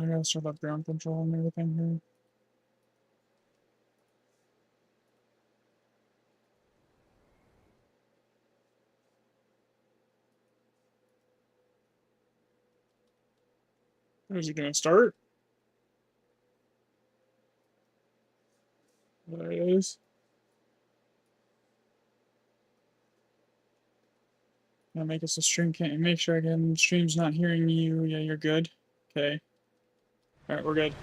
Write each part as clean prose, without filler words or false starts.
I gotta start up ground control and everything here. Is it gonna start? There it is. Now make us a stream can't make sure again stream's not hearing you. Yeah, you're good. Okay. Alright, we're good.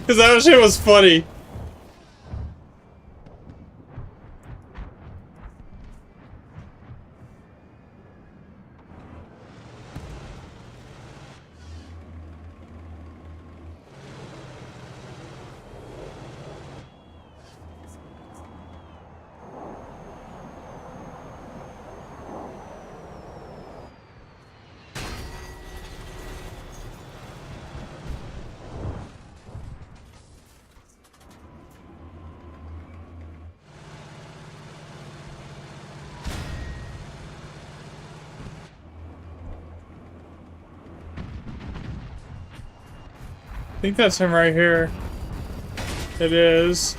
Cause that shit was funny. I think that's him right here. It is.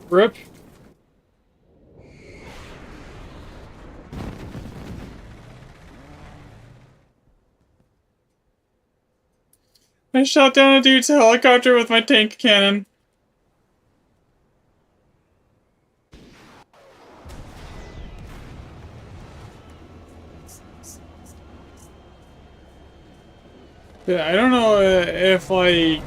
Rip. I shot down a dude's helicopter with my tank cannon. Yeah, I don't know if, like...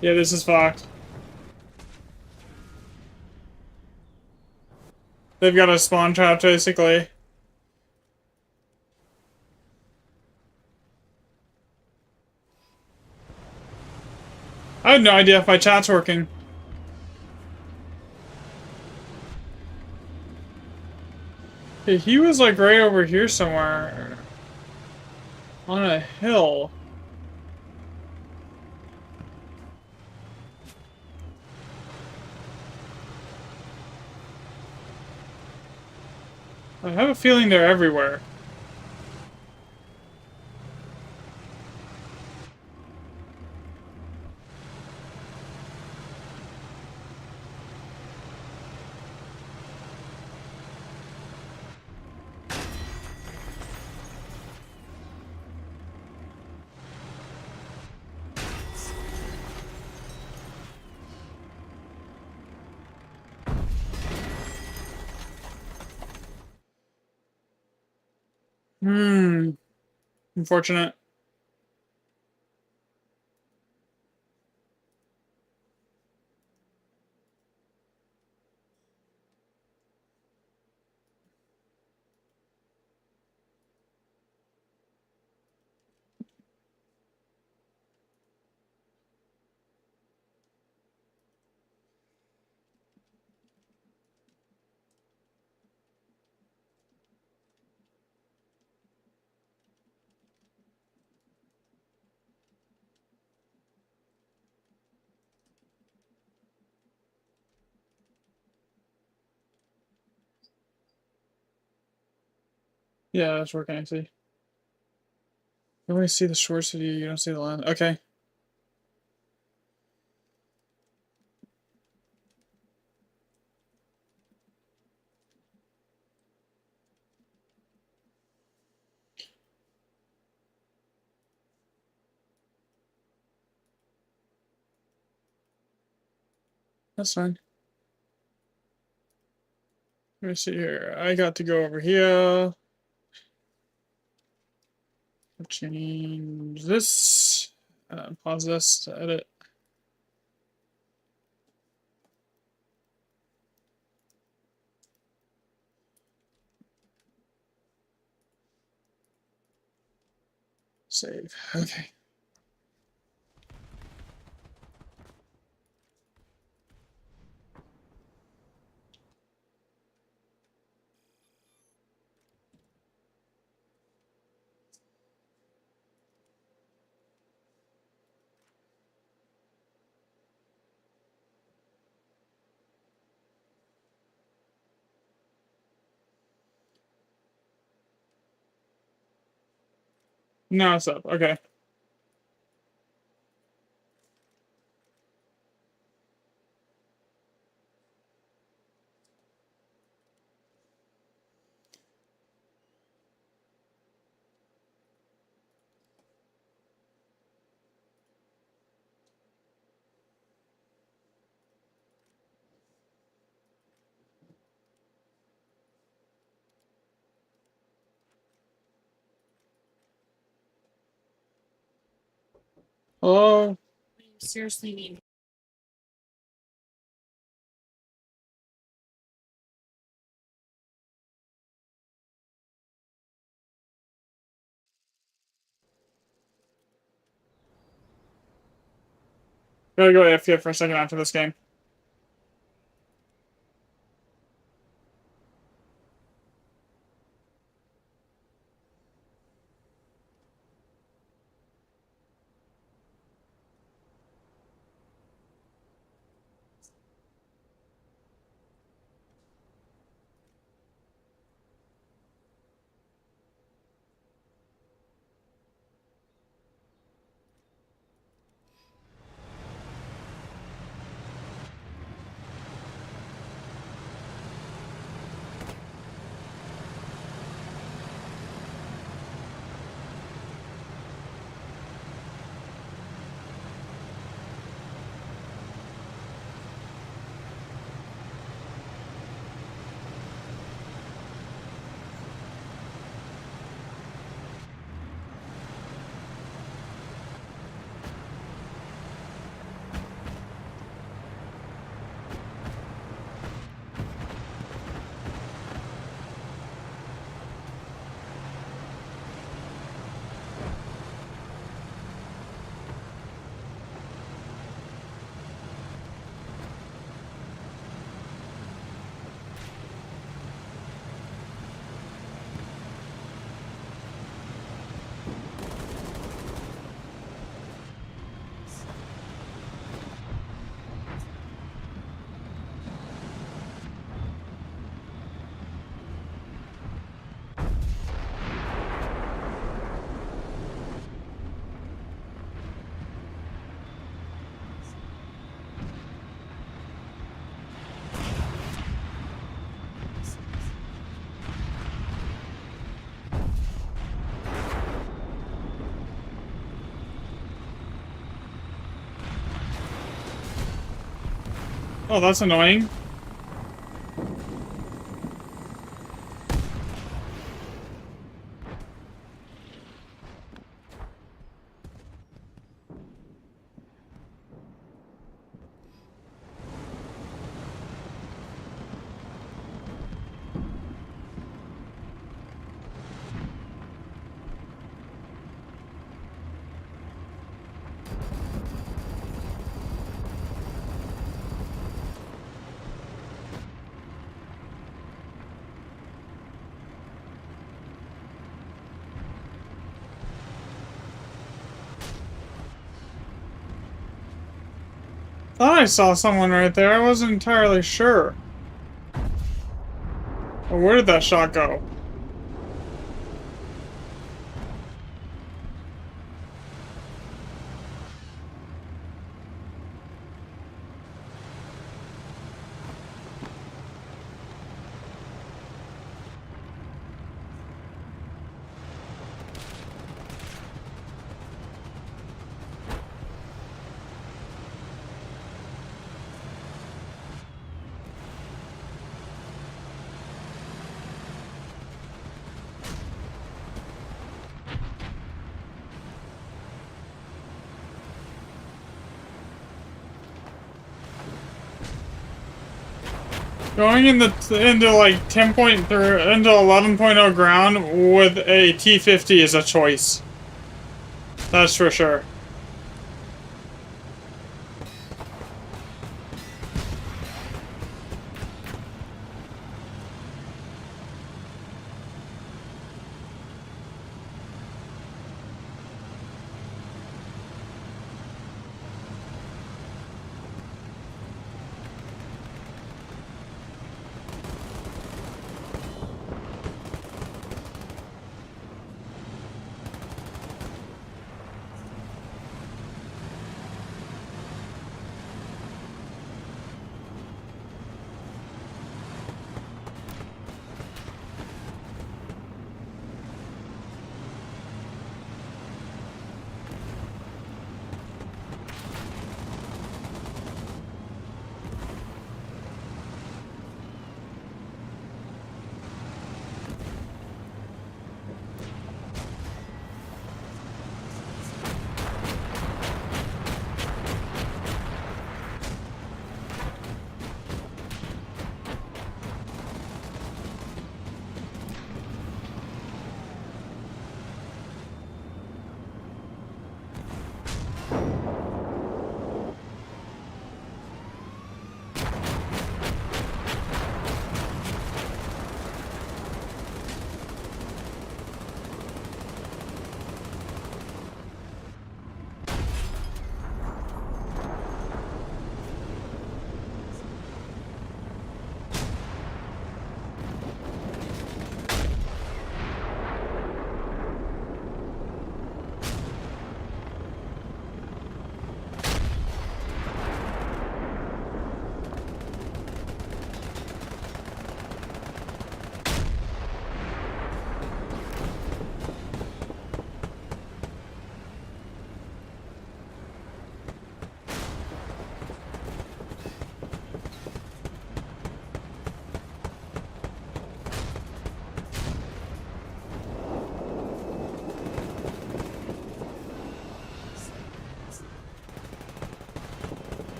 Yeah, this is fucked. They've got a spawn trap, basically. I have no idea if my chat's working. Yeah, he was, like, right over here somewhere. On a hill. I have a feeling they're everywhere. Unfortunate. Yeah, that's working, I see. You only see the shore city, you don't see the land. Okay. That's fine. Let me see here. I got to go over here. Change this. Pause this to edit. Save. Okay. Now it's up. Okay. Hello? You seriously need. Gotta go AFK for a second after this game. Oh, that's annoying. Thought I saw someone right there. I wasn't entirely sure. Oh, where did that shot go? Going into like 10.3 into 11.0 ground with a T50 is a choice. That's for sure.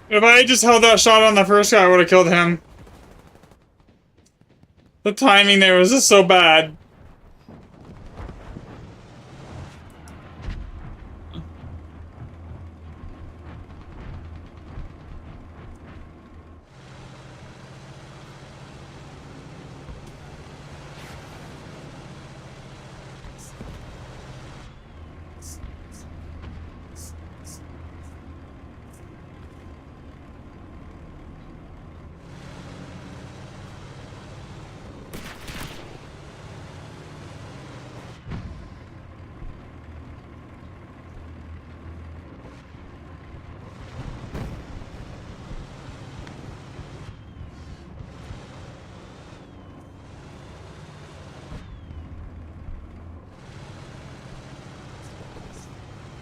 If I had just held that shot on the first guy, I would have killed him. The timing there was just so bad.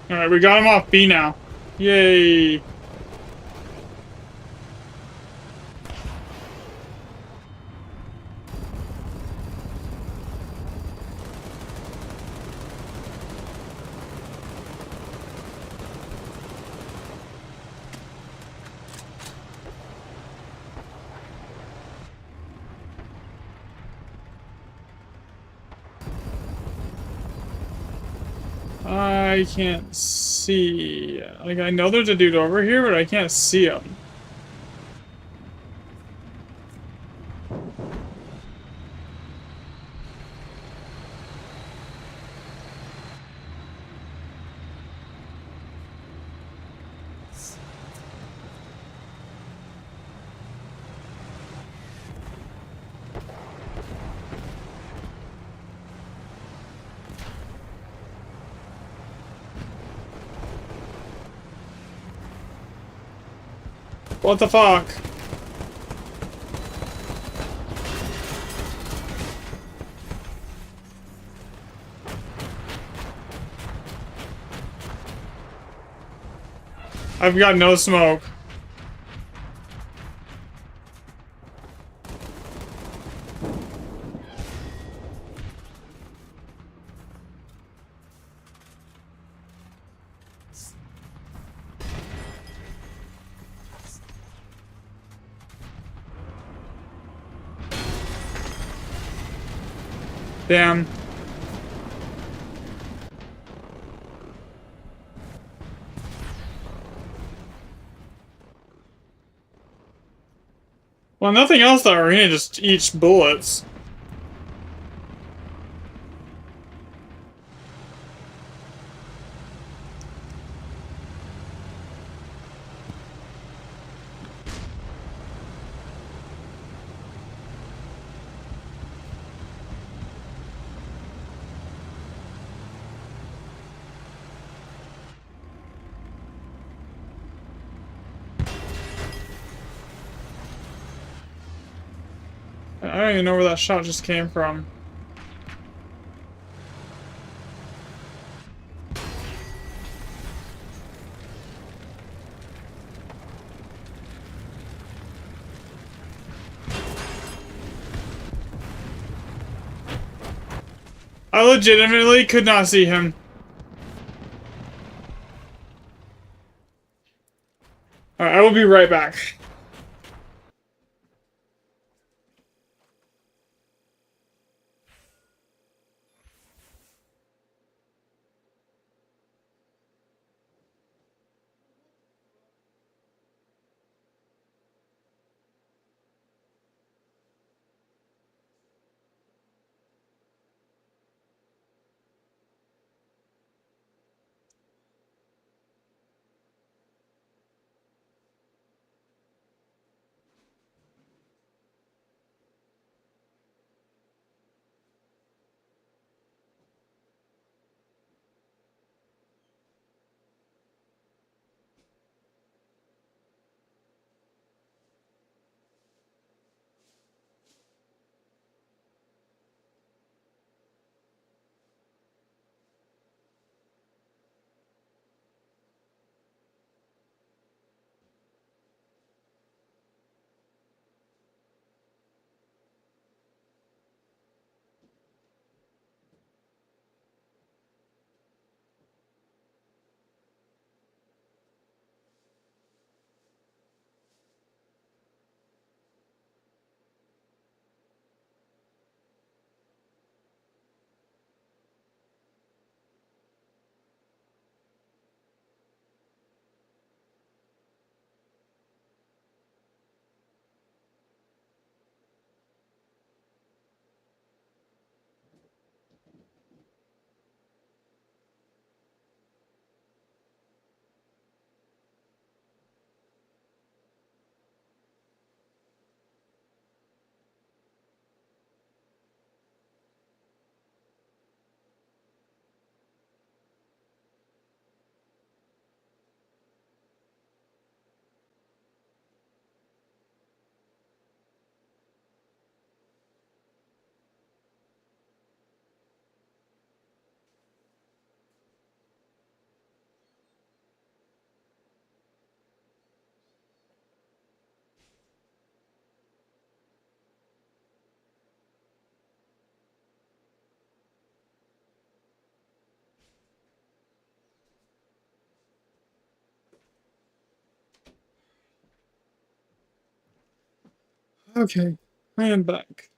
Alright, we got him off B now. Yay. I can't see. Like, I know there's a dude over here, but I can't see him. What the fuck? I've got no smoke. Damn. Well, nothing else that arena just eats bullets. I don't even know where that shot just came from. I legitimately could not see him. Alright, I will be right back. Okay, I am back.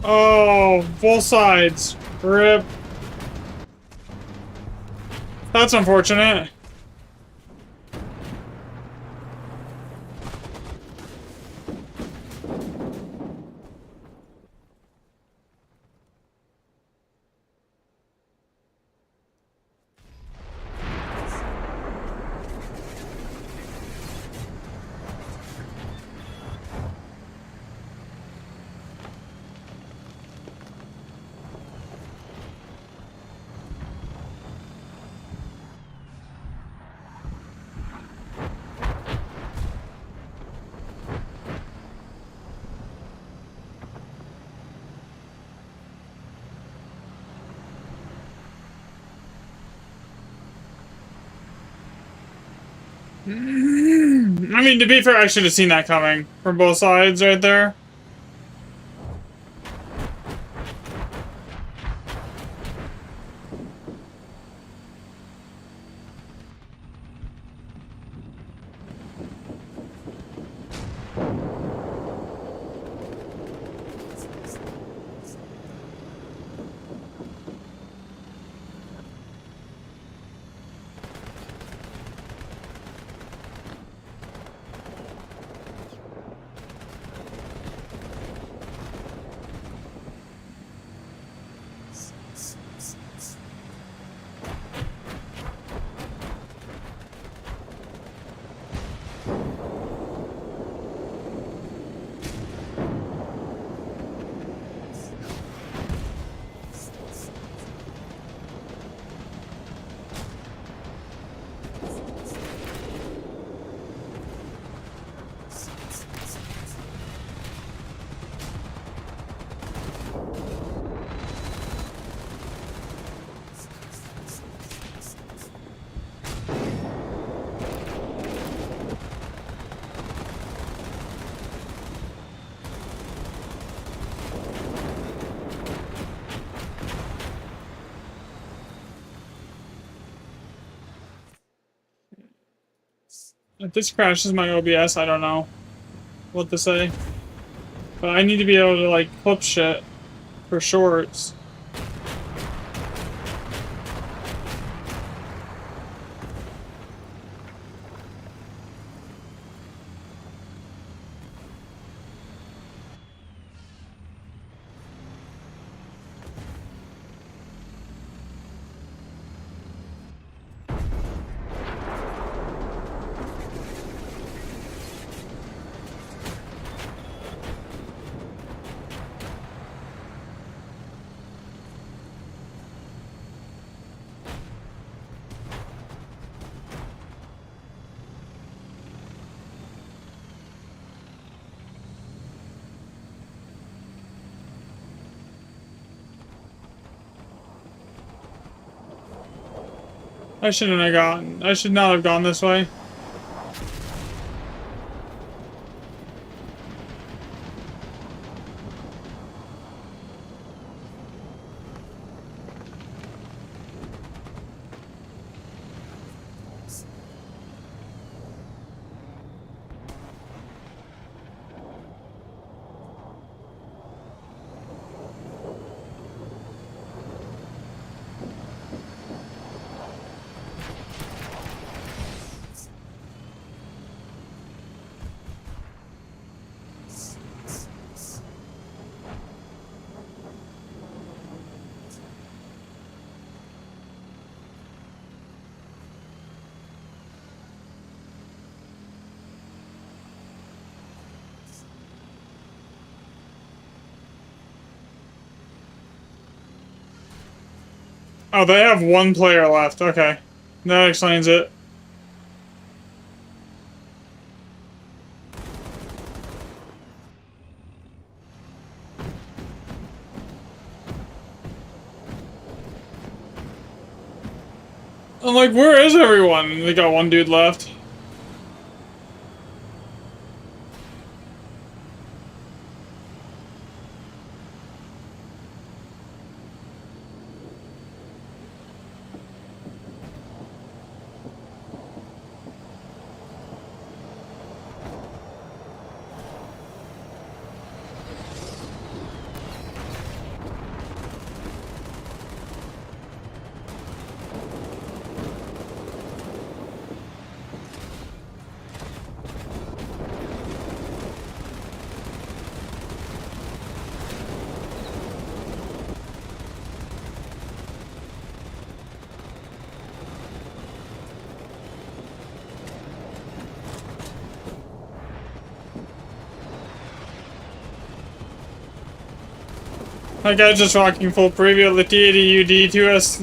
Oh, both sides. Rip. That's unfortunate. I mean, to be fair, I should have seen that coming from both sides right there. If this crashes my OBS, I don't know what to say. But I need to be able to, like, clip shit for shorts. I shouldn't have gone. I should not have gone this way. Oh, they have one player left. Okay. That explains it. I'm like, where is everyone? They got one dude left. That guy just rocking full preview of the T80UD 2S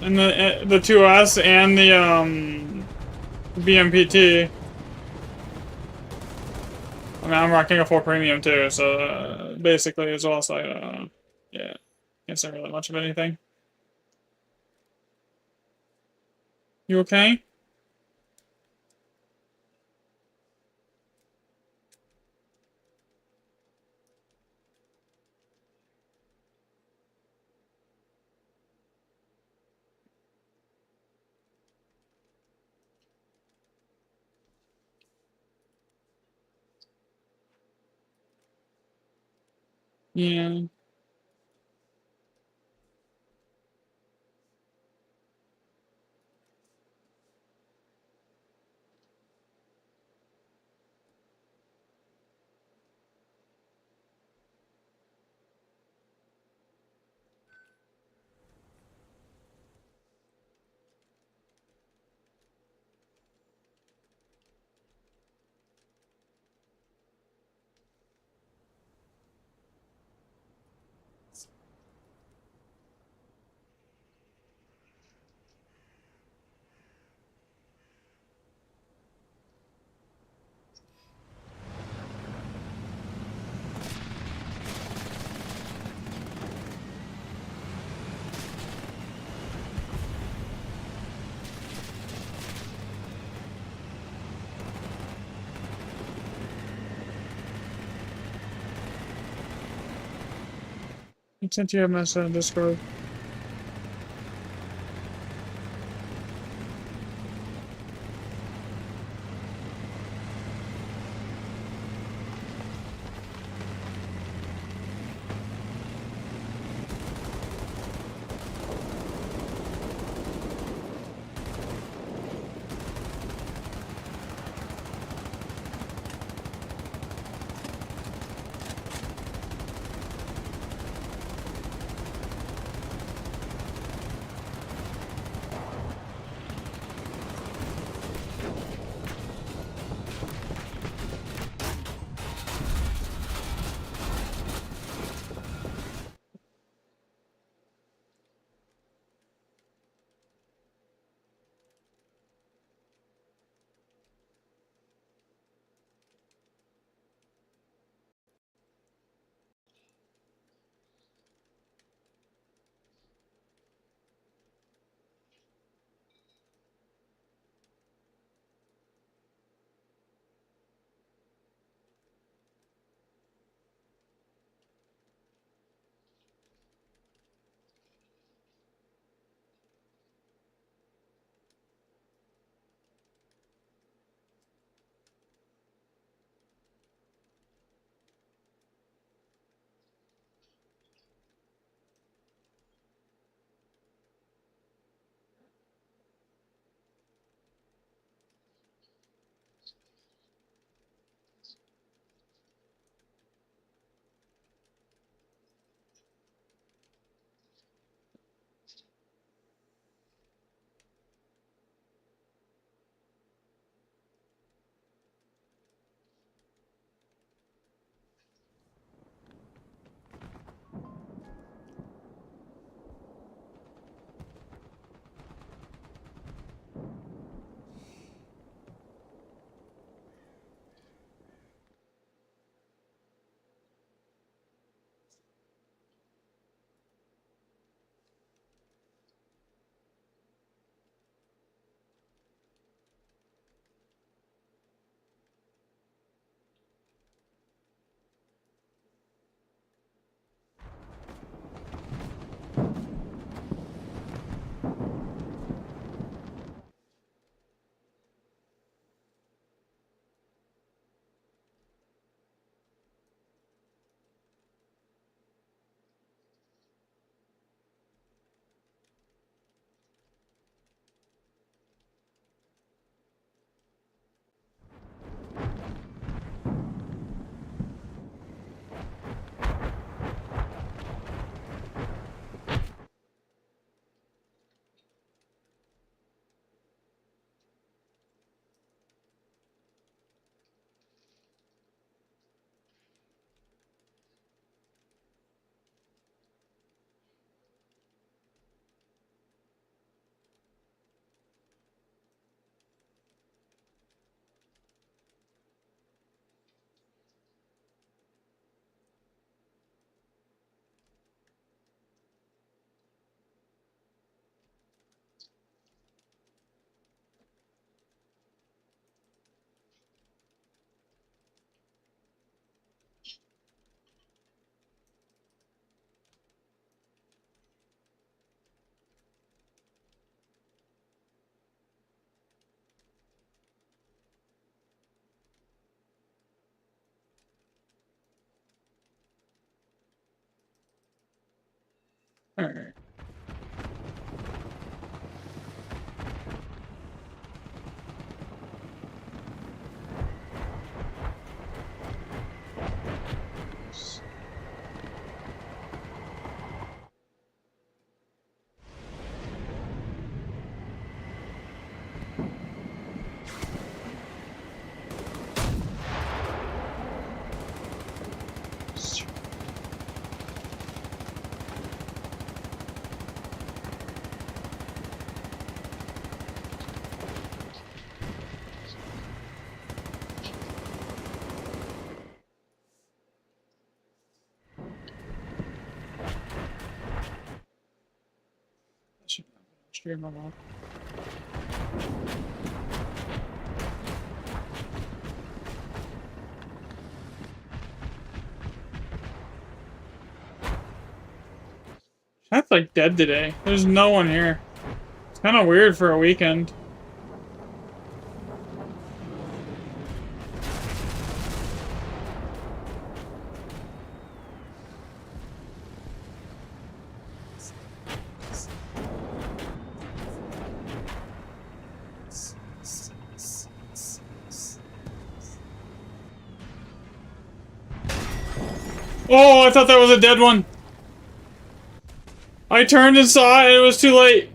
and the 2S and the BMPT. I mean, I'm rocking a full premium too, so basically as well. So yeah, can't say really much of anything. You okay? Yeah. I sent you a message on Discord. Alright. Stream them off. That's like dead today. There's no one here. It's kind of weird for a weekend. Oh, I thought that was a dead one. I turned and saw it, and it was too late.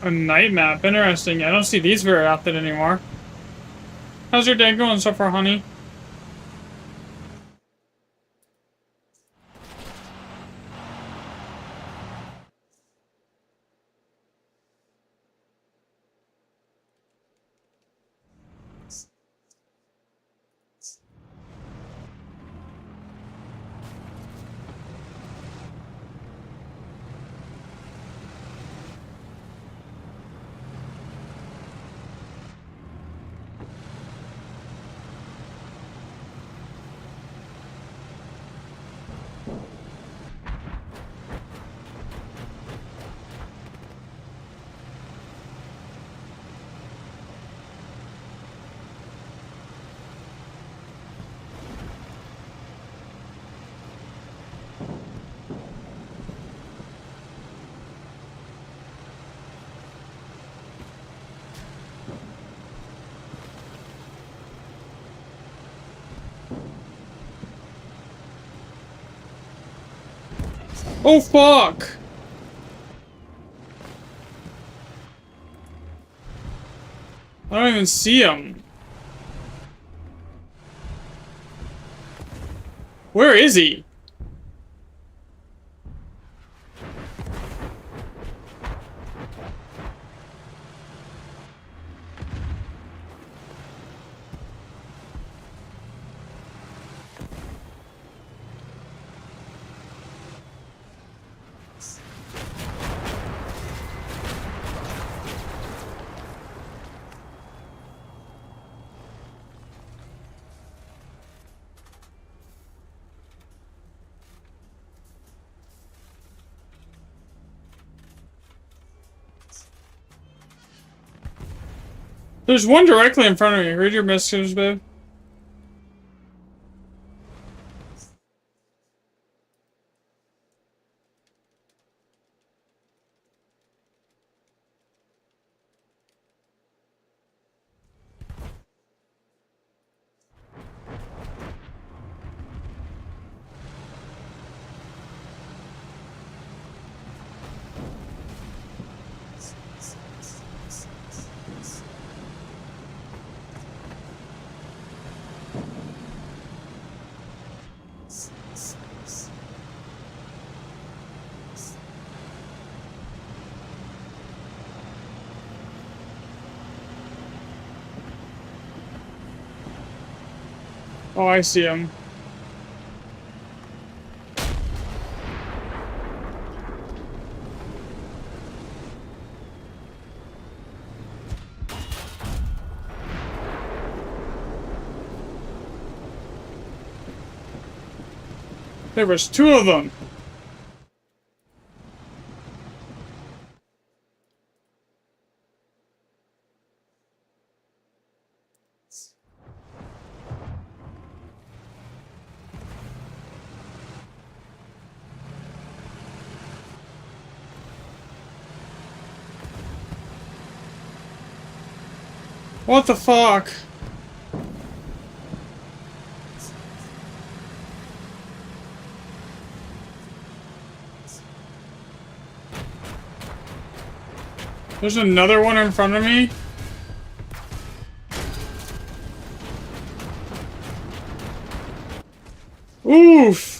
A night map. Interesting. I don't see these very often anymore. How's your day going so far, honey? Oh, fuck! I don't even see him. Where is he? There's one directly in front of me. Read your messages, babe. Oh, I see him. There was two of them. What the fuck? There's another one in front of me. Oof.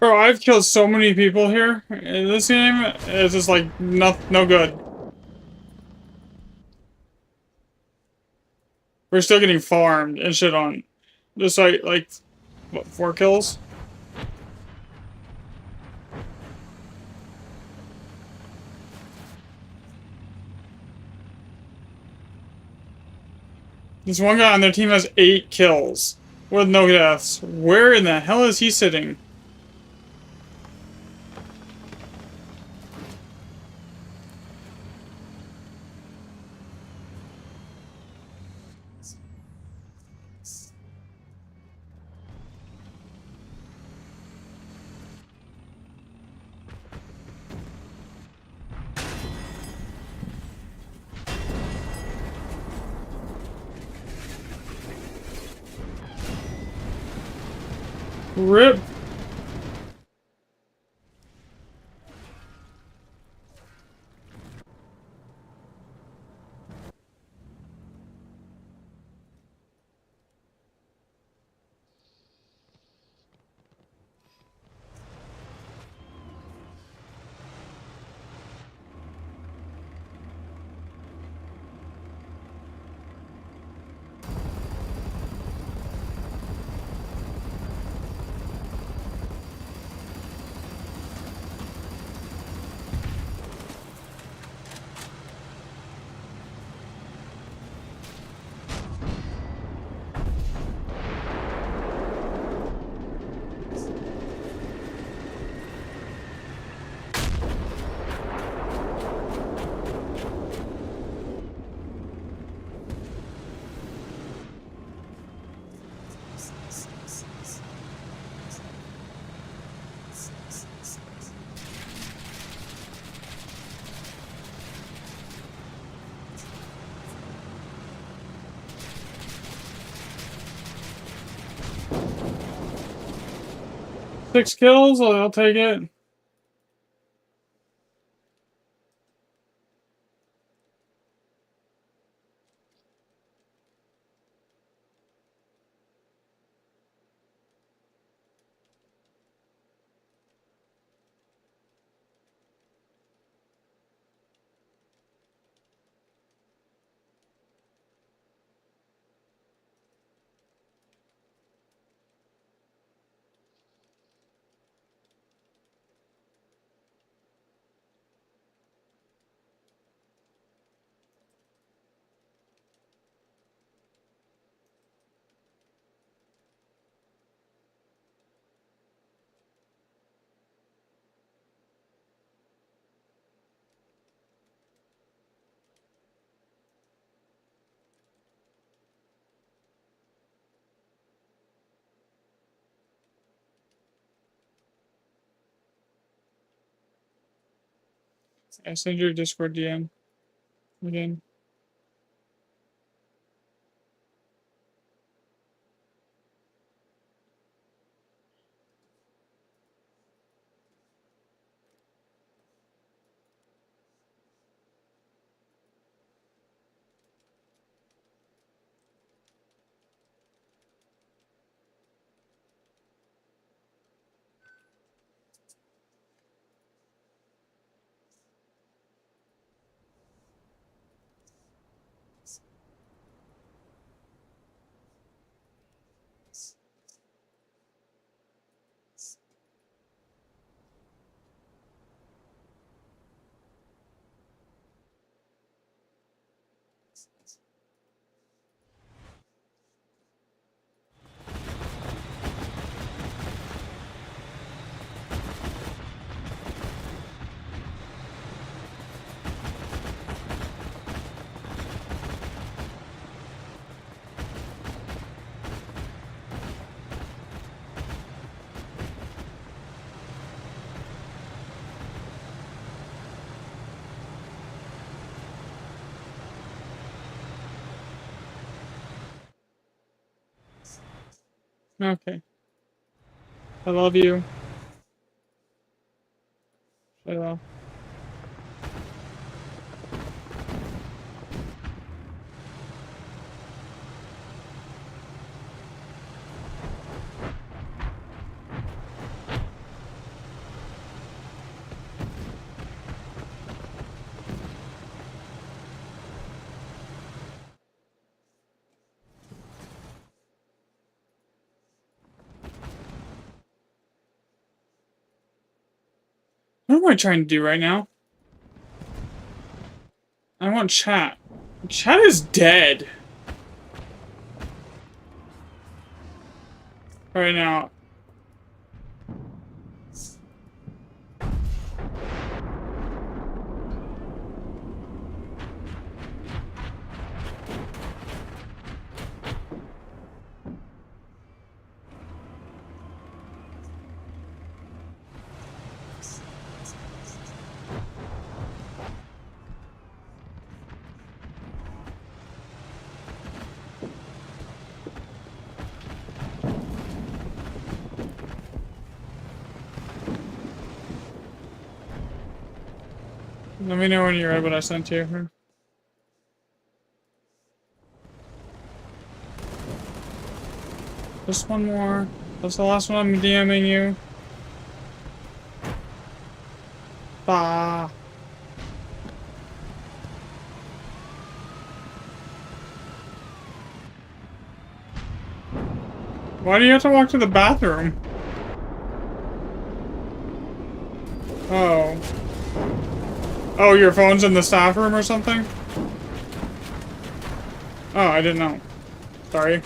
Bro, I've killed so many people here in this game. It's just like no good. We're still getting farmed and shit on. Just like what, 4 kills? This one guy on their team has 8 kills with no deaths. Where in the hell is he sitting? Rip. Six kills, I'll take it. I send your Discord DM again. Okay. I love you. Shut up. What am I trying to do right now? I want chat. Chat is dead. Right now. Let me know when you read what I sent you. Just one more. That's the last one I'm DMing you. Bah. Why do you have to walk to the bathroom? Oh. Oh, your phone's in the staff room or something? Oh, I didn't know. Sorry.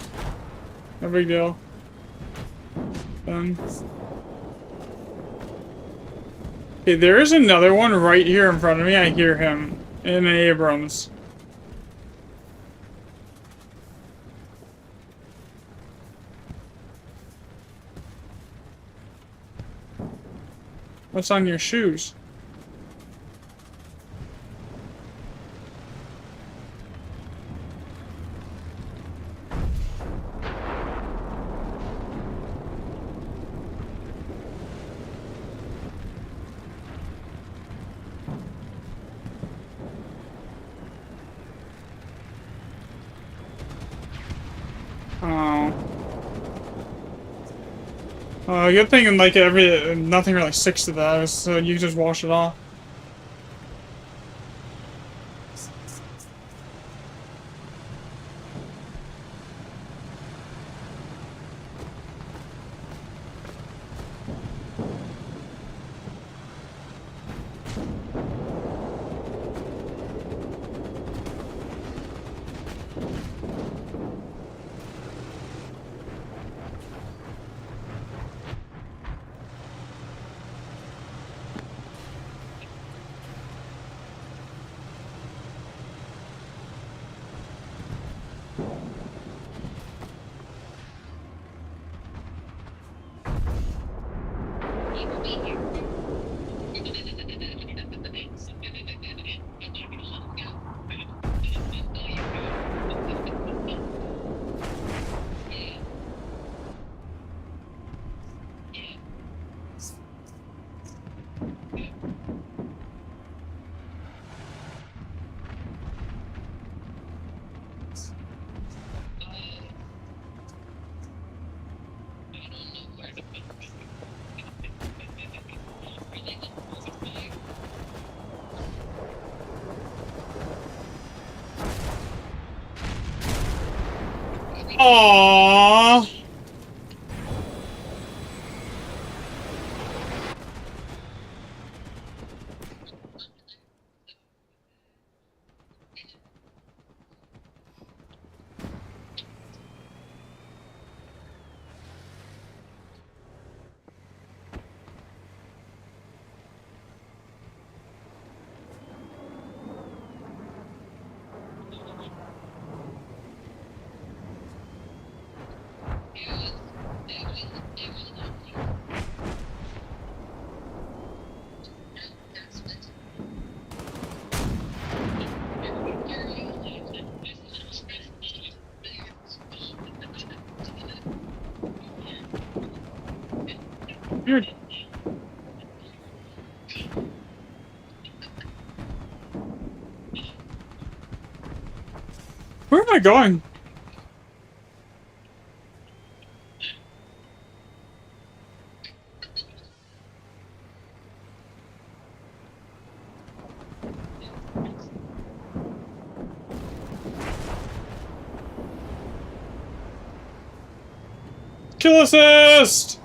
No big deal. Done. Okay, there is another one right here in front of me. I hear him. In Abrams. What's on your shoes? Oh. Good thing like nothing really sticks to that, so you just wash it off. Aww. You're... Where am I going? Kill assist!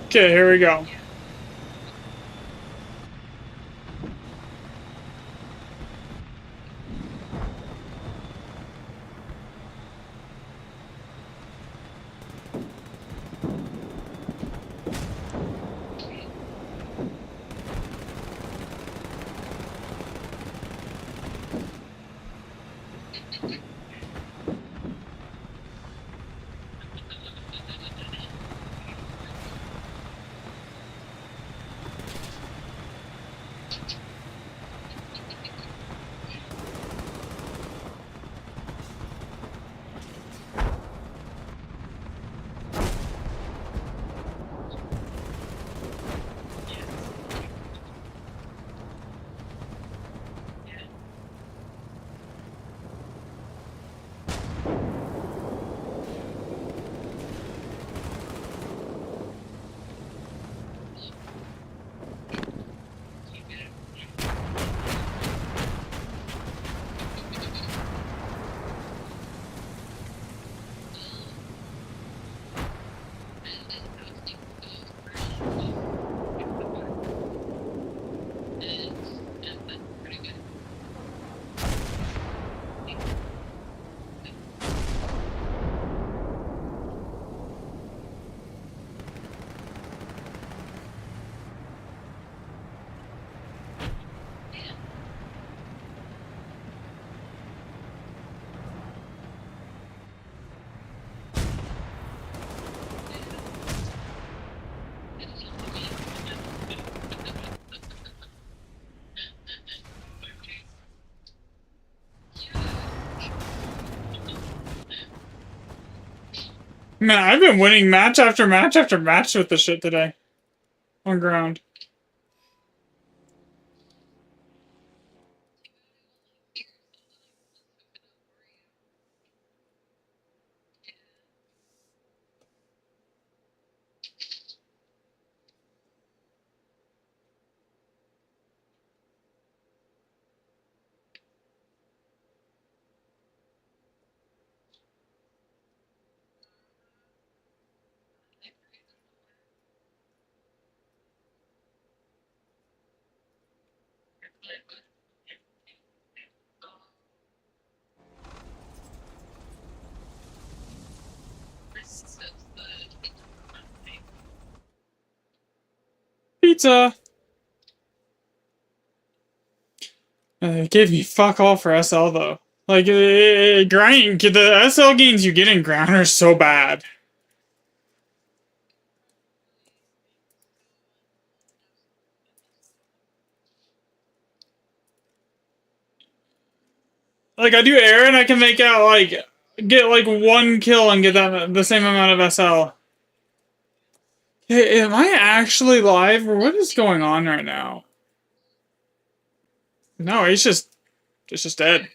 Okay, here we go. Man, I've been winning match after match after match with this shit today. On ground. Pizza! It gave me fuck all for SL though. Like, grind, the SL gains you get in ground are so bad. Like, I do air and I can make out, like, get like one kill and get that the same amount of SL. Hey, am I actually live or what is going on right now? No, it's just dead.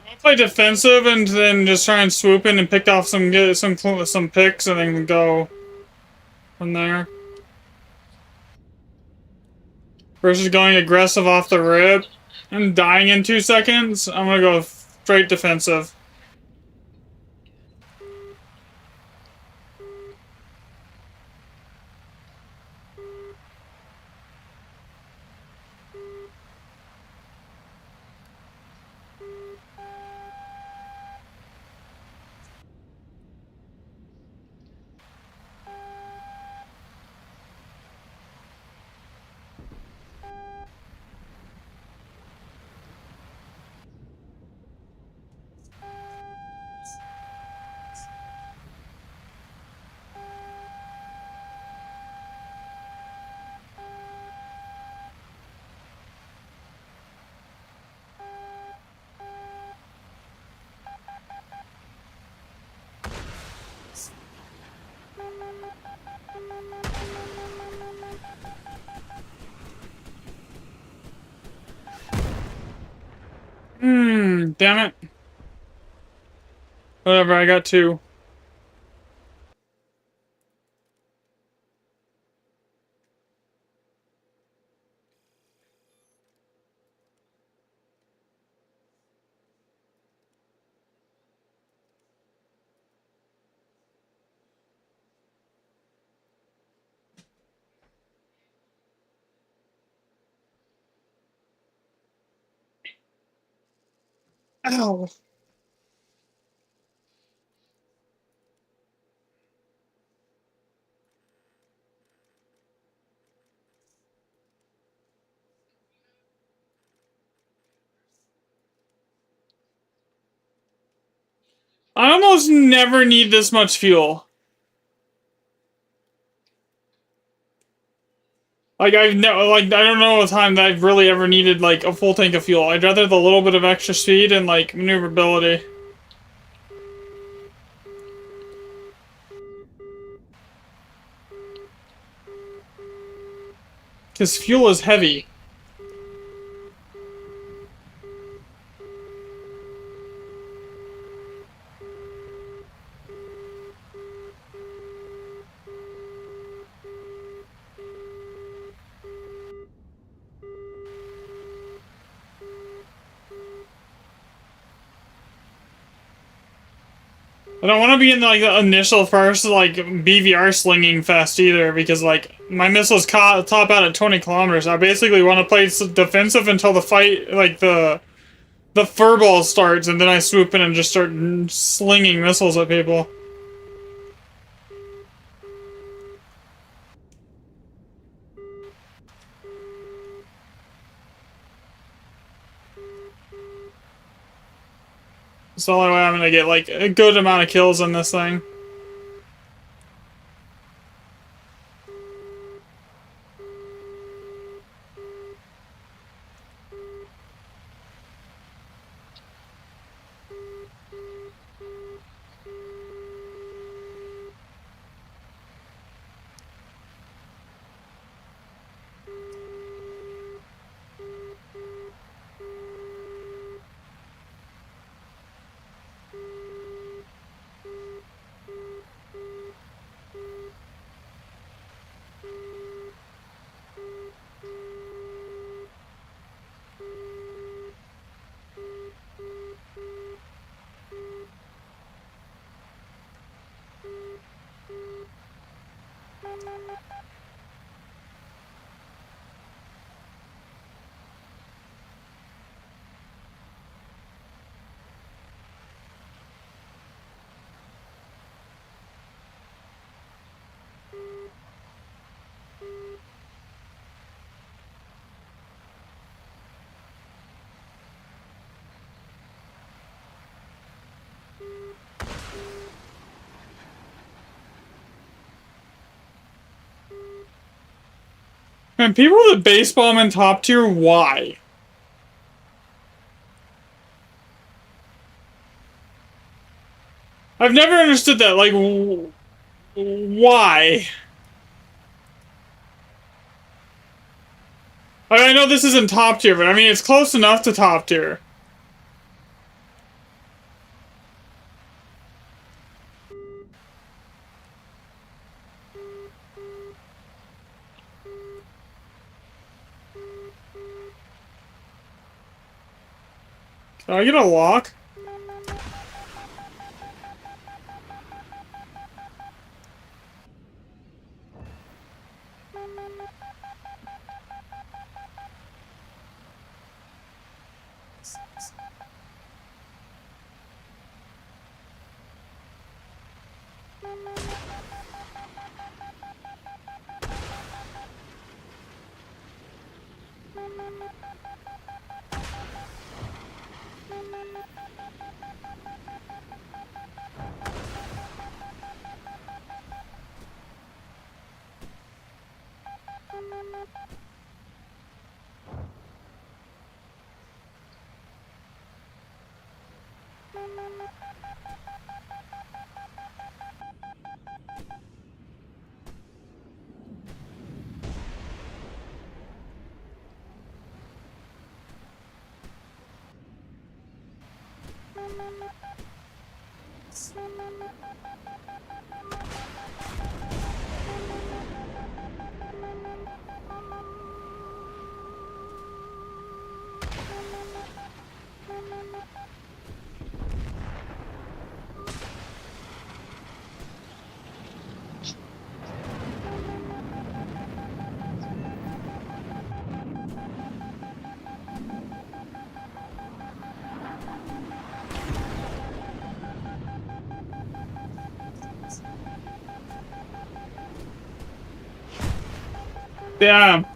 I'll play defensive and then just try and swoop in and pick off some picks and then go from there. Versus going aggressive off the rip and dying in 2 seconds, I'm gonna go straight defensive. Damn it. Whatever, I got two. Ow. I almost never need this much fuel. Like, I've never, like, I don't know a time that I've really ever needed, like, a full tank of fuel. I'd rather the little bit of extra speed and, like, maneuverability. Because fuel is heavy. I don't want to be in like the initial first like BVR slinging fest either because like my missiles top out at 20 kilometers. I basically want to play defensive until the fight like the furball starts, and then I swoop in and just start slinging missiles at people. It's the only way I'm gonna get like a good amount of kills on this thing. Man, people that base bomb in top tier, why? I've never understood that. Like, why? I know this isn't top tier, but I mean, it's close enough to top tier. Can I get a lock? Damn.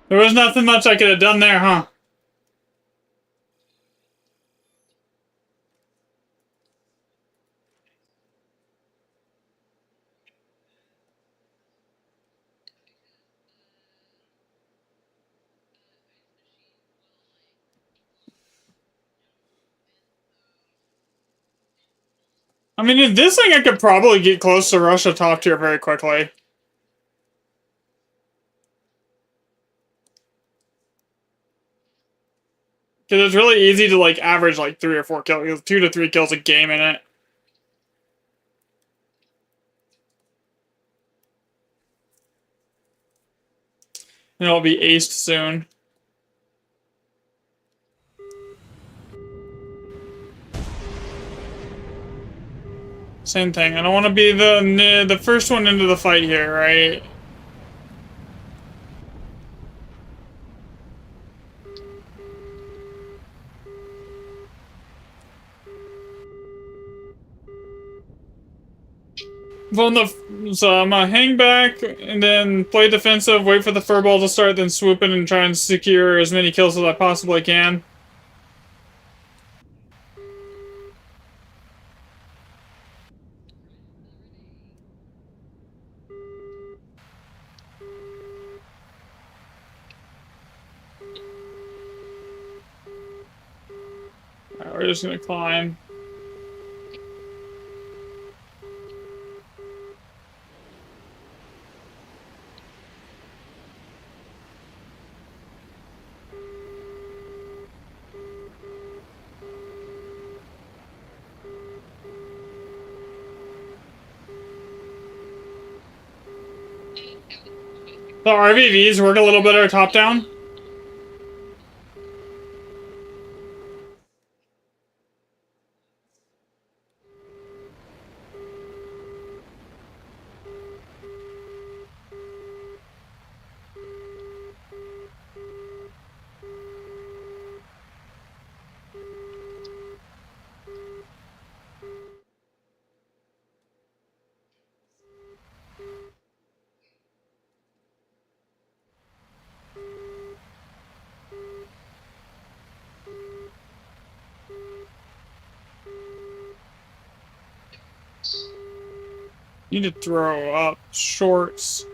There was nothing much I could have done there, huh? I mean, in this thing, I could probably get close to Russia top tier very quickly. Because it's really easy to, like, average, like, 3 or 4 kills, 2 to 3 kills a game in it. And it'll be aced soon. Same thing. I don't want to be the first one into the fight here, right? Well, so I'm gonna hang back and then play defensive, wait for the furball to start, then swoop in and try and secure as many kills as I possibly can. Alright, we're just gonna climb. The RVVs work a little better top down. Need to throw up shorts.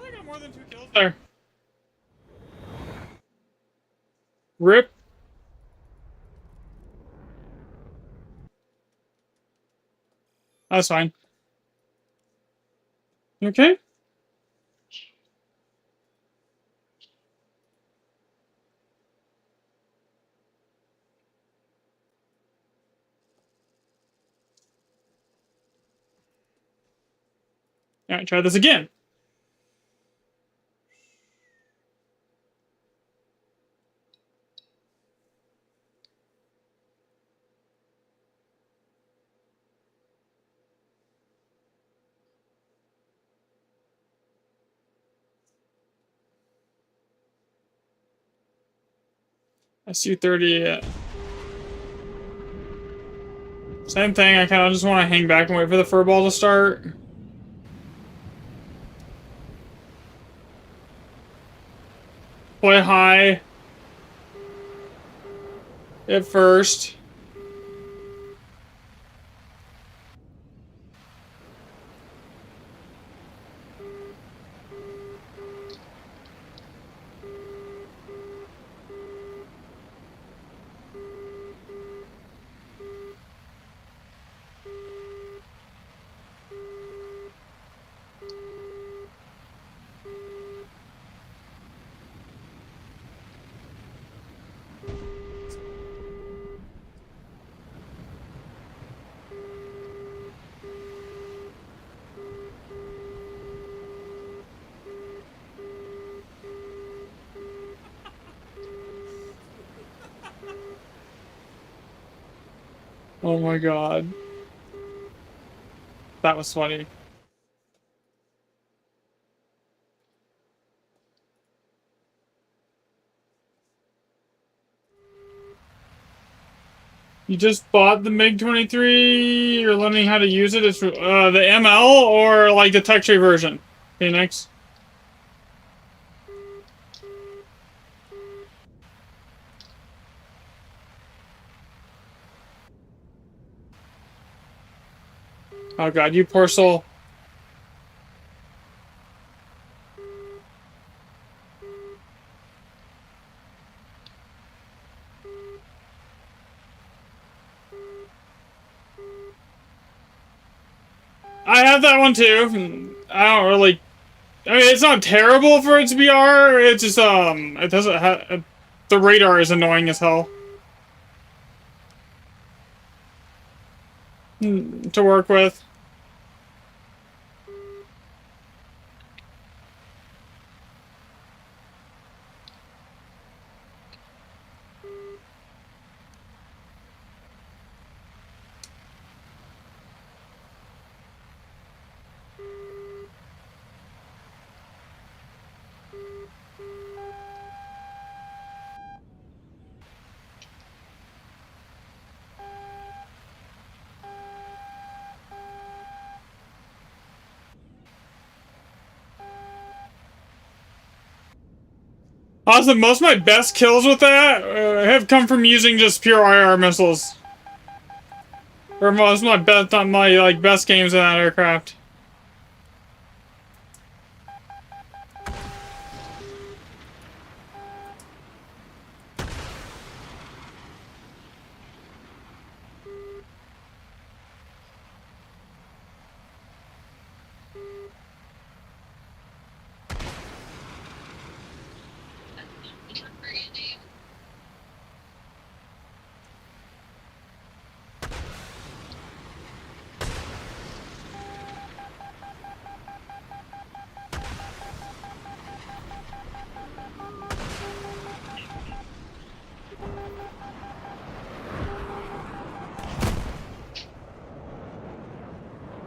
I got more than 2 kills there. Rip. That's fine. Okay. Alright, try this again. SU-30. Same thing, I kind of just want to hang back and wait for the furball to start. Play high at first. Oh my god. That was funny. You just bought the MiG-23, you're learning how to use it. It's the ML or like the tech tree version? Phoenix? Oh god, you poor soul. I have that one too. I don't really. I mean, it's not terrible for its BR. It's just it doesn't have. The radar is annoying as hell to work with. Honestly, most of my best kills with that have come from using just pure IR missiles. Or most of my best games in that aircraft.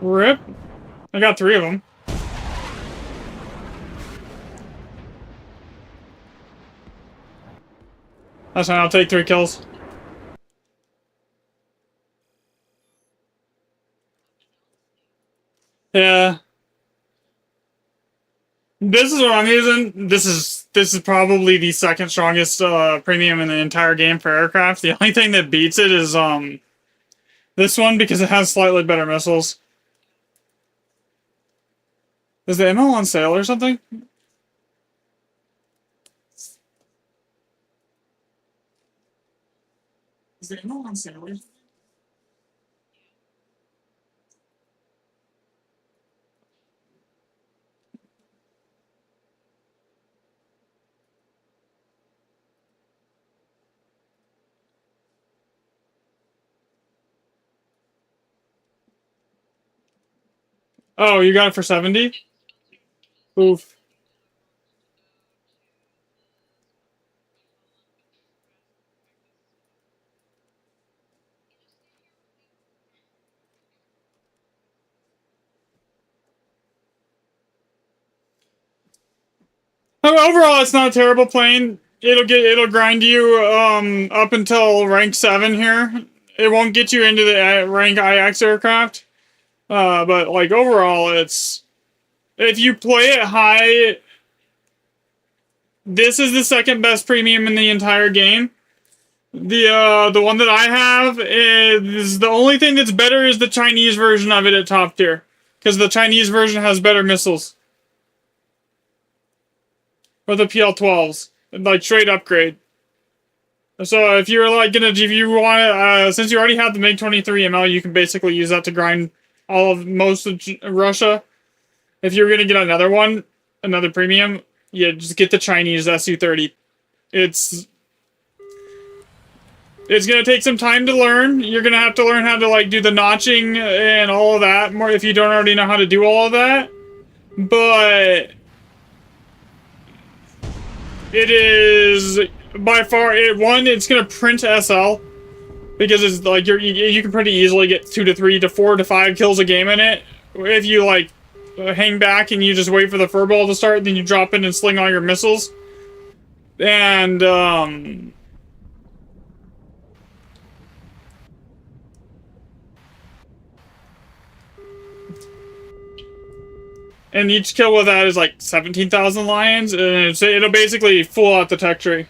Rip. I got 3 of them. That's fine, I'll take 3 kills. Yeah. This is what I'm using. This is probably the second strongest premium in the entire game for aircraft. The only thing that beats it is this one because it has slightly better missiles. Is the ammo on sale or something? Is the ammo on sale or something? Oh, you got it for 70? Oof. Overall, it's not a terrible plane. It'll grind you up until rank 7 here. It won't get you into the rank IX aircraft. But like overall, it's if you play it high, this is the second best premium in the entire game. The one that I have is the only thing that's better is the Chinese version of it at top tier, because the Chinese version has better missiles. Or the PL-12s, like straight upgrade. So if you're like if you want since you already have the MiG-23 ML, you can basically use that to grind most of Russia. If you're gonna get another one, another premium, yeah, just get the Chinese Su-30. It's gonna take some time to learn. You're gonna have to learn how to like do the notching and all of that more if you don't already know how to do all of that. But it is by far it's gonna print SL because it's like you can pretty easily get 2 to 3 to 4 to 5 kills a game in it if you like hang back and you just wait for the furball to start, then you drop in and sling all your missiles. And each kill with that is like 17,000 lions, and it'll basically full out the tech tree.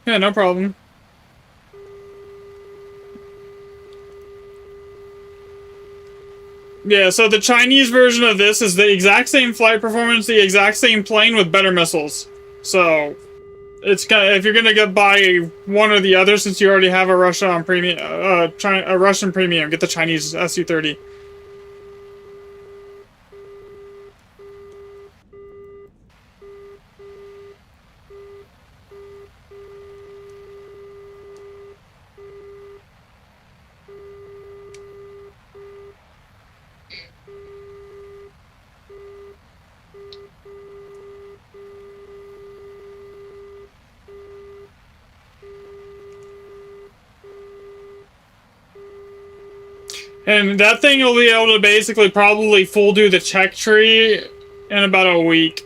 Yeah, no problem. Yeah, so the Chinese version of this is the exact same flight performance, the exact same plane with better missiles. So it's if you're gonna buy one or the other, since you already have a Russian premium, a Russian premium, get the Chinese Su-30. And that thing will be able to basically probably full do the tech tree in about a week.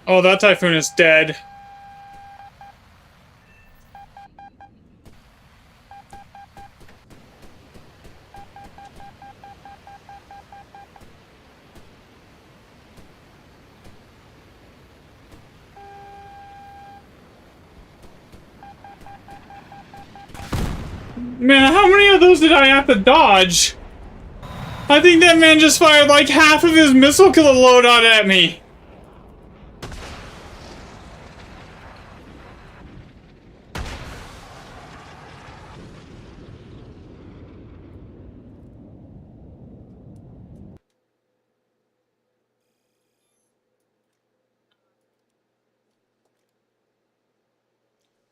Oh, that typhoon is dead. Man, how many of those did I have to dodge? I think that man just fired like half of his missile load out at me.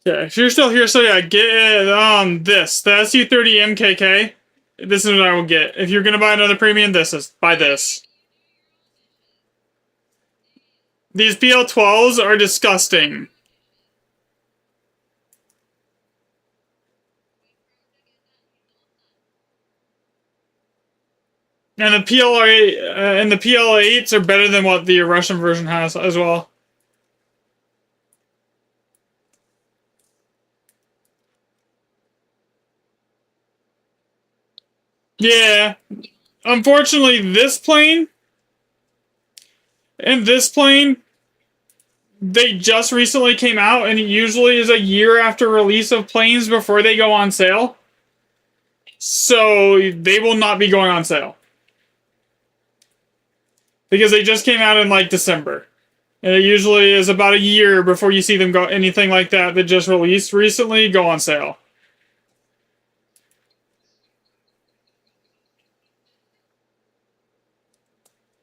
Yeah, if you're still here, so yeah, get this. The SU-30 MKK. This is what I will get. If you're gonna buy another premium, buy this. These PL-12s are disgusting. And the PL8 and the PL8s are better than what the Russian version has as well. Yeah. Unfortunately, this plane and this plane, they just recently came out, and it usually is a year after release of planes before they go on sale. So they will not be going on sale. Because they just came out in like December. And it usually is about a year before you see them go anything like that that just released recently go on sale.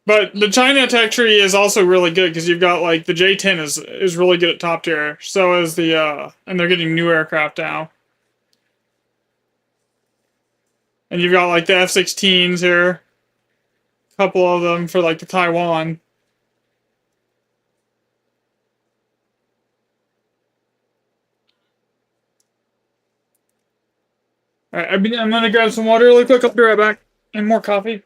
But the China tech tree is also really good because you've got like the J-10 is really good at top tier. So is the and they're getting new aircraft now. And you've got like the F-16s here. A couple of them for like the Taiwan. Alright, I'm gonna grab some water really quick. I'll be right back. And more coffee.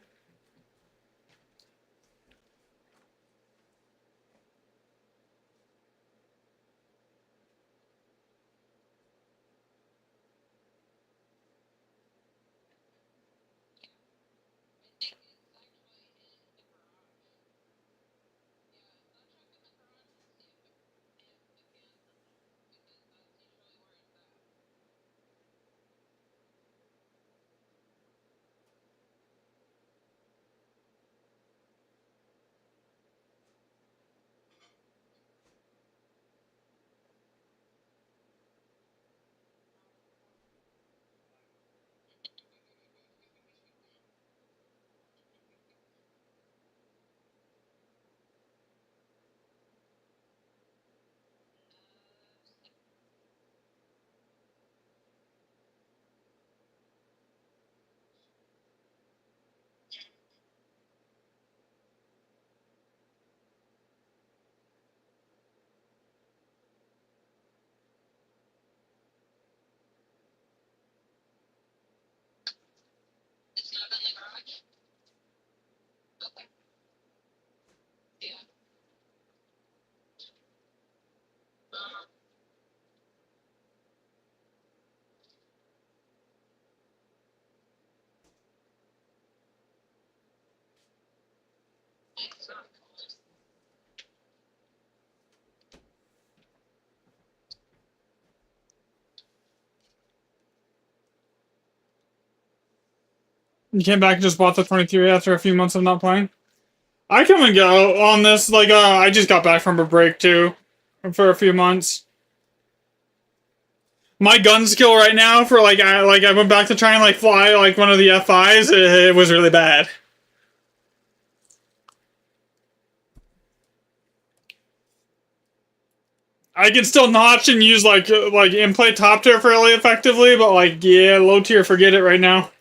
You came back and just bought the 23 after a few months of not playing? I come and go on this. Like, I just got back from a break too, for a few months. My gun skill right now for I went back to try and like fly like one of the F5s. It was really bad. I can still notch and use like and play top tier fairly effectively, but like yeah, low tier, forget it right now.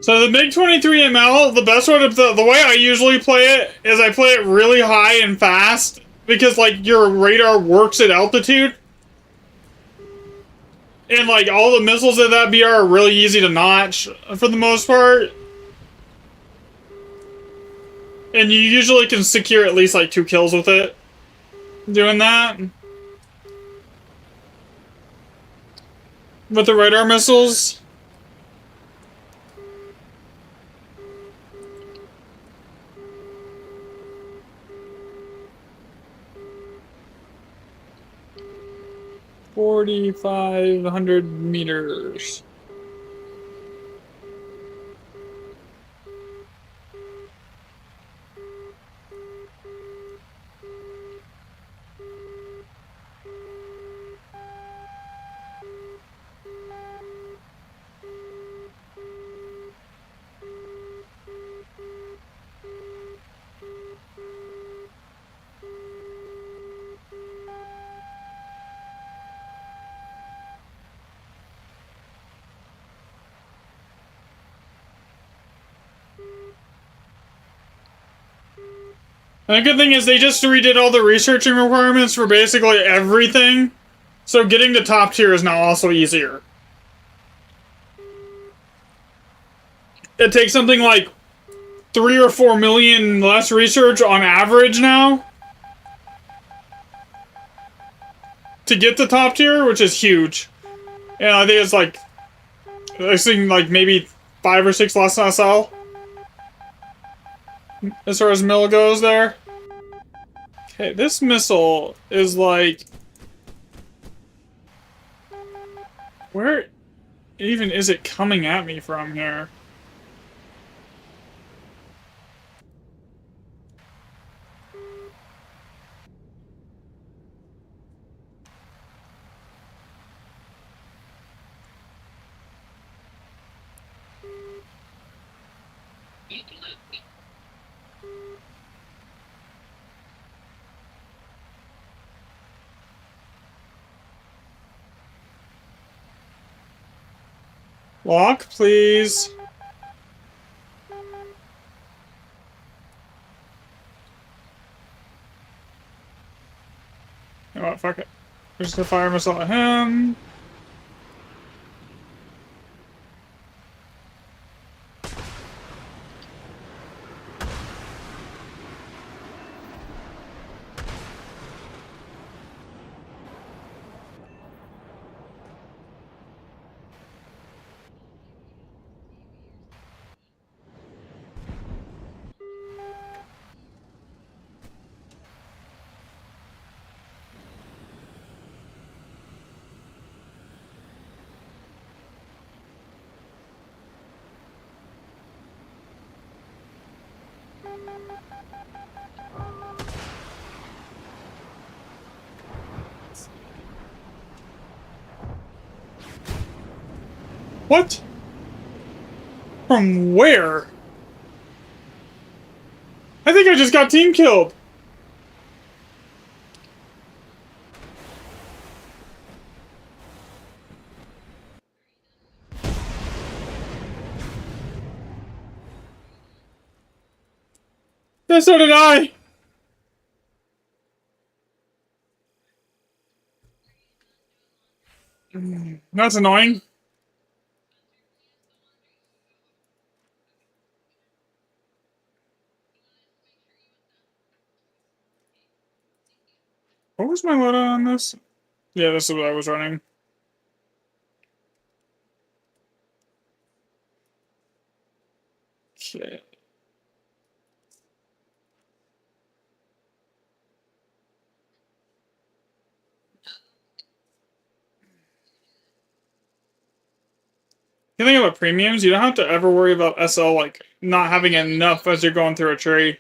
So the MiG-23 ML, the best way to the way I usually play it is I play it really high and fast because like your radar works at altitude, and like all the missiles at that BR are really easy to notch for the most part, and you usually can secure at least like 2 kills with it doing that with the radar missiles. $4,500 meters. And the good thing is they just redid all the researching requirements for basically everything, so getting to top tier is now also easier. It takes something like 3 or 4 million less research on average now to get to top tier, which is huge. And I think it's like, I think like maybe 5 or 6 less SL as far as mill goes there. Okay, this missile is like, where even is it coming at me from here? Lock, please. You know what, fuck it. We're just gonna fire missile at him. What? From where? I think I just got team killed. Yeah, so did I. That's annoying. What was my loadout on this? Yeah, this is what I was running. Okay. You think about premiums, you don't have to ever worry about SL like not having enough as you're going through a tree.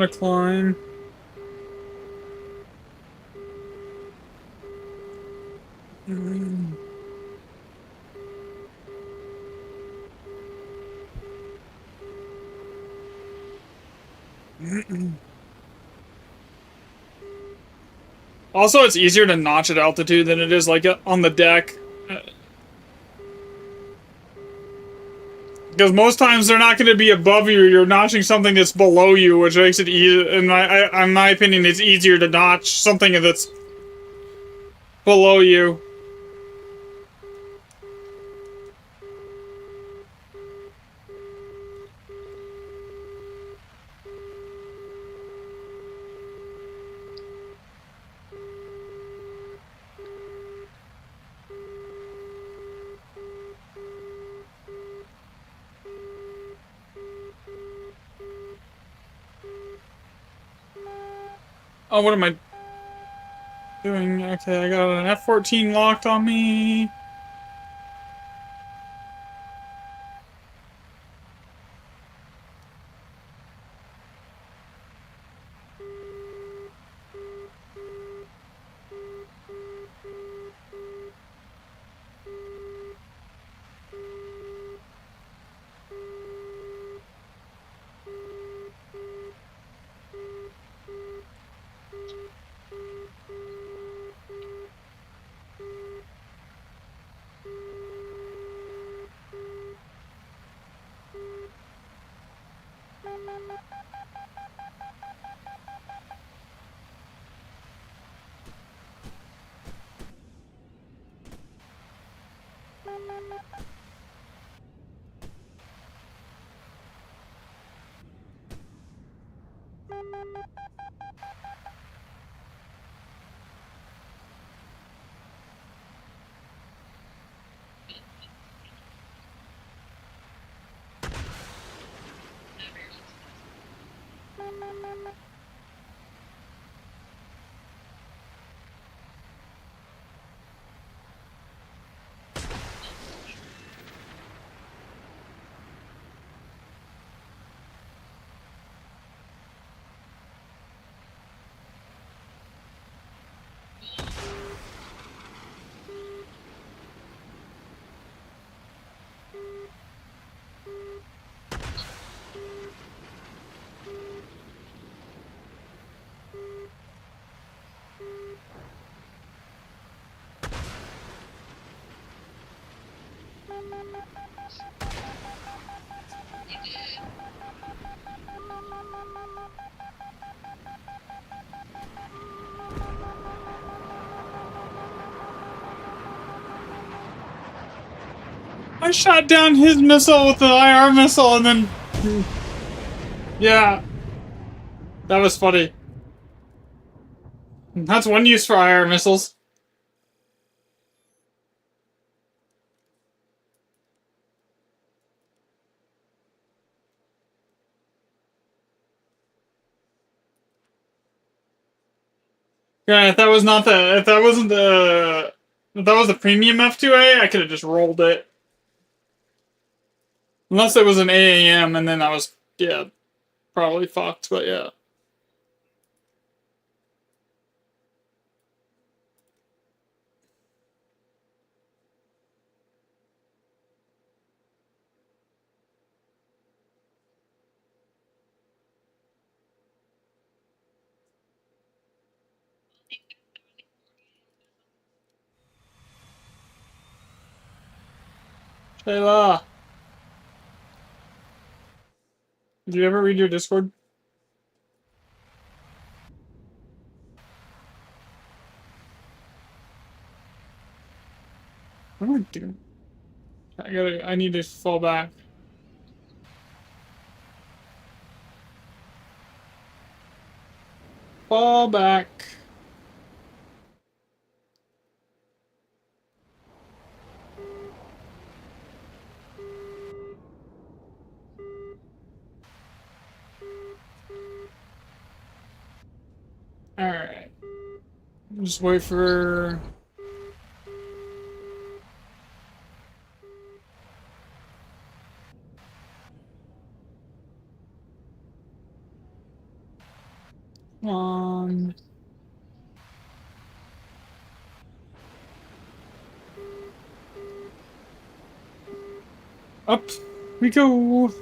gonna climb. Also, it's easier to notch at altitude than it is like on the deck. Because most times they're not going to be above you. You're notching something that's below you, which makes it easy. In my opinion, it's easier to notch something that's below you. Oh, what am I doing? Okay, I got an F-14 locked on me. I shot down his missile with the IR missile and then... Yeah. That was funny. That's one use for IR missiles. Yeah, if that was not the... If that wasn't the... If that was the premium F2A, I could have just rolled it. Unless it was an AAM, and then I was... Yeah, probably fucked, but yeah. Shayla, did you ever read your Discord? What am I doing? I need to fall back. Fall back. Alright. Just wait for... Up we go.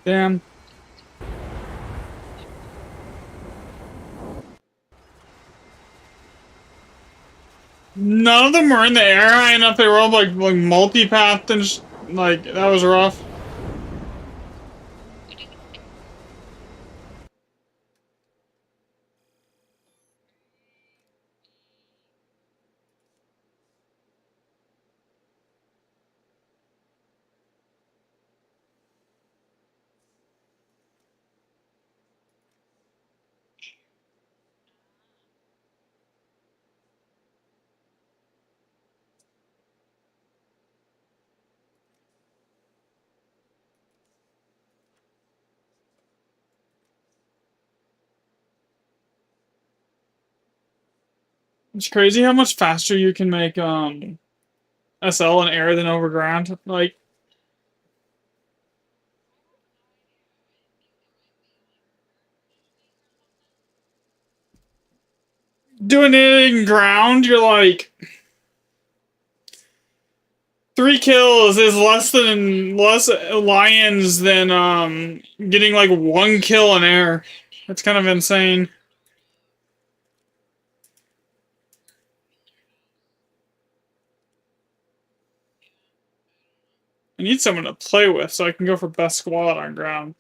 Damn. None of them were in the air high enough. They were all like multi-pathed and like that was rough. It's crazy how much faster you can make SL in air than overground. Like doing it in ground, you're like 3 kills is less lions than getting like 1 kill in air. That's kind of insane. I need someone to play with so I can go for best squad on ground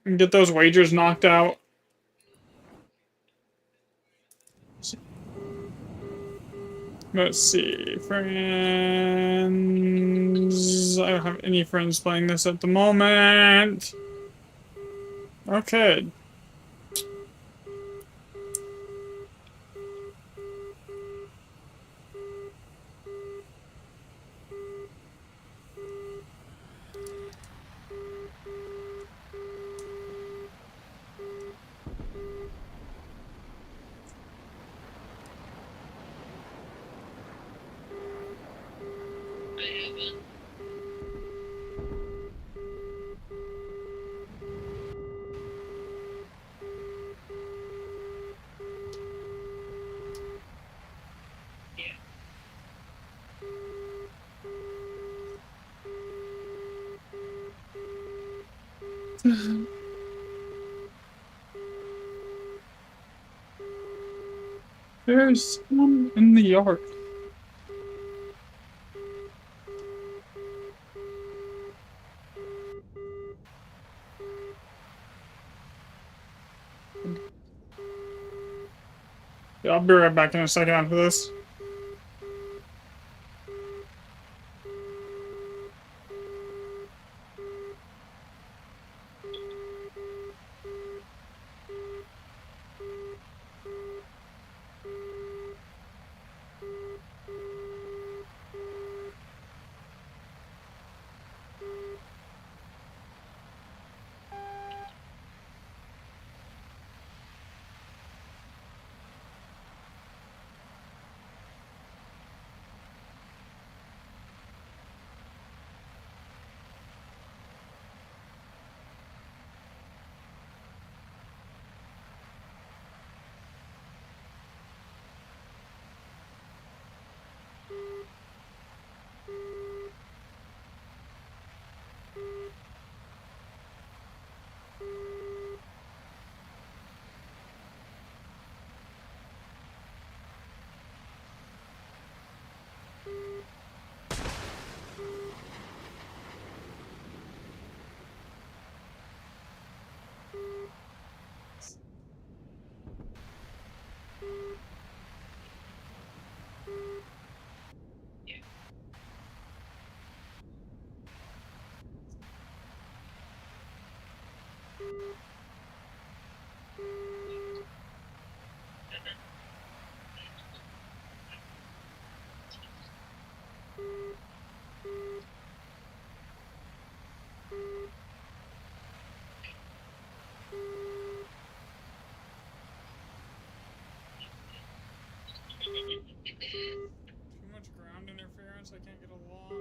and get those wagers knocked out. Let's see, friends. I don't have any friends playing this at the moment. Okay. There's one in the yard. Yeah, I'll be right back in a second after this. Too much ground interference, I can't get a lock.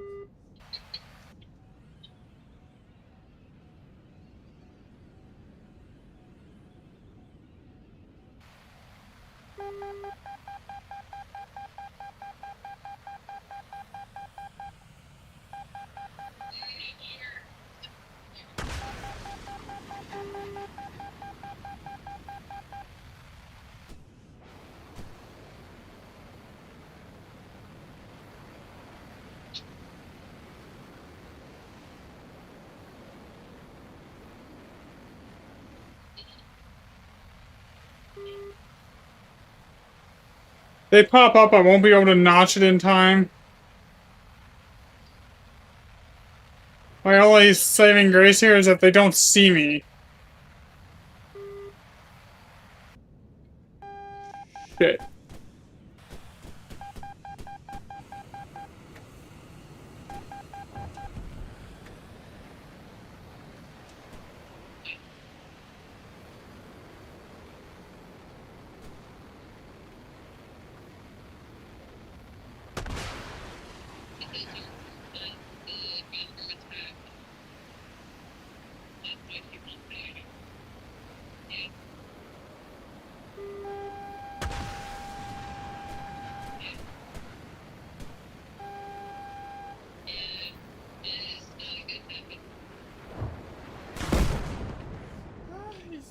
They pop up, I won't be able to notch it in time. My only saving grace here is that they don't see me. Shit.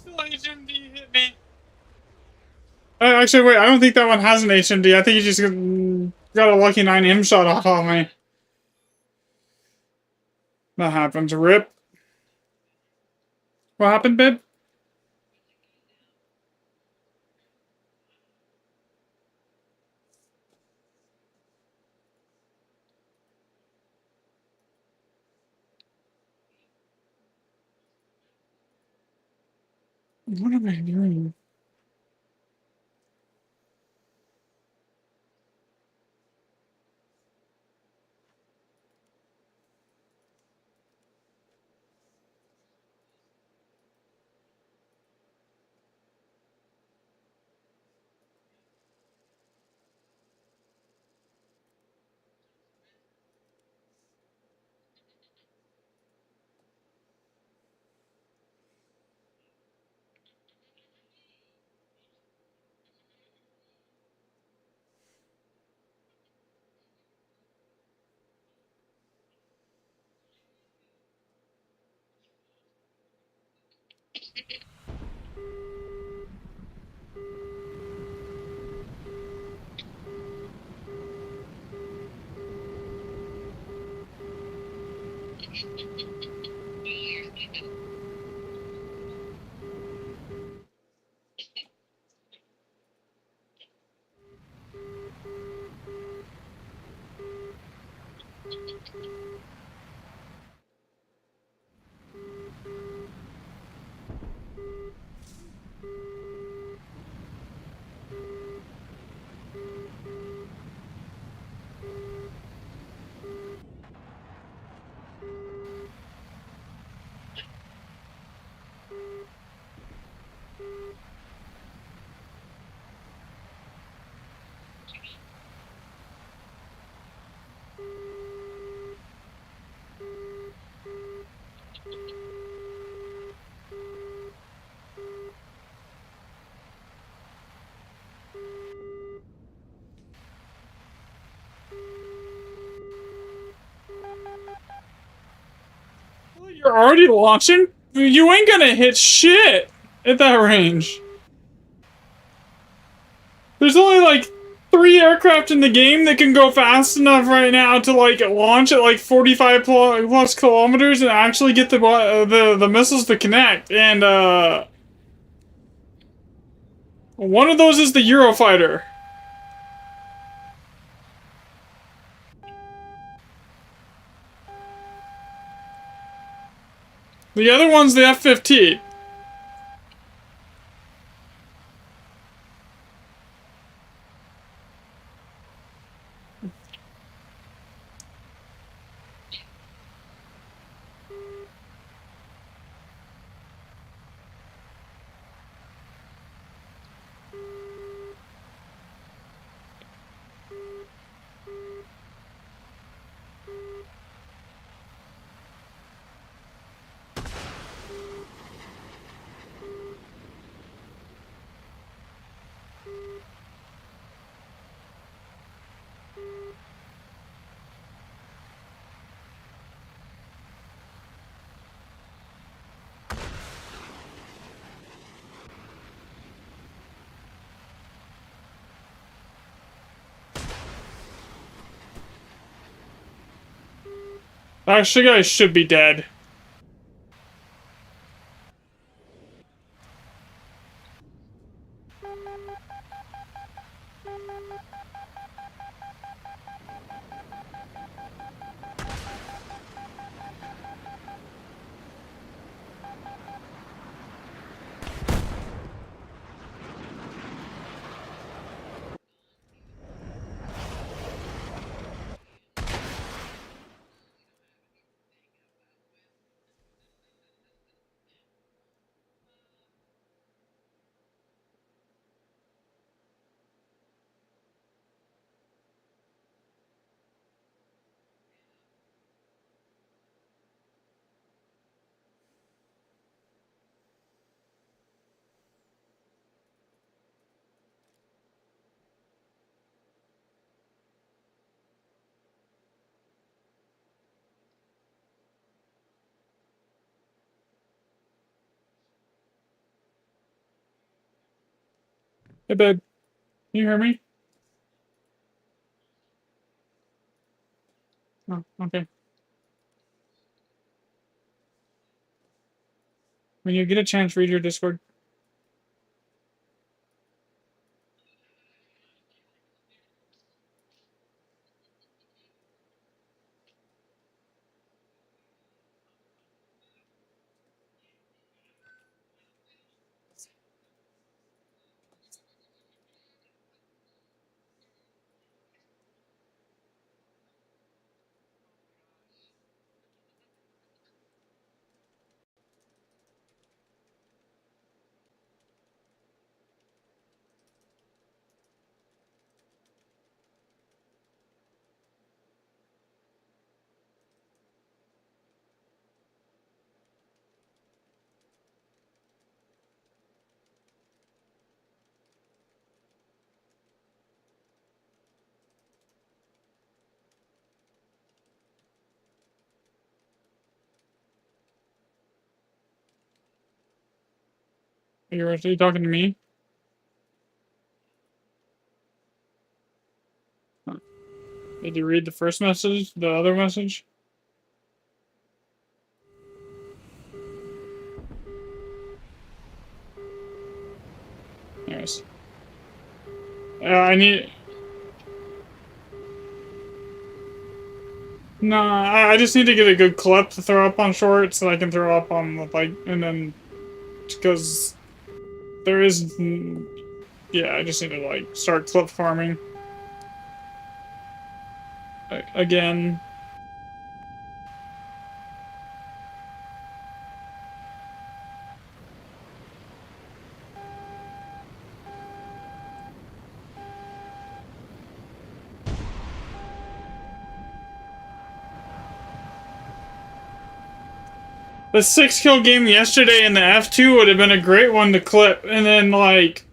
Still HMD hit me. Actually, wait, I don't think that one has an HMD. I think he just got a lucky 9M shot off on me. That happens. Rip. What happened, babe? What am I doing? You're already launching? You ain't gonna hit shit at that range. There's only like 3 aircraft in the game that can go fast enough right now to like launch at like 45 plus kilometers and actually get the missiles to connect. And one of those is the Eurofighter. The other one's the F-15. Actually, guys should be dead. Hey, babe. Can you hear me? Oh, okay. When you get a chance, read your Discord. Are you talking to me? Did you read the first message? The other message? Yes. I need. No, I just need to get a good clip to throw up on shorts so I can throw up on the like, and then because there is, yeah, I just need to like start clip farming again. The 6-kill game yesterday in the F2 would have been a great one to clip, and then like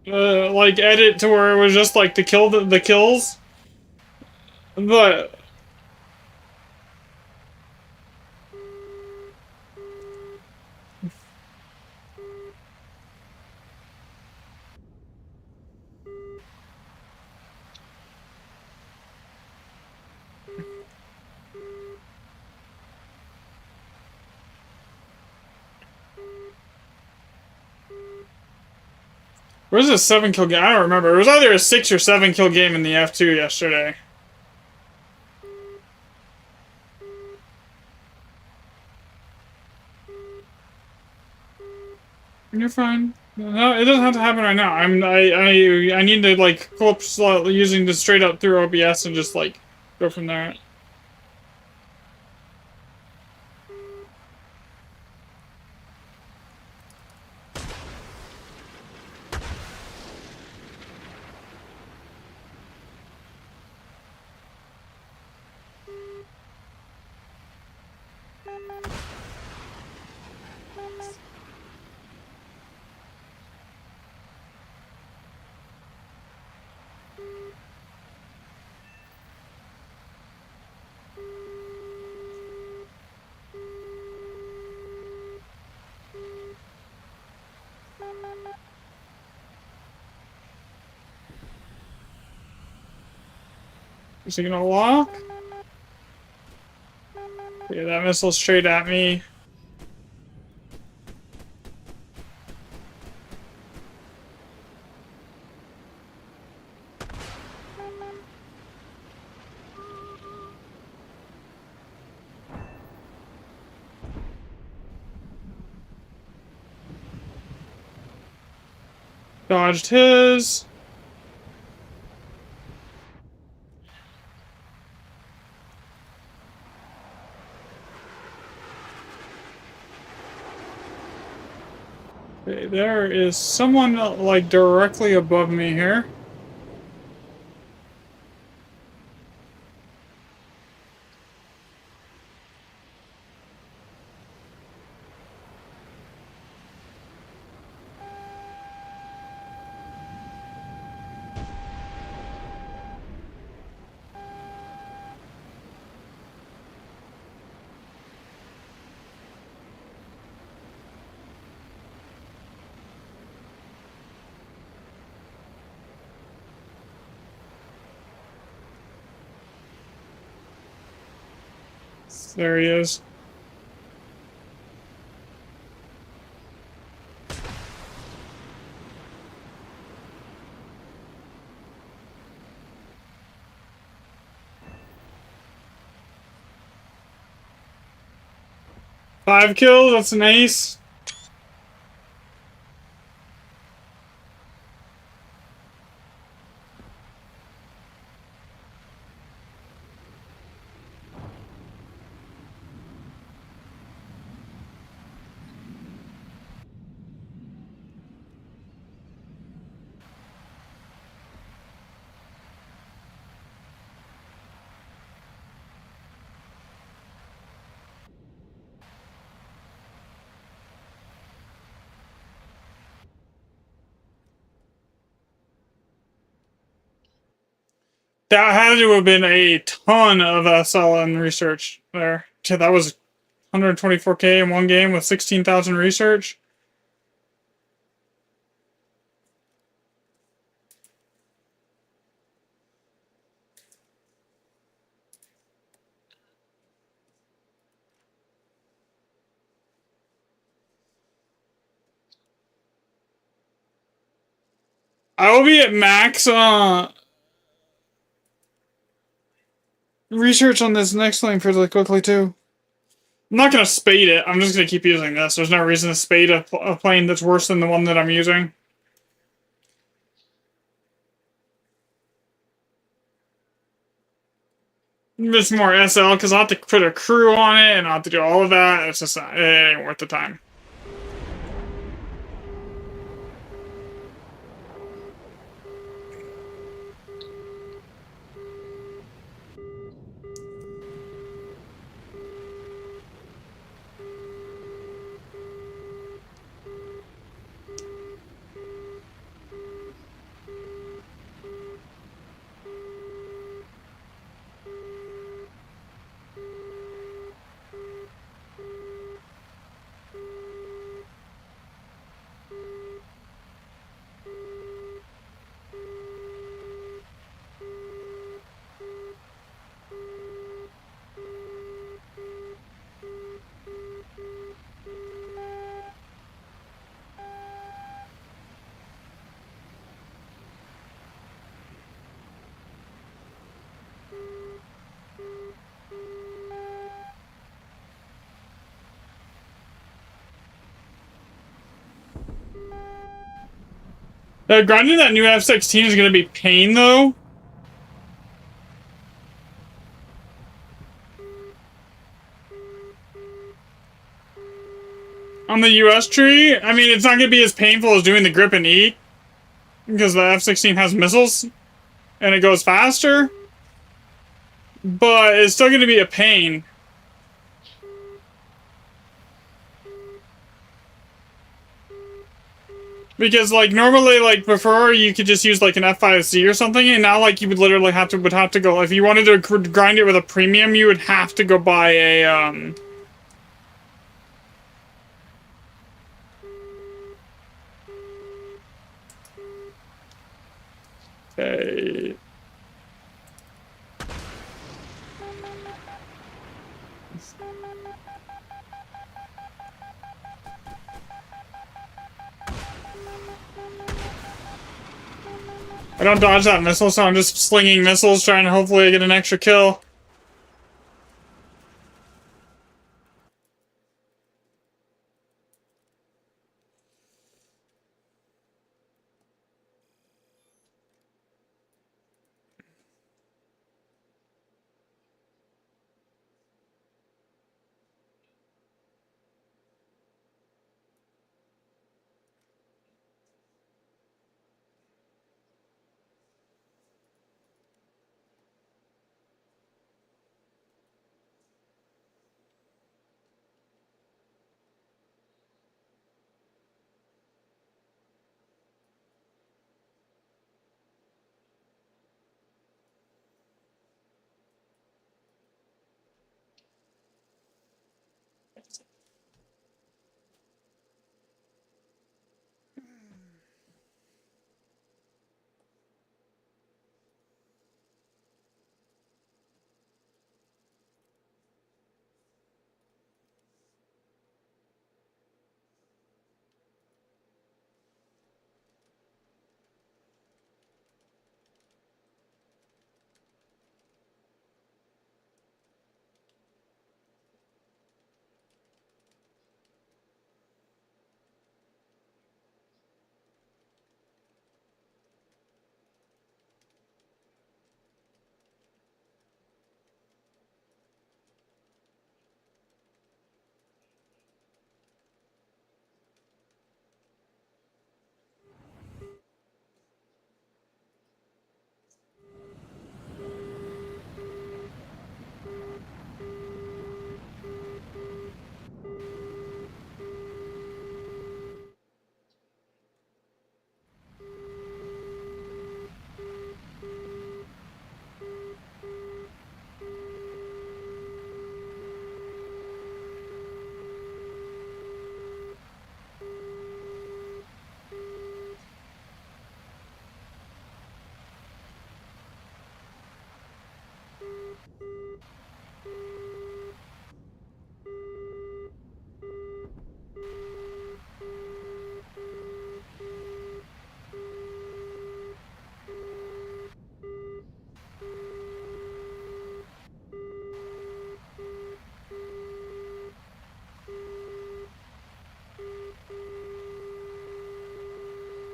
edit to where it was just like the kills. But where's a 7-kill game? I don't remember. It was either a 6 or 7-kill game in the F2 yesterday. You're fine. No, it doesn't have to happen right now. I need to like clip using the straight up through OBS and just like go from there. Is he gonna walk? Yeah, that missile straight at me. Dodged his. Okay, there is someone like directly above me here. There he is. Five kills, that's an ace. That had to have been a ton of SLN research there. That was 124K in one game with 16,000 research. I will be at max research on this next lane fairly quickly too. I'm not gonna spade it. I'm just gonna keep using this. There's no reason to spade a plane that's worse than the one that I'm using. It's more SL because I have to put a crew on it and I have to do all of that. It's just not, it ain't worth the time. Grinding that new F-16 is gonna be pain though. On the US tree, I mean, it's not gonna be as painful as doing the grip and E because the F-16 has missiles and it goes faster, but it's still gonna be a pain. Because like normally like before you could just use like an F5C or something, and now like you would literally would have to go if you wanted to grind it with a premium, you would have to go buy a Okay. I don't dodge that missile, so I'm just slinging missiles, trying to hopefully get an extra kill.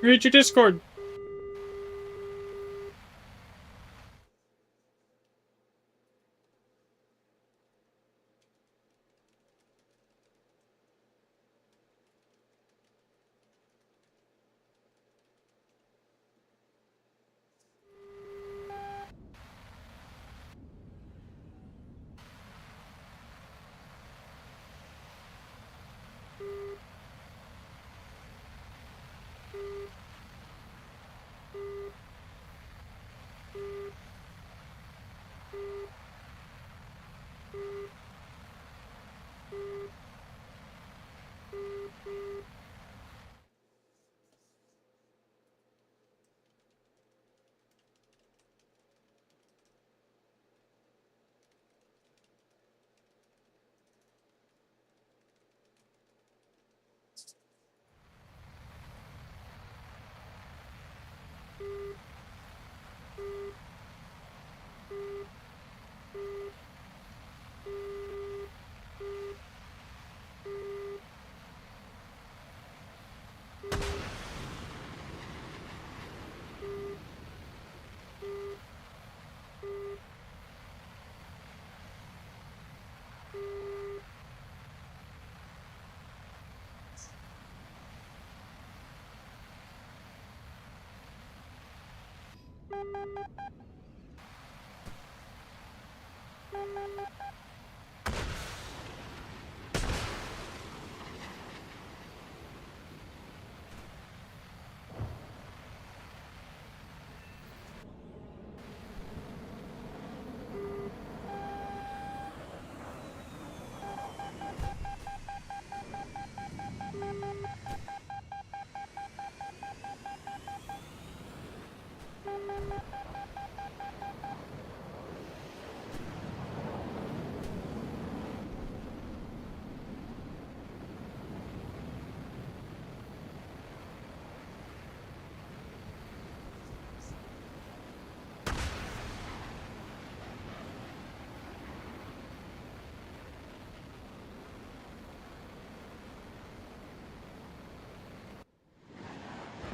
Read your Discord.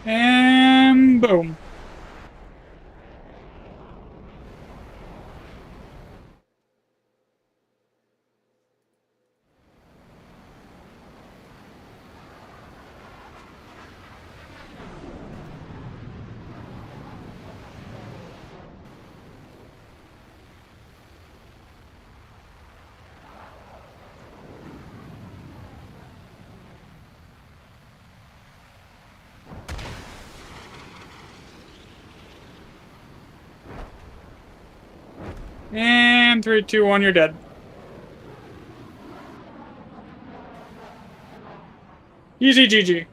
And boom. And 3, 2, 1, you're dead. Easy GG.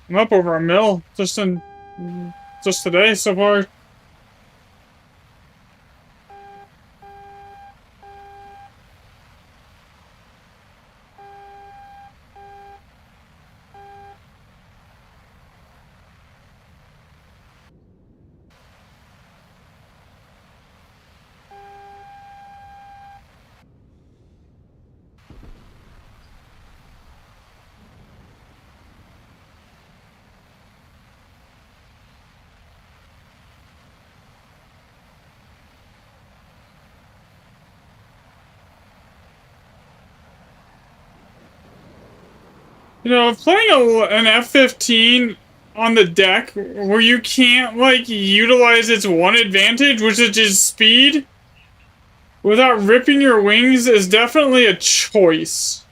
I'm up over a mil just today so far. You know, playing an F-15 on the deck where you can't, like, utilize its one advantage, which is just speed, without ripping your wings is definitely a choice.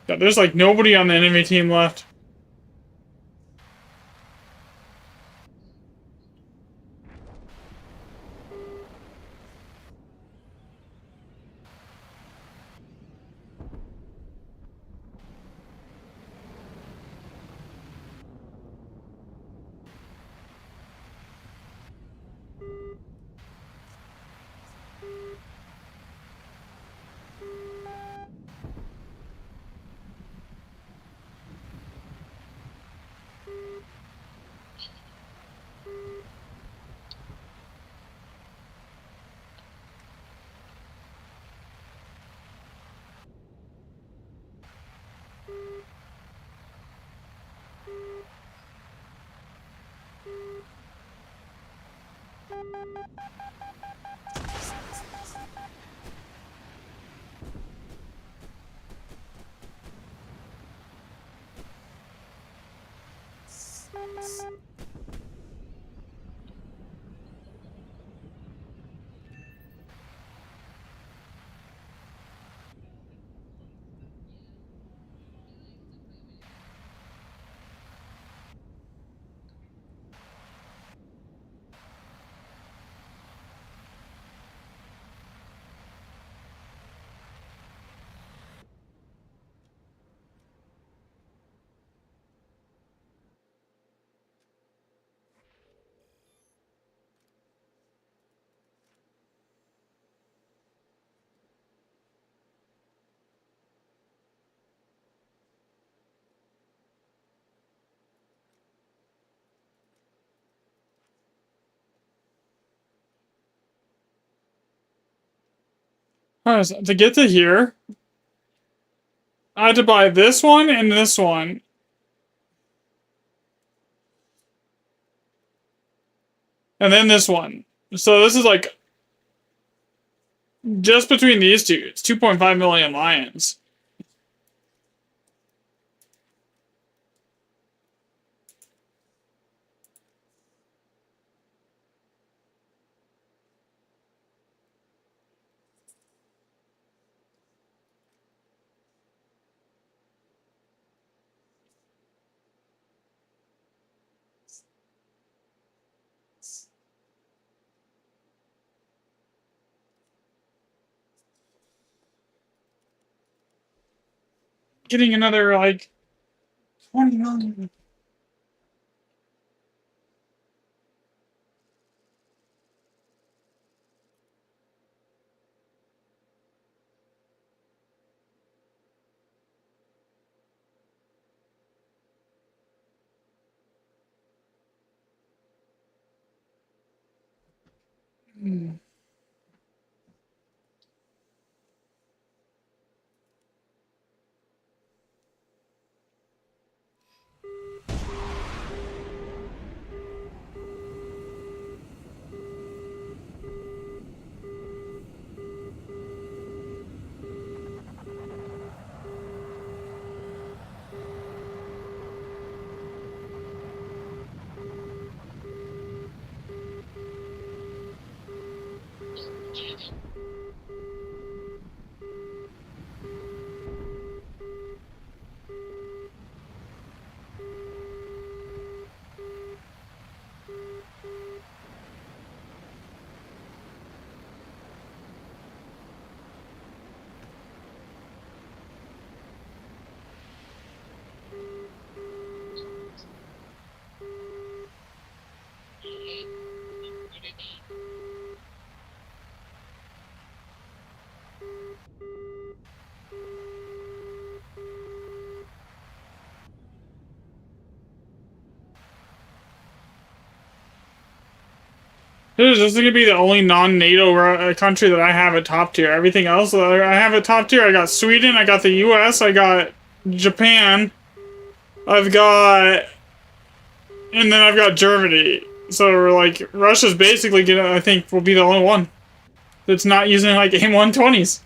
Yeah, there's, like, nobody on the enemy team left. Alright, so to get to here, I had to buy this one and this one. And then this one. So this is like just between these two, it's 2.5 million lions. Getting another like 20 million. Hmm. This is gonna be the only non-NATO country that I have at top tier. Everything else that I have at top tier, I got Sweden, I got the US, I got Japan, I've got, and then I've got Germany. So like Russia's basically gonna, I think, will be the only one that's not using like AIM 120s.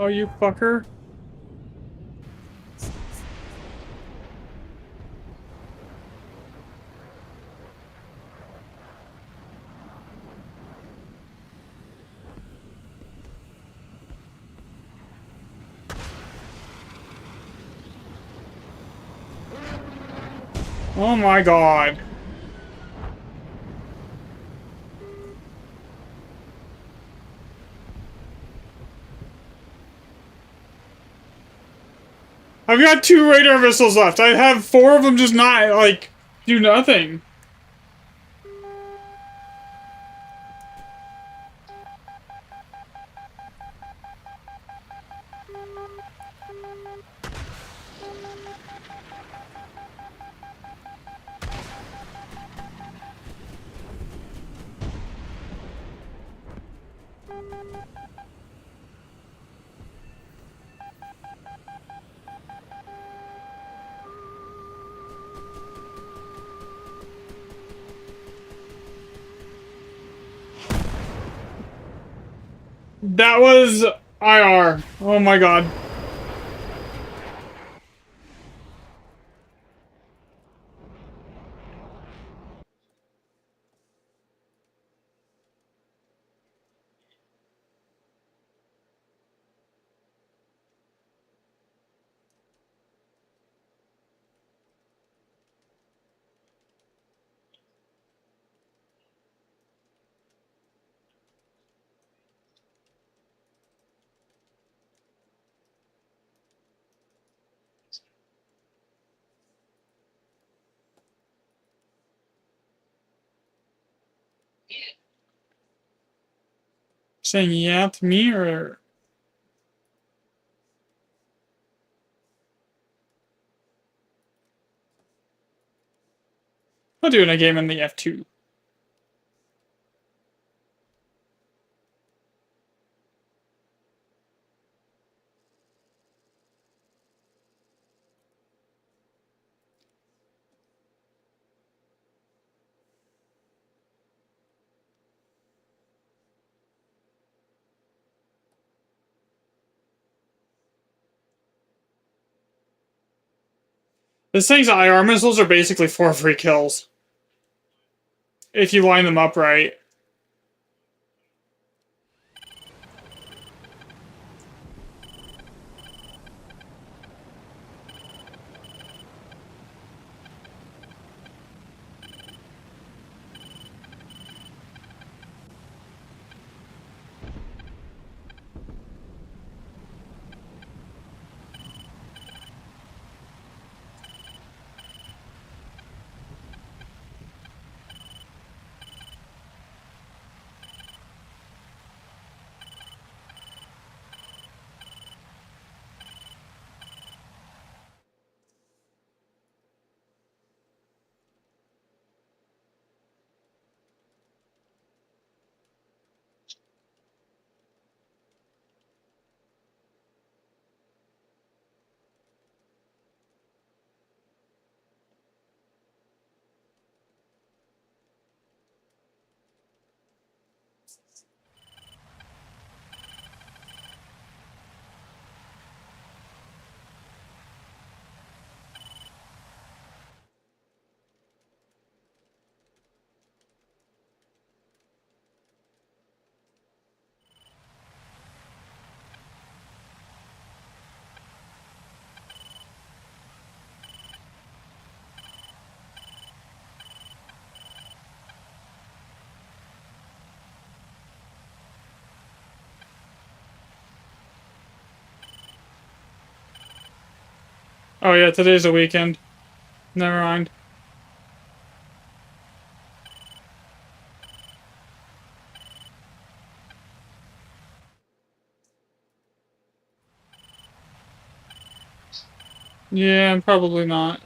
Oh, you fucker. Oh my god. I've got 2 radar missiles left. I have 4 of them just not, like, do nothing. That was IR. Oh my god. Saying yeah to me or... I'll do it in a game in the F2. This thing's IR missiles are basically 4 free kills. If you line them up right. Oh yeah, today's a weekend. Never mind. Yeah, probably not.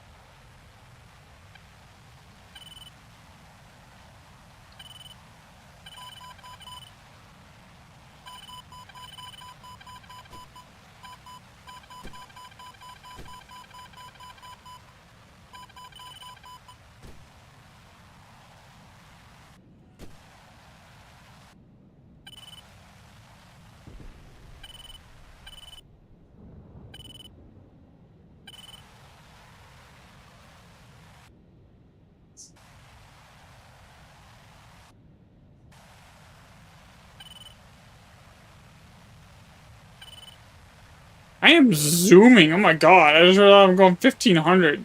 I am zooming. Oh my god. I just realized I'm going 1500.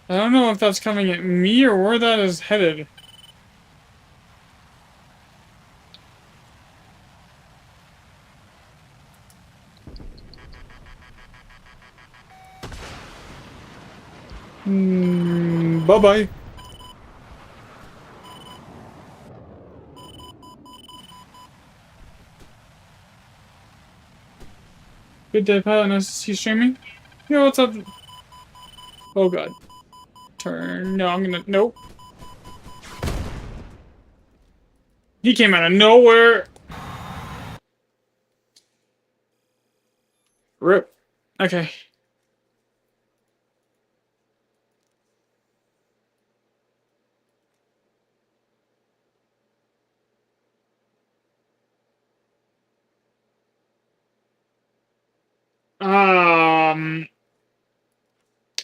I don't know if that's coming at me or where that is headed. Bye-bye. Good day, pilot. Nice to see you streaming. Yo, what's up? Oh god. Turn. No, I'm gonna. Nope. He came out of nowhere. Rip. Okay.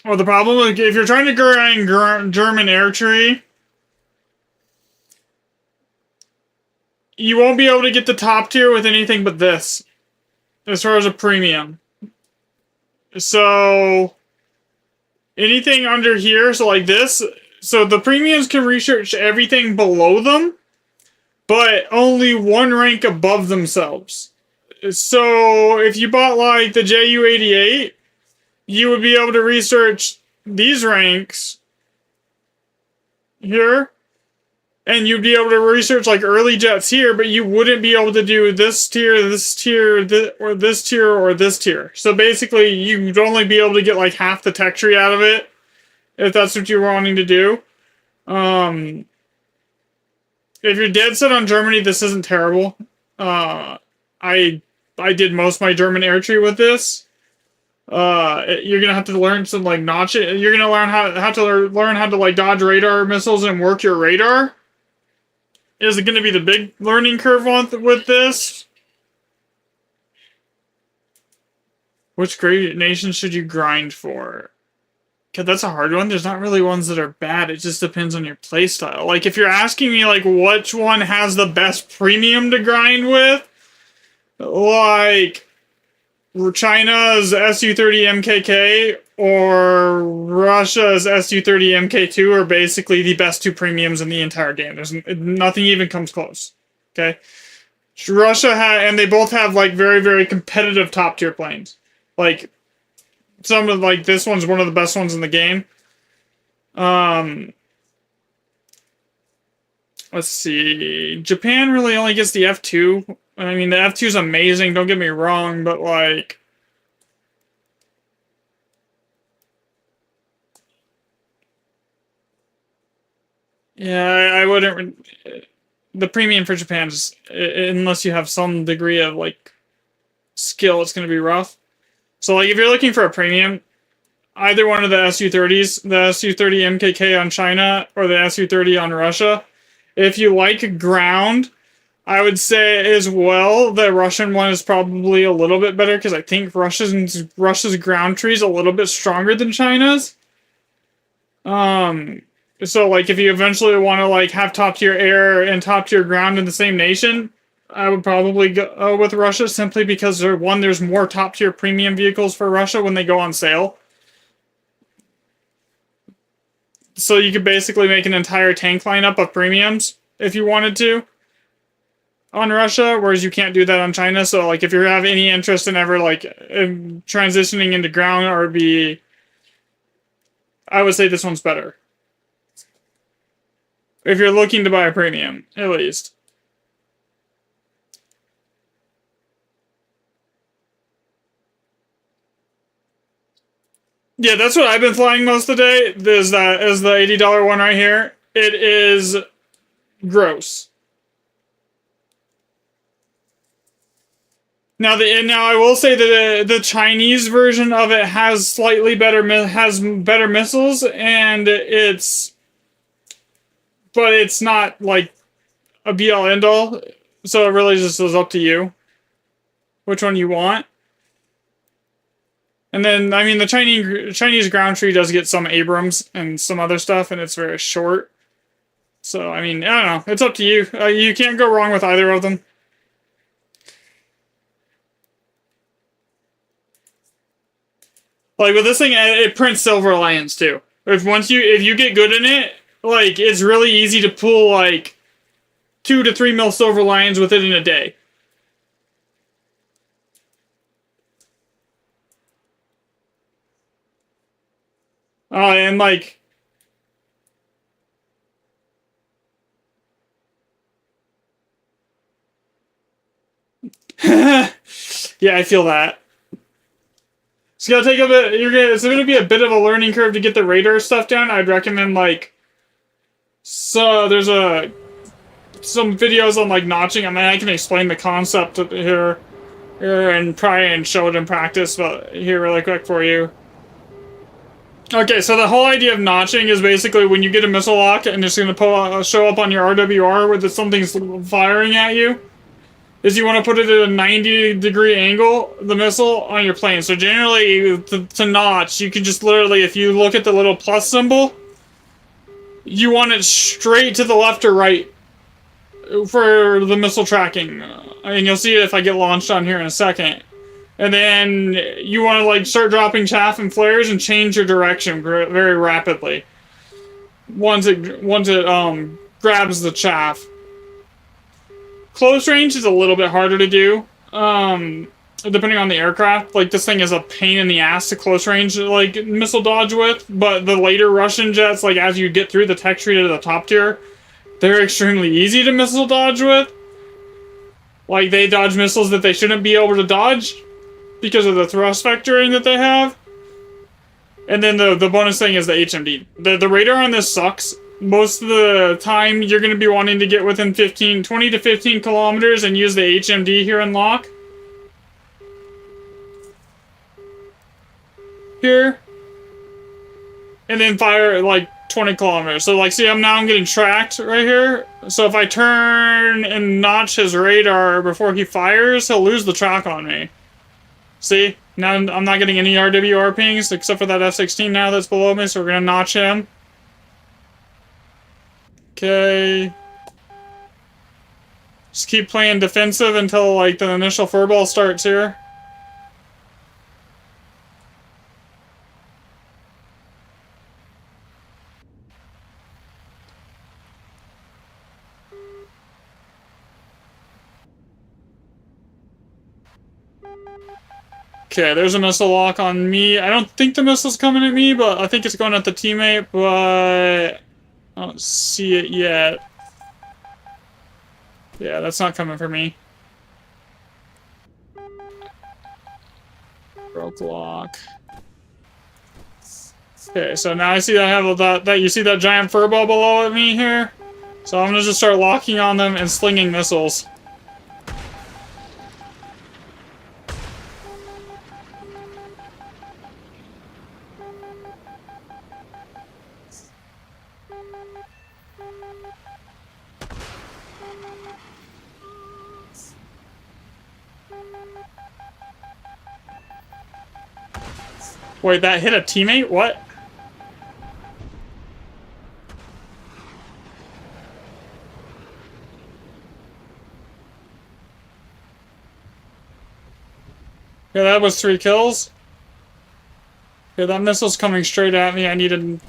Well, the problem is if you're trying to grind German air tree, you won't be able to get the top tier with anything but this, as far as a premium. So anything under here, so like this, so the premiums can research everything below them, but only one rank above themselves. So if you bought like the JU88, you would be able to research these ranks here, And you'd be able to research like early jets here, but you wouldn't be able to do this tier, or this tier, or this tier. So basically, you'd only be able to get like half the tech tree out of it, if that's what you're wanting to do. If you're dead set on Germany, this isn't terrible. I did most of my German air tree with this. You're gonna have to learn some like notch it. You're gonna learn how to like dodge radar missiles and work your radar. Is it gonna be the big learning curve with this? Which great nation should you grind for? Okay, that's a hard one. There's not really ones that are bad. It just depends on your playstyle. Like, if you're asking me, like, which one has the best premium to grind with, like, China's Su-30 MKK or Russia's Su-30 MK2 are basically the best two premiums in the entire game. There's nothing even comes close. Okay? Russia and they both have, like, very, very competitive top-tier planes. Like, some of, like, this one's one of the best ones in the game. Let's see. Japan really only gets the F2. I mean, the F2 is amazing, don't get me wrong, but, like... Yeah, I wouldn't... The premium for Japan is... Unless you have some degree of, like, skill, it's going to be rough. So, like, if you're looking for a premium, either one of the Su-30s, the Su-30 MKK on China, or the Su-30 on Russia. If you like ground... I would say as well the Russian one is probably a little bit better because I think Russia's ground tree is a little bit stronger than China's. So like if you eventually want to like have top tier air and top tier ground in the same nation, I would probably go with Russia simply because there's more top tier premium vehicles for Russia when they go on sale. So you could basically make an entire tank lineup of premiums if you wanted to on Russia, whereas you can't do that on China. So, like, if you have any interest in ever, like, in transitioning into ground RB, I would say this one's better. If you're looking to buy a premium, at least. Yeah, that's what I've been flying most of the day, is the $80 one right here. It is gross. Now I will say that the Chinese version of it has better missiles, and but it's not like a be all end all. So it really just is up to you which one you want. And then I mean the Chinese ground tree does get some Abrams and some other stuff, and it's very short. So I mean I don't know. It's up to you. You can't go wrong with either of them. Like with this thing, it prints Silver Alliance too. If you get good in it, like it's really easy to pull like 2 to 3 mil Silver Lions with it in a day. And like yeah, I feel that. It's gonna take a bit. It's gonna be a bit of a learning curve to get the radar stuff down. I'd recommend like. So there's some videos on like notching. I mean, I can explain the concept here and try and show it in practice, but here really quick for you. Okay, so the whole idea of notching is basically when you get a missile lock and it's gonna show up on your RWR where something's firing at you. Is you want to put it at a 90-degree angle, the missile, on your plane. So generally, to notch, you can just literally, if you look at the little plus symbol, you want it straight to the left or right for the missile tracking. And you'll see it if I get launched on here in a second. And then you want to like start dropping chaff and flares and change your direction very rapidly. Once it grabs the chaff. Close range is a little bit harder to do, depending on the aircraft. Like, this thing is a pain in the ass to close range, like, missile dodge with, but the later Russian jets, like, as you get through the tech tree to the top tier, they're extremely easy to missile dodge with. Like, they dodge missiles that they shouldn't be able to dodge because of the thrust vectoring that they have. And then the bonus thing is the HMD. The radar on this sucks. Most of the time, you're going to be wanting to get within 20 to 15 kilometers and use the HMD here in lock. Here. And then fire, like, 20 kilometers. So, like, see, I'm getting tracked right here. So if I turn and notch his radar before he fires, he'll lose the track on me. See? Now I'm not getting any RWR pings, except for that F-16 now that's below me, so we're gonna notch him. Okay. Just keep playing defensive until, like, the initial furball starts here. Okay, there's a missile lock on me. I don't think the missile's coming at me, but I think it's going at the teammate, but I don't see it yet. Yeah, that's not coming for me. Broke lock. Okay, so now I see that I have that you see that giant furball below me here? So I'm gonna just start locking on them and slinging missiles. Wait, that hit a teammate? What? Yeah, that was 3 kills. Yeah, that missile's coming straight at me. I need to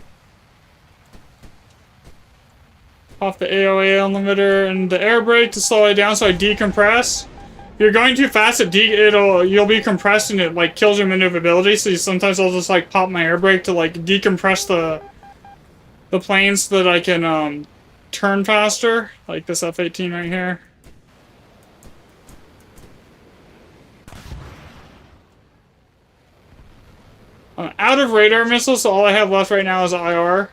off the AOA limiter and the air brake to slow it down so I decompress. If you're going too fast, you'll be compressed and it like kills your maneuverability. So sometimes I'll just like pop my air brake to like decompress the plane so that I can turn faster, like this F-18 right here. I'm out of radar missiles, so all I have left right now is IR.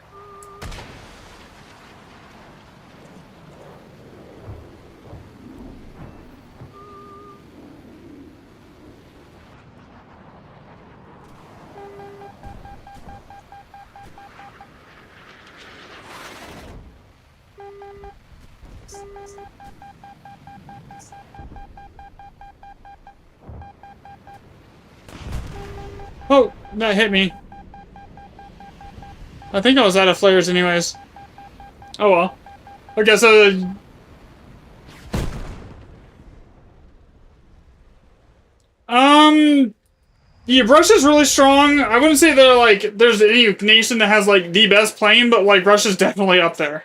Oh, that hit me. I think I was out of flares anyways. Oh well. Okay, so... Yeah, Russia's really strong. I wouldn't say that, like, there's any nation that has, like, the best plane, but, like, Russia's definitely up there.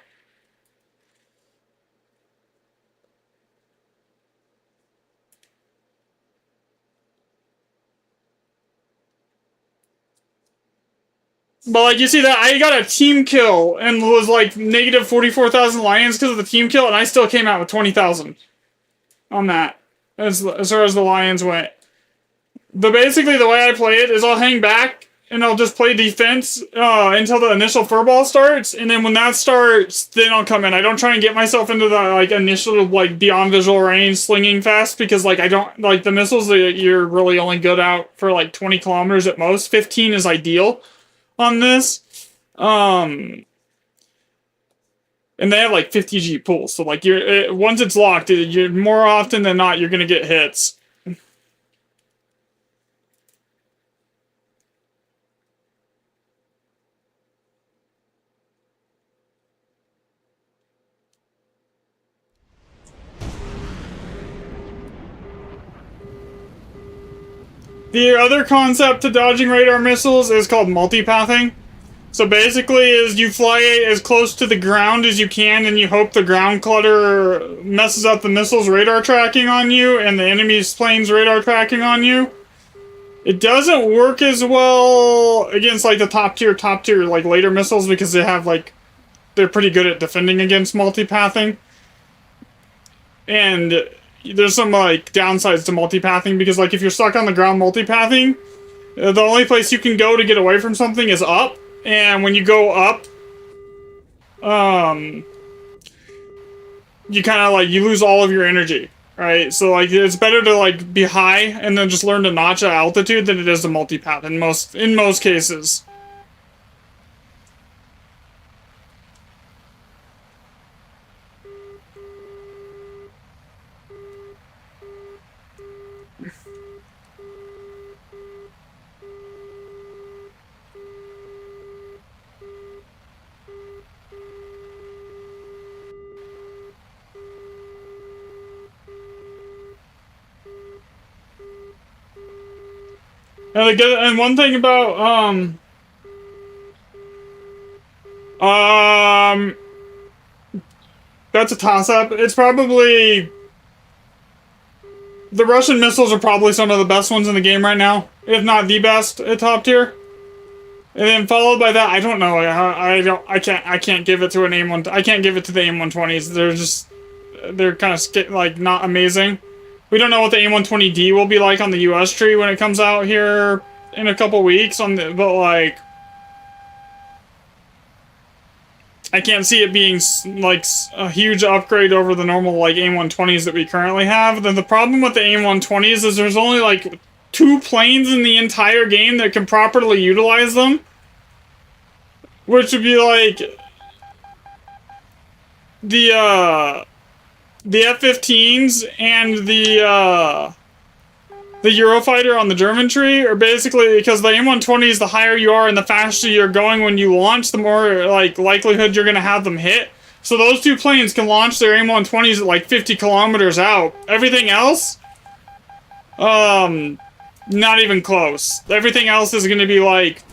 But, like, you see that I got a team kill and was, like, negative 44,000 lions because of the team kill, and I still came out with 20,000 on that, as far as the lions went. But basically, the way I play it is I'll hang back, and I'll just play defense until the initial furball starts, and then when that starts, then I'll come in. I don't try and get myself into the, like, initial, like, beyond visual range slinging fast, because, like, I don't, like, the missiles that you're really only good out for, like, 20 kilometers at most. 15 is ideal on this. And they have, like, 50 G pulls, so, like, once it's locked, you're more often than not, you're gonna get hits. The other concept to dodging radar missiles is called multipathing. So basically is you fly as close to the ground as you can and you hope the ground clutter messes up the missile's radar tracking on you and the enemy's plane's radar tracking on you. It doesn't work as well against like the top tier like later missiles because they have like they're pretty good at defending against multipathing. And there's some like downsides to multipathing because like if you're stuck on the ground multipathing, the only place you can go to get away from something is up, and when you go up, you kind of like you lose all of your energy, right? So like it's better to like be high and then just learn to notch at altitude than it is to multipath in most cases. And one thing about that's a toss-up. It's probably the Russian missiles are probably some of the best ones in the game right now, if not the best at top tier. And then followed by that, I don't know. I can't give it to an AIM-1. I can't give it to the AIM-120s. They're kind of like not amazing. We don't know what the AIM-120D will be like on the US tree when it comes out here in a couple weeks. But like, I can't see it being like a huge upgrade over the normal like AIM-120s that we currently have. Then the problem with the AIM-120s is there's only like 2 planes in the entire game that can properly utilize them, which would be like the F-15s and the Eurofighter on the German tree are basically, because the AIM-120s, the higher you are and the faster you're going when you launch, the more like likelihood you're gonna have them hit. So those 2 planes can launch their AIM-120s at like 50 kilometers out. Everything else, not even close. Everything else is gonna be like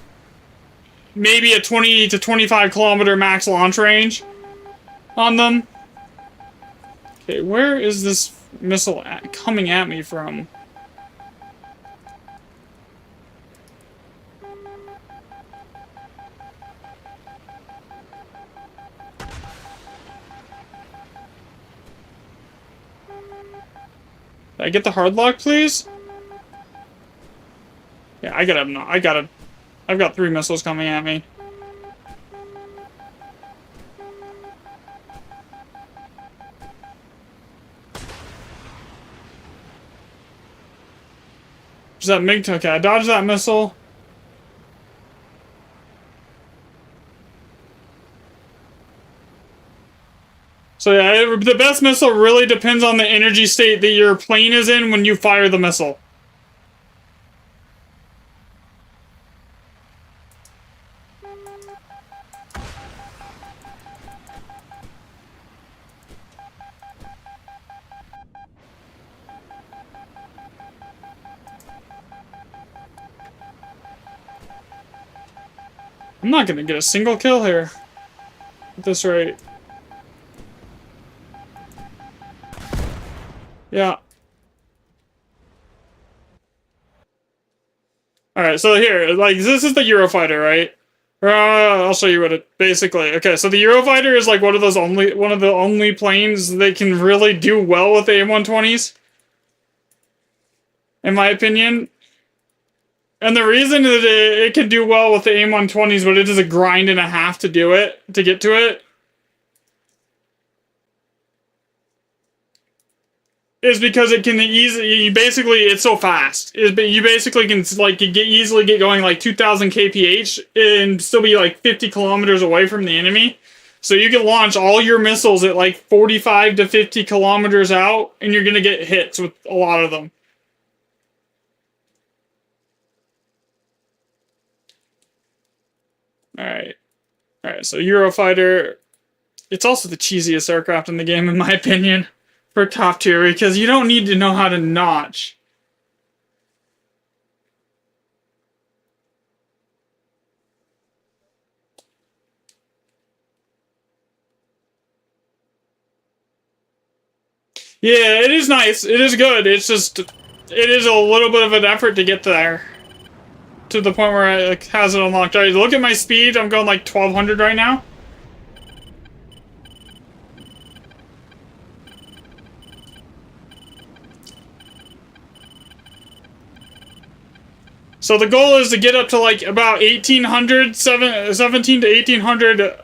maybe a 20 to 25 kilometer max launch range on them. Okay, where is this missile coming at me from? Did I get the hard lock, please? Yeah, I've got 3 missiles coming at me. Is that MiG? Okay, I dodged that missile. So yeah, the best missile really depends on the energy state that your plane is in when you fire the missile. I'm not gonna get a single kill here at this rate. Yeah. Alright, so here, like, this is the Eurofighter, right? I'll show you what it basically. Okay, so the Eurofighter is like one of the only planes that can really do well with the AIM-120s, in my opinion. And the reason that it can do well with the AIM-120s, but it is a grind and a half to do it, to get to it, is because it can easily, it's so fast. You basically can like easily get going like 2,000 kph and still be like 50 kilometers away from the enemy. So you can launch all your missiles at like 45 to 50 kilometers out, and you're gonna get hits with a lot of them. Alright. Alright, so Eurofighter. It's also the cheesiest aircraft in the game, in my opinion, for top tier, because you don't need to know how to notch. Yeah, it is nice. It is good. It's just, it is a little bit of an effort to get there. To the point where it like, has it unlocked. Alright, look at my speed. I'm going like 1200 right now. So the goal is to get up to like about 1800, 17 to 1800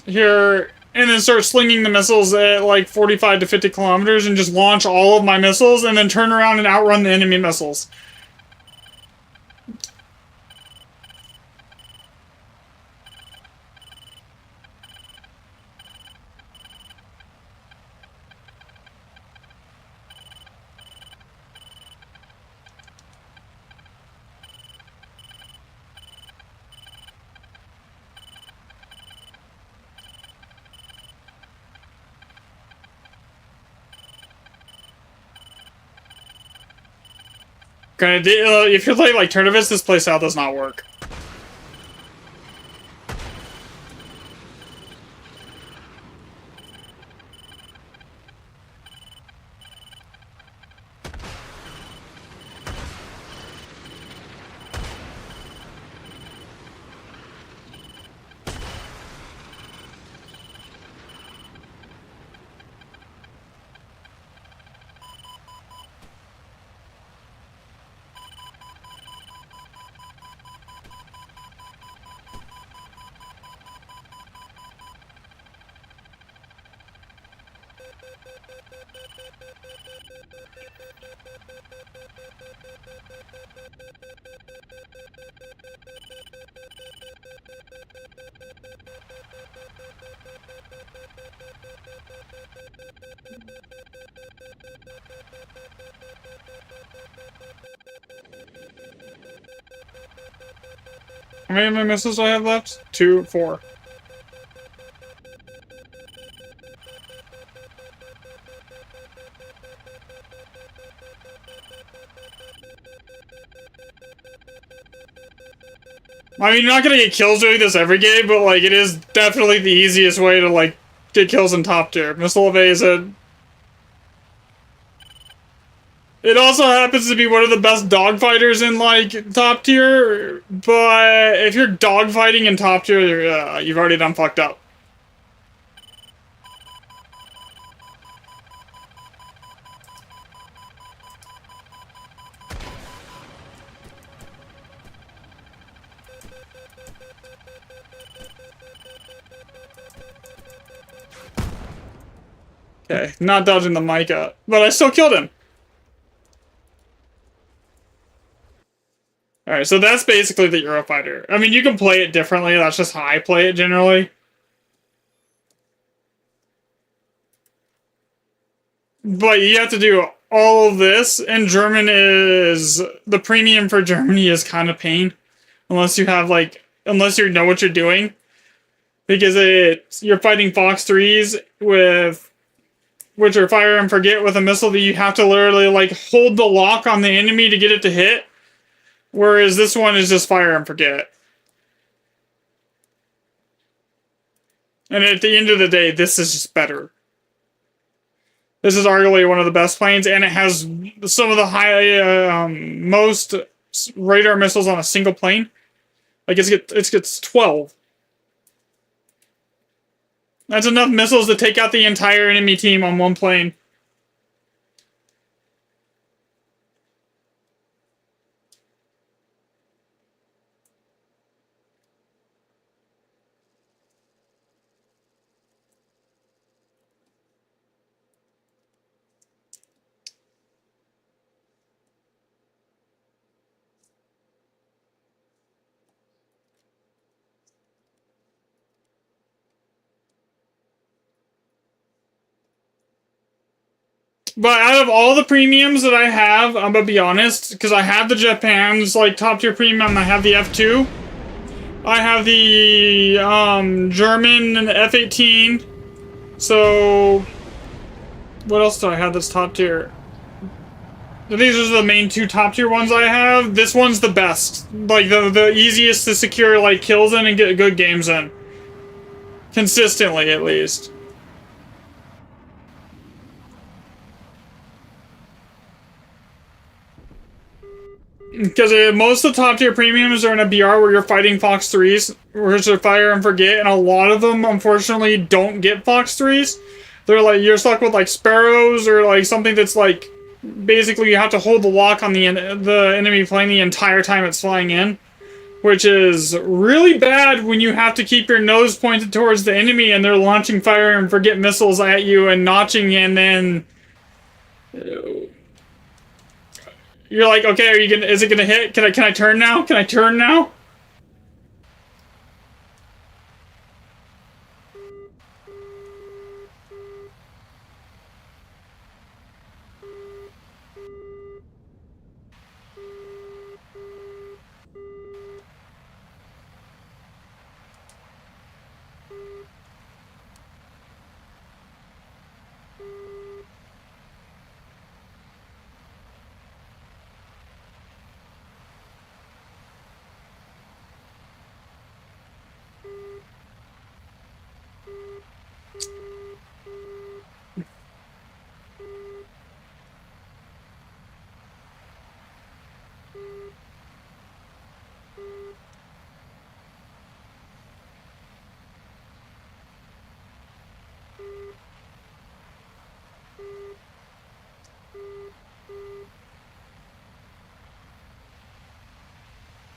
here, and then start slinging the missiles at like 45 to 50 kilometers and just launch all of my missiles and then turn around and outrun the enemy missiles. If you're playing like tournaments, this playstyle does not work. How many of my missiles do I have left? 2, 4. I mean, you're not gonna get kills doing this every game, but like, it is definitely the easiest way to like get kills in top tier. Missile evasion. It also happens to be one of the best dogfighters in like top tier, but if you're dogfighting in top tier, you've already done fucked up. Okay, not dodging the Micah, but I still killed him. Alright, so that's basically the Eurofighter. I mean, you can play it differently, that's just how I play it generally. But you have to do all of this, and German is... The premium for Germany is kind of pain. Unless you have, like... Unless you know what you're doing. Because you're fighting Fox 3s with... Which are fire and forget with a missile that you have to literally, like, hold the lock on the enemy to get it to hit. Whereas this one is just fire and forget. And at the end of the day, this is just better. This is arguably one of the best planes, and it has some of the most radar missiles on a single plane. Like, it gets 12. That's enough missiles to take out the entire enemy team on one plane. But out of all the premiums that I have, I'm gonna be honest, because I have the Japan's like top tier premium, I have the F2, I have the German F-18. So what else do I have that's top tier? These are the main two top tier ones I have. This one's the best, like the easiest to secure like kills in and get good games in, consistently at least. Because most of the top tier premiums are in a BR where you're fighting Fox 3s, which are fire and forget, and a lot of them, unfortunately, don't get Fox 3s. They're like, you're stuck with like Sparrows or like something that's like basically you have to hold the lock on the enemy plane the entire time it's flying in, which is really bad when you have to keep your nose pointed towards the enemy and they're launching fire and forget missiles at you and notching, and then you're like, okay, are you gonna? Is it gonna hit? Can I turn now? Can I turn now?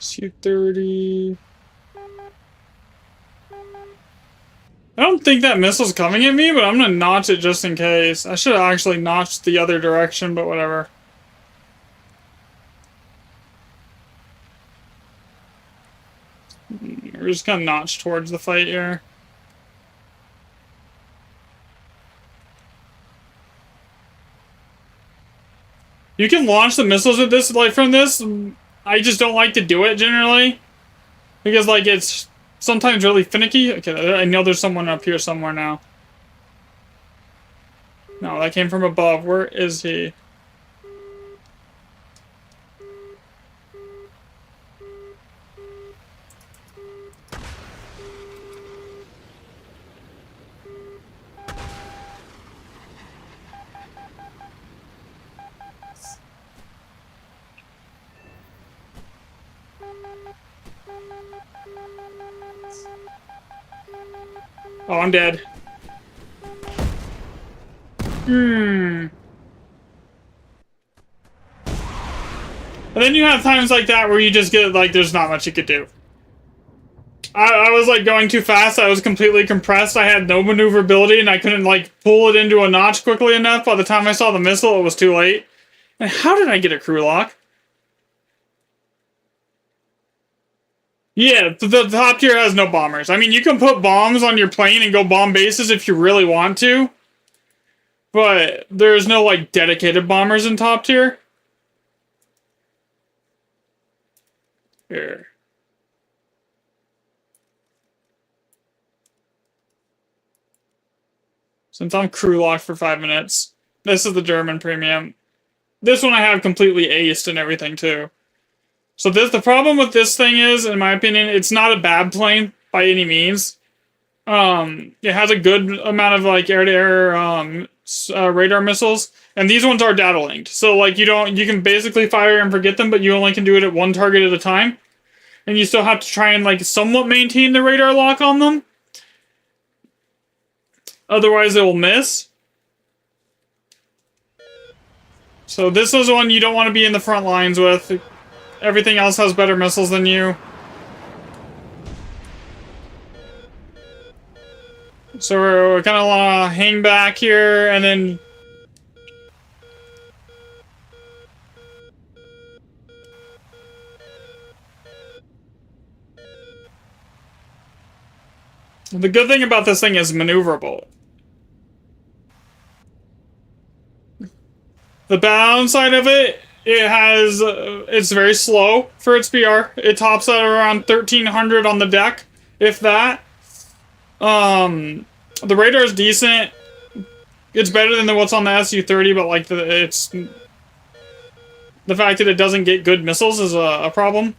Su-30. I don't think that missile's coming at me, but I'm gonna notch it just in case. I should have actually notched the other direction, but whatever. We're just gonna notch towards the fight here. You can launch the missiles with this, like, from this. I just don't like to do it generally. Because, like, it's sometimes really finicky. Okay, I know there's someone up here somewhere now. No, that came from above. Where is he? Oh, I'm dead. And then you have times like that where you just get, like, there's not much you could do. I was, like, going too fast. I was completely compressed. I had no maneuverability, and I couldn't, like, pull it into a notch quickly enough. By the time I saw the missile, it was too late. And how did I get a crew lock? Yeah, the top tier has no bombers. I mean, you can put bombs on your plane and go bomb bases if you really want to. But there's no, like, dedicated bombers in top tier. Here. Since I'm crew locked for 5 minutes. This is the German premium. This one I have completely aced and everything, too. So the problem with this thing is, in my opinion, it's not a bad plane by any means. It has a good amount of, like, air-to-air radar missiles, and these ones are data linked. So, like, you can basically fire and forget them, but you only can do it at one target at a time. And you still have to try and, like, somewhat maintain the radar lock on them. Otherwise, it will miss. So this is one you don't want to be in the front lines with. Everything else has better missiles than you. So we're kind of want to hang back here, and then... The good thing about this thing is maneuverable. The downside of it, it's very slow for its BR. It tops at around 1300 on the deck, if that. The radar is decent. It's better than what's on the Su-30, but, like, the fact that it doesn't get good missiles is a problem.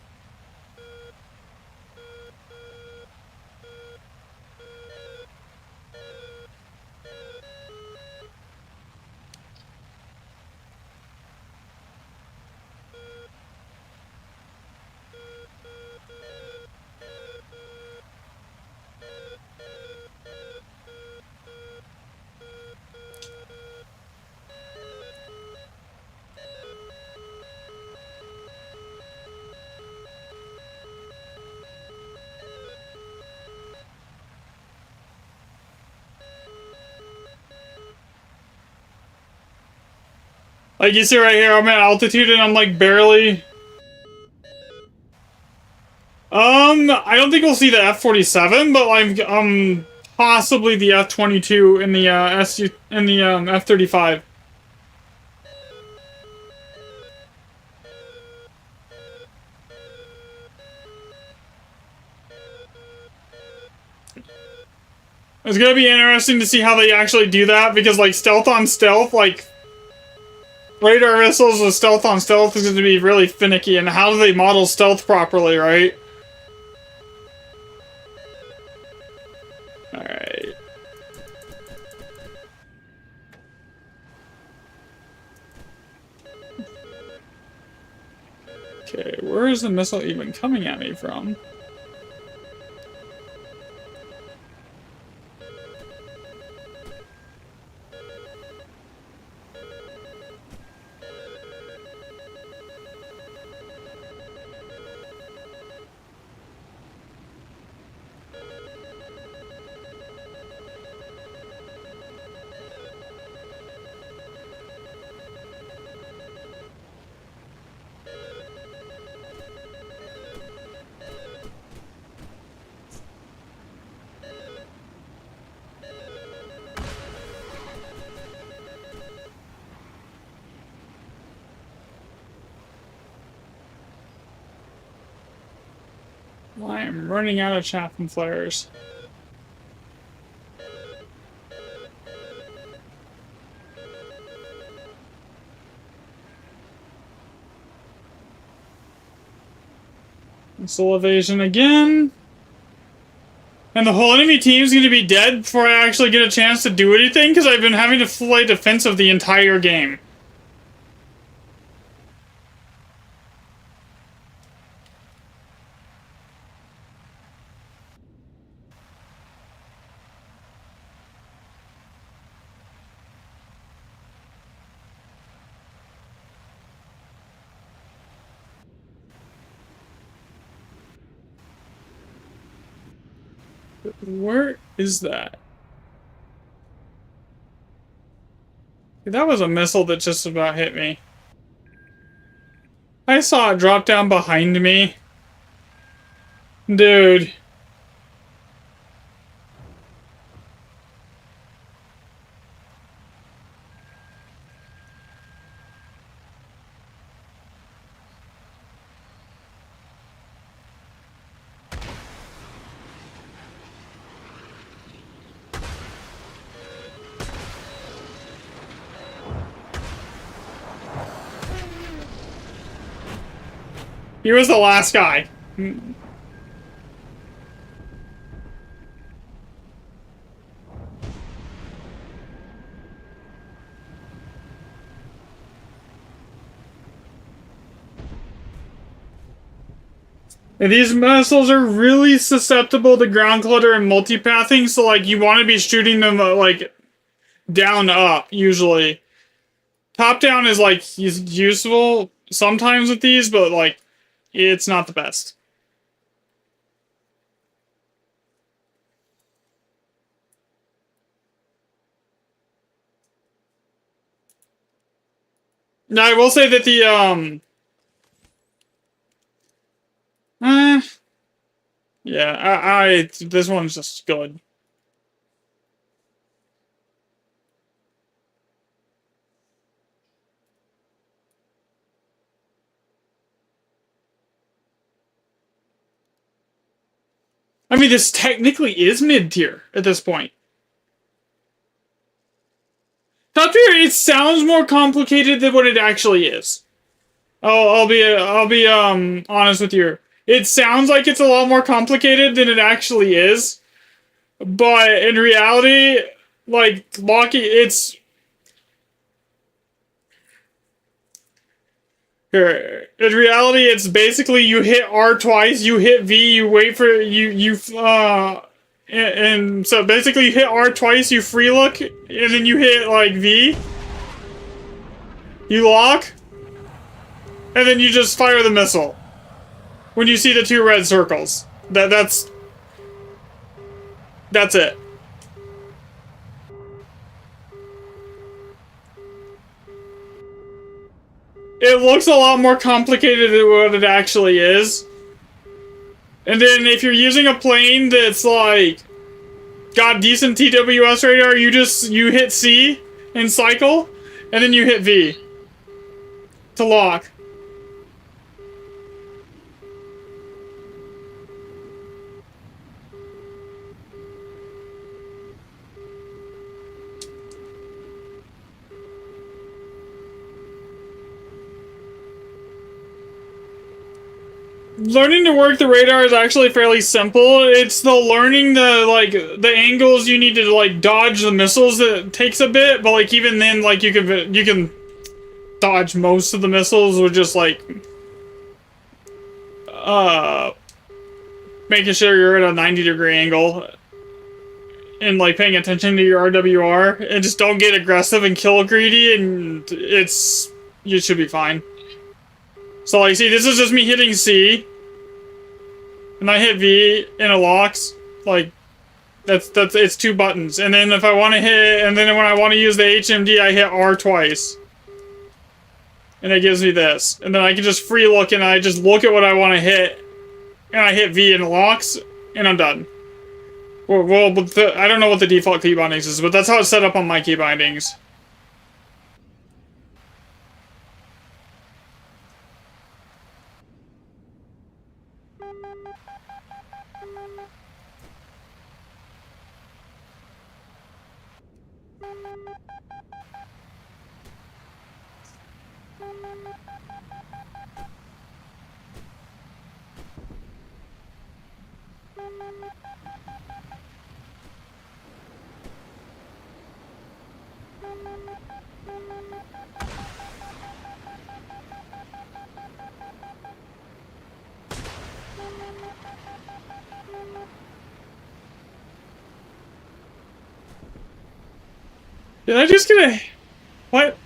Like you see right here, I'm at altitude and I'm like barely. I don't think we'll see the F-47, but like possibly the F-22 in the SU in the F-35. It's gonna be interesting to see how they actually do that, because like stealth on stealth, like radar missiles with stealth on stealth is gonna be really finicky, and how do they model stealth properly, right? Alright. Okay, where is the missile even coming at me from? I am running out of chaff and flares. Missile evasion again. And the whole enemy team is going to be dead before I actually get a chance to do anything, because I've been having to play defensive the entire game. Where is that? That was a missile that just about hit me. I saw it drop down behind me. Dude. He was the last guy. And these missiles are really susceptible to ground clutter and multipathing, so like you want to be shooting them like down up usually. Top down is like useful sometimes with these, but like it's not the best. Now I will say that the yeah, I this one's just good. I mean, this technically is mid-tier at this point. Top tier, it sounds more complicated than what it actually is. I'll be honest with you. It sounds like it's a lot more complicated than it actually is, but in reality, like it's here. In reality, it's basically you hit R twice, you hit V, you wait for and so basically you hit R twice, you free look, and then you hit like V. You lock, and then you just fire the missile. When you see the two red circles. That's it. it looks a lot more complicated than what it actually is. And then if you're using a plane that's like got decent TWS radar, you hit C and cycle, and then you hit V to lock. Learning to work the radar is actually fairly simple. It's the learning the angles you need to like dodge the missiles that takes a bit, but like even then like you can dodge most of the missiles with just like making sure you're at a 90-degree angle and like paying attention to your RWR, and just don't get aggressive and kill greedy, and you should be fine. So like, see, this is just me hitting C, and I hit V and it locks. Like, it's 2 buttons. And then if I want to hit, and then when I want to use the HMD, I hit R twice, and it gives me this. And then I can just free look, and I just look at what I want to hit, and I hit V and it locks, and I'm done. Well, but I don't know what the default key bindings is, but that's how it's set up on my key bindings. Did I just get a... What?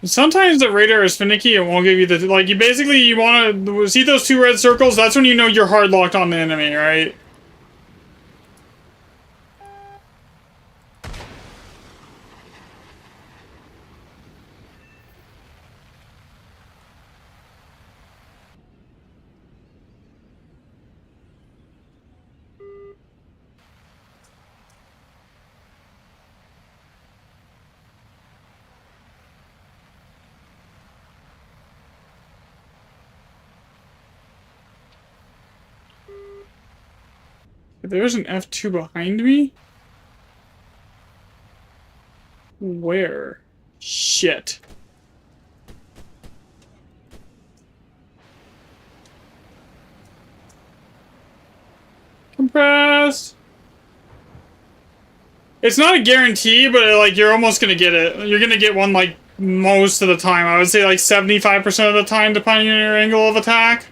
Sometimes the radar is finicky and won't give you the... Like, you want to... See those 2 red circles? That's when you know you're hard locked on the enemy, right? There's an F2 behind me? Where? Shit. Compressed. It's not a guarantee, but like you're almost gonna get it. You're gonna get one like most of the time. I would say like 75% of the time, depending on your angle of attack.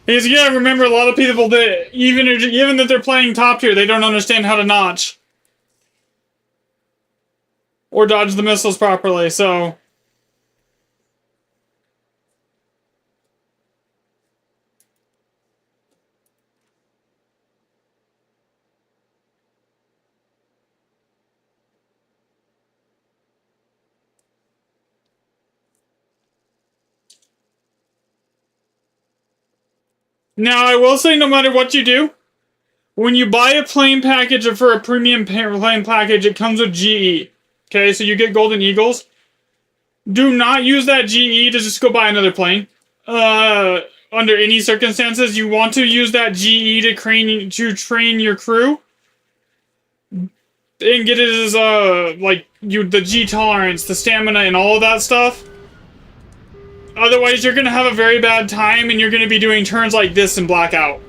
Because you gotta remember, a lot of people that even that they're playing top tier, they don't understand how to notch or dodge the missiles properly. So now I will say, no matter what you do, when you buy a plane package or for a premium plane package, it comes with GE. Okay, so you get Golden Eagles. Do not use that GE to just go buy another plane. Under any circumstances, you want to use that GE to train your crew and get it as the G tolerance, the stamina, and all of that stuff. Otherwise, you're gonna have a very bad time, and you're gonna be doing turns like this and black out.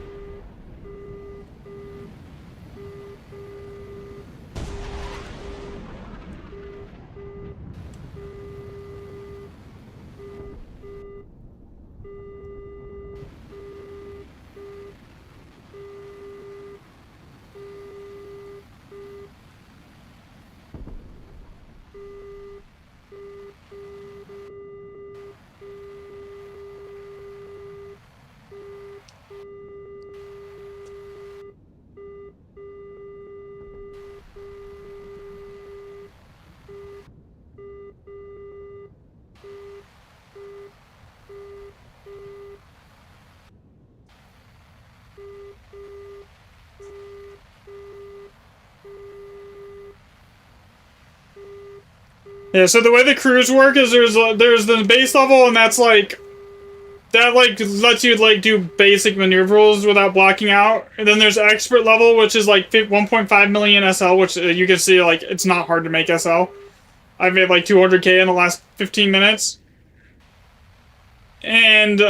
Yeah, so the way the crews work is there's the base level, and that's like that lets you like do basic maneuvers without blocking out. And then there's expert level, which is like 1.5 million SL, which you can see like it's not hard to make SL. I've made like 200K in the last 15 minutes. And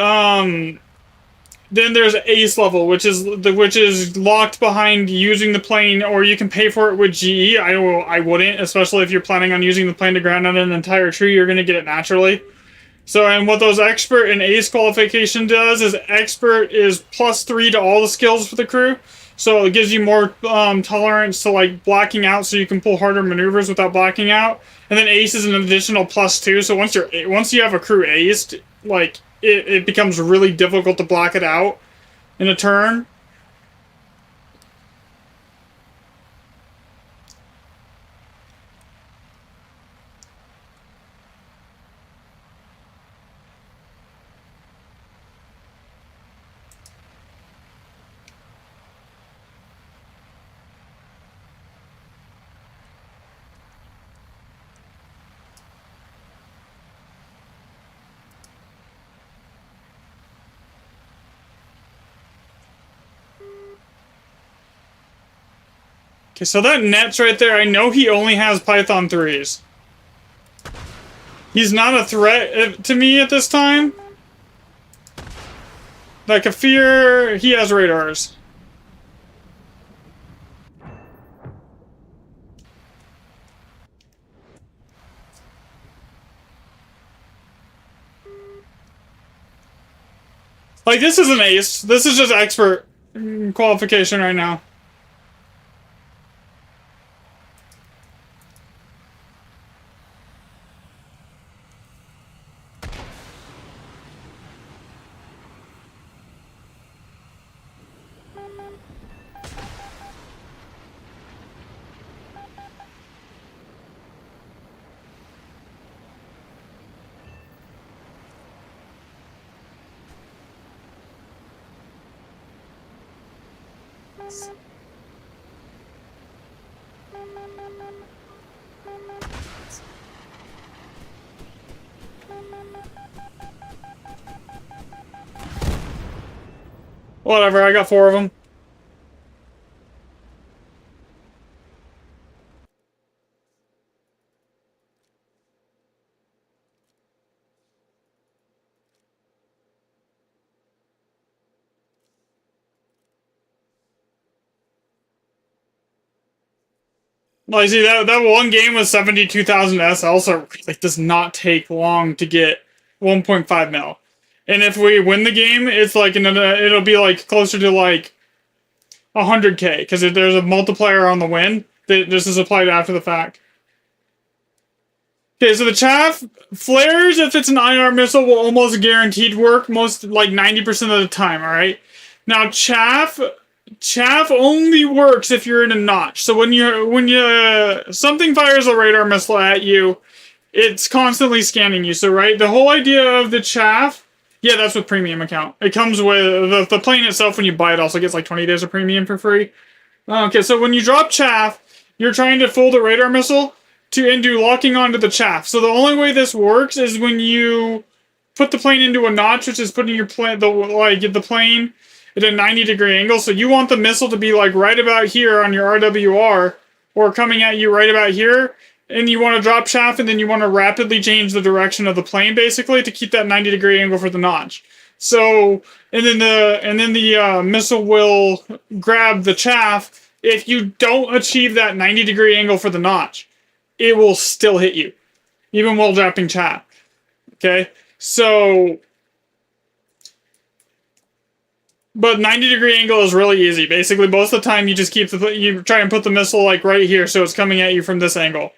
then there's ace level, which is locked behind using the plane, or you can pay for it with GE. I wouldn't, especially if you're planning on using the plane to ground out an entire tree. You're gonna get it naturally. So, and what those expert and ace qualification does is expert is +3 to all the skills for the crew. So it gives you more tolerance to like blocking out, so you can pull harder maneuvers without blocking out. And then ace is an additional +2. So once you have a crew aced, like it becomes really difficult to block it out in a turn. Okay, so that Nets right there, I know he only has Python 3s. He's not a threat to me at this time. Like a fear, he has radars. Like, this is an ace. This is just expert qualification right now. Whatever, I got 4 of them. Well, you see, that one game was 72,000 SL, so it really does not take long to get 1.5 mil. And if we win the game, it's like it'll be like closer to like 100K, because there's a multiplier on the win that this is applied after the fact. Okay, so the chaff flares, if it's an IR missile, will almost guaranteed work most like 90% of the time. All right. Now chaff only works if you're in a notch. So when something fires a radar missile at you, it's constantly scanning you. So right, the whole idea of the chaff. Yeah, that's with premium account. It comes with the plane itself. When you buy it, also gets like 20 days of premium for free. Okay, so when you drop chaff, you're trying to fool the radar missile into locking onto the chaff. So the only way this works is when you put the plane into a notch, which is putting the plane at a 90-degree angle. So you want the missile to be like right about here on your RWR, or coming at you right about here. and you want to drop shaft, and then you want to rapidly change the direction of the plane, basically, to keep that 90-degree angle for the notch. So, and then the missile will grab the chaff. If you don't achieve that 90-degree angle for the notch, it will still hit you, even while dropping chaff. Okay, so, but 90-degree angle is really easy. Basically, most of the time you just you try and put the missile like right here, so it's coming at you from this angle.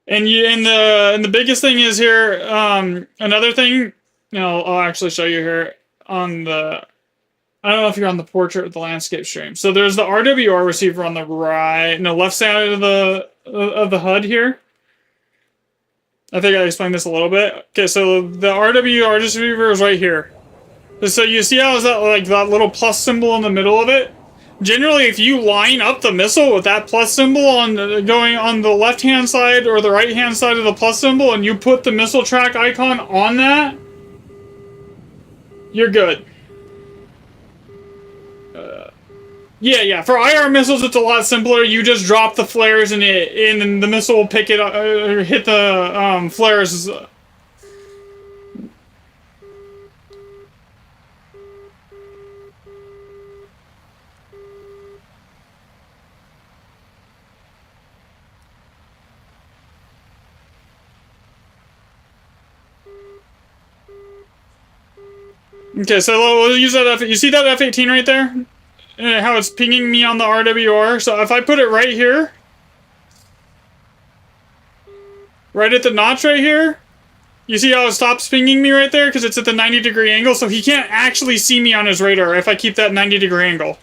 And the biggest thing is here. Another thing, I'll actually show you here on the. I don't know if you're on the portrait or the landscape stream. So there's the RWR receiver on the left side of the HUD here. I think I explained this a little bit. Okay, so the RWR receiver is right here. So you see how is that like that little plus symbol in the middle of it? Generally, if you line up the missile with that plus symbol going on the left-hand side or the right-hand side of the plus symbol, and you put the missile track icon on that, you're good. Yeah. For IR missiles, it's a lot simpler. You just drop the flares and then the missile will pick it up, or hit the flares. Okay, so we'll use that you see that F-18 right there? And how it's pinging me on the RWR? So if I put it right here, right at the notch right here, you see how it stops pinging me right there? Because it's at the 90-degree angle, so he can't actually see me on his radar if I keep that 90-degree angle.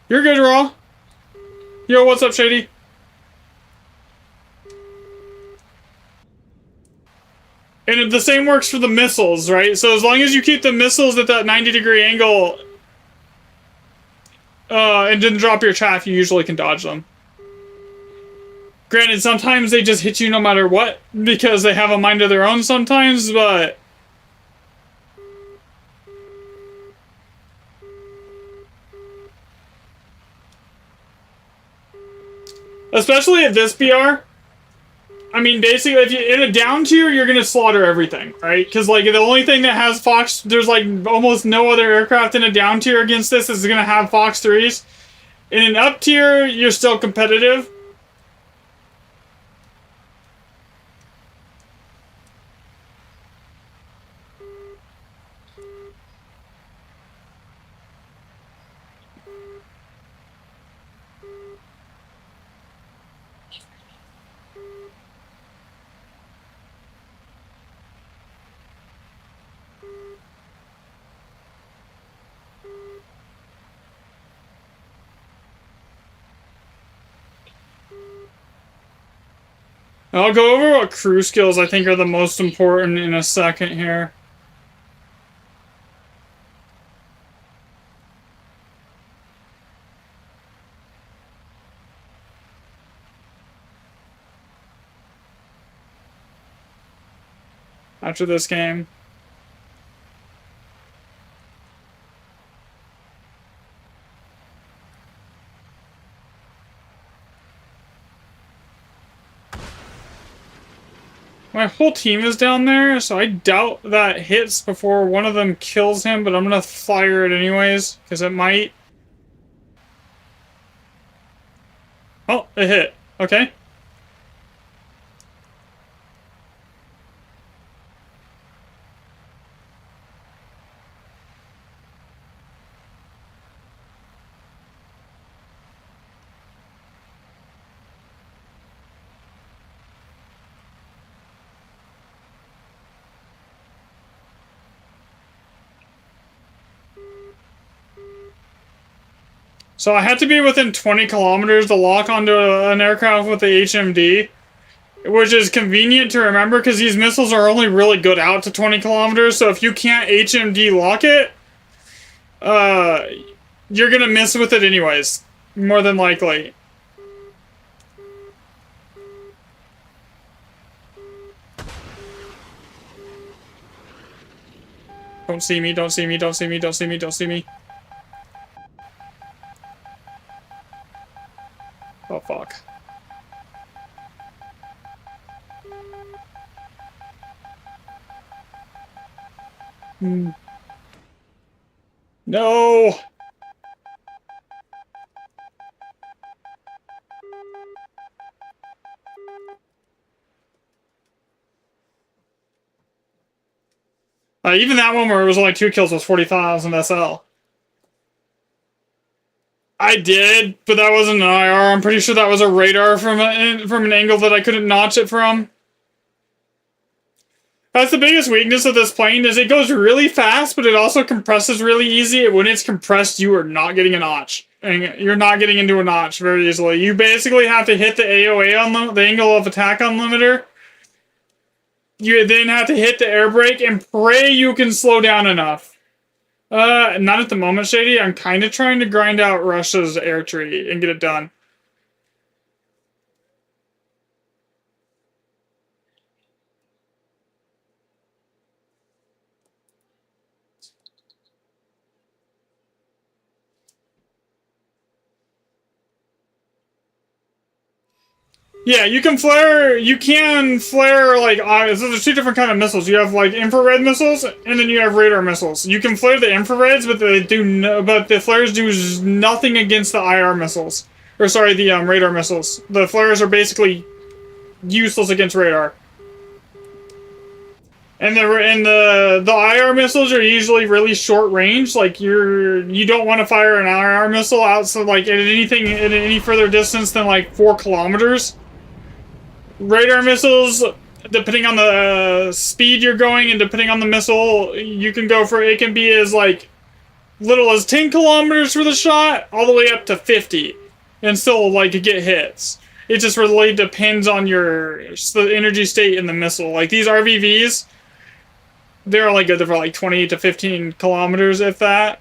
You're good, Raw. Yo, what's up, Shady? And the same works for the missiles, right? So as long as you keep the missiles at that 90-degree angle and didn't drop your chaff, you usually can dodge them. Granted, sometimes they just hit you no matter what, because they have a mind of their own sometimes, but... especially at this BR. I mean, basically, if you're in a down tier, you're gonna slaughter everything, right? Because, like, the only thing that has Fox... there's, like, almost no other aircraft in a down tier against this is gonna have Fox 3s. In an up tier, you're still competitive. I'll go over what crew skills I think are the most important in a second here. After this game. My whole team is down there, so I doubt that hits before one of them kills him, but I'm gonna fire it anyways, because it might. Oh, it hit. Okay. So I had to be within 20 kilometers to lock onto an aircraft with the HMD. which is convenient to remember because these missiles are only really good out to 20 kilometers. So if you can't HMD lock it, uh, you're gonna miss with it anyways, more than likely. Don't see me, don't see me, don't see me, don't see me, don't see me. Oh, fuck. No! Even that one where it was only 2 kills was 40,000 SL. I did, but that wasn't an IR. I'm pretty sure that was a radar from an angle that I couldn't notch it from. That's the biggest weakness of this plane, is it goes really fast, but it also compresses really easy. When it's compressed, you are not getting a notch. And you're not getting into a notch very easily. You basically have to hit the AOA on the angle of attack unlimiter. You then have to hit the air brake and pray you can slow down enough. Not at the moment, Shady. I'm kind of trying to grind out Russia's air tree and get it done. Yeah, you can flare, like, so there's two different kind of missiles. You have, like, infrared missiles, and then you have radar missiles. You can flare the infrareds, but the flares do nothing against the IR missiles. Or, sorry, the, radar missiles. The flares are basically useless against radar. And the IR missiles are usually really short range. Like, you don't want to fire an IR missile out, so, like, at any further distance than, like, 4 kilometers. Radar missiles, depending on the speed you're going and depending on the missile, you can go for, it can be as like little as 10 kilometers for the shot, all the way up to 50, and still like get hits. It just really depends on the energy state in the missile. Like these RVVs, they're only good for like 20 to 15 kilometers, if that.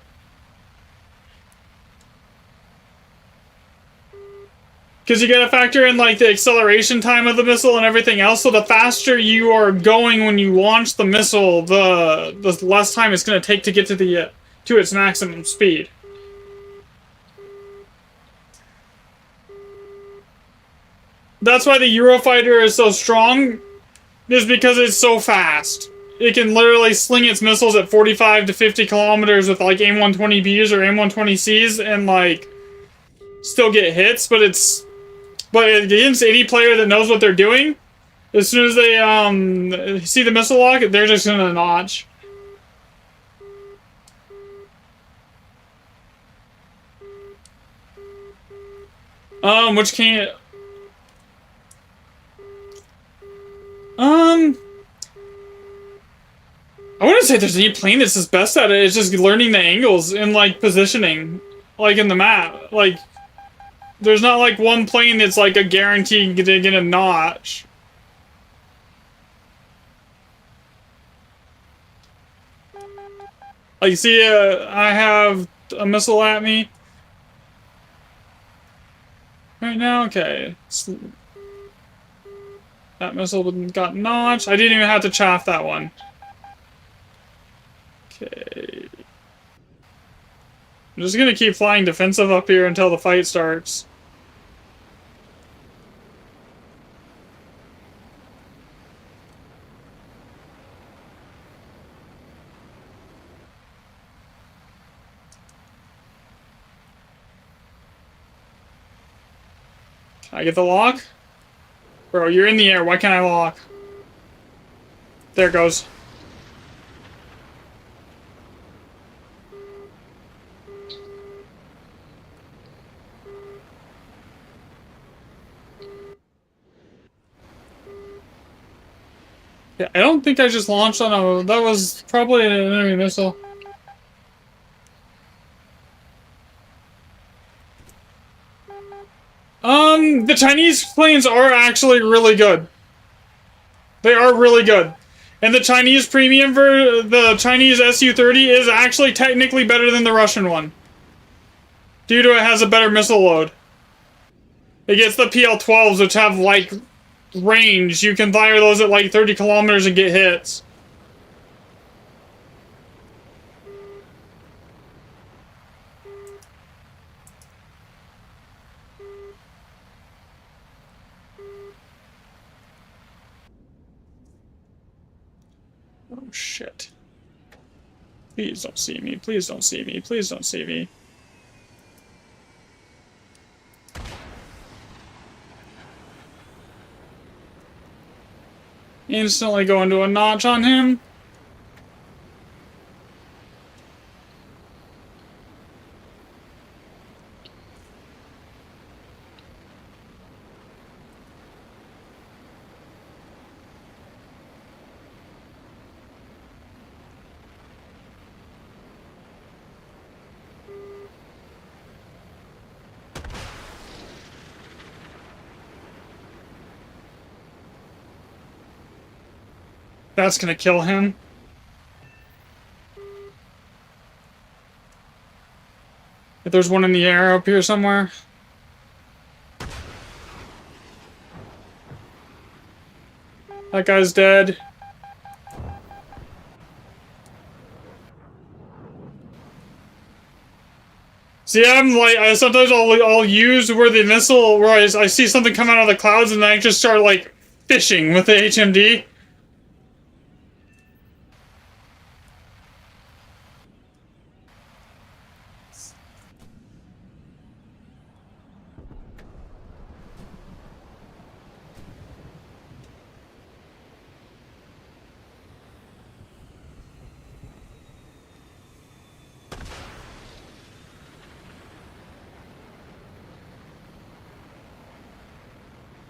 Because you gotta factor in like the acceleration time of the missile and everything else, so the faster you are going when you launch the missile, the less time it's gonna take to get to its maximum speed. That's why the Eurofighter is so strong, is because it's so fast. It can literally sling its missiles at 45 to 50 kilometers with like AIM-120Bs or AIM-120Cs and like still get hits, but against any player that knows what they're doing, as soon as they see the missile lock, they're just gonna notch. Which can't. I wouldn't say there's any plane that's just best at it. It's just learning the angles and like positioning, like in the map. Like, there's not like one plane that's like a guarantee to get a notch. Like, see, I have a missile at me right now. Okay, that missile got notched. I didn't even have to chaff that one. Okay. I'm just gonna keep flying defensive up here until the fight starts. Can I get the lock? Bro, you're in the air. Why can't I lock? There it goes. Yeah, I don't think I just launched on a... That was probably an enemy missile. The Chinese planes are actually really good. They are really good. And the Chinese premium for the Chinese Su-30 is actually technically better than the Russian one, due to it has a better missile load. It gets the PL-12s, which have like range. You can fire those at like 30 kilometers and get hits. Oh shit. Please don't see me. Please don't see me. Please don't see me. Instantly go into a notch on him. That's gonna kill him. If there's one in the air up here somewhere. That guy's dead. See, I'm like, sometimes I'll use where the missile, where I see something come out of the clouds and then I just start like fishing with the HMD.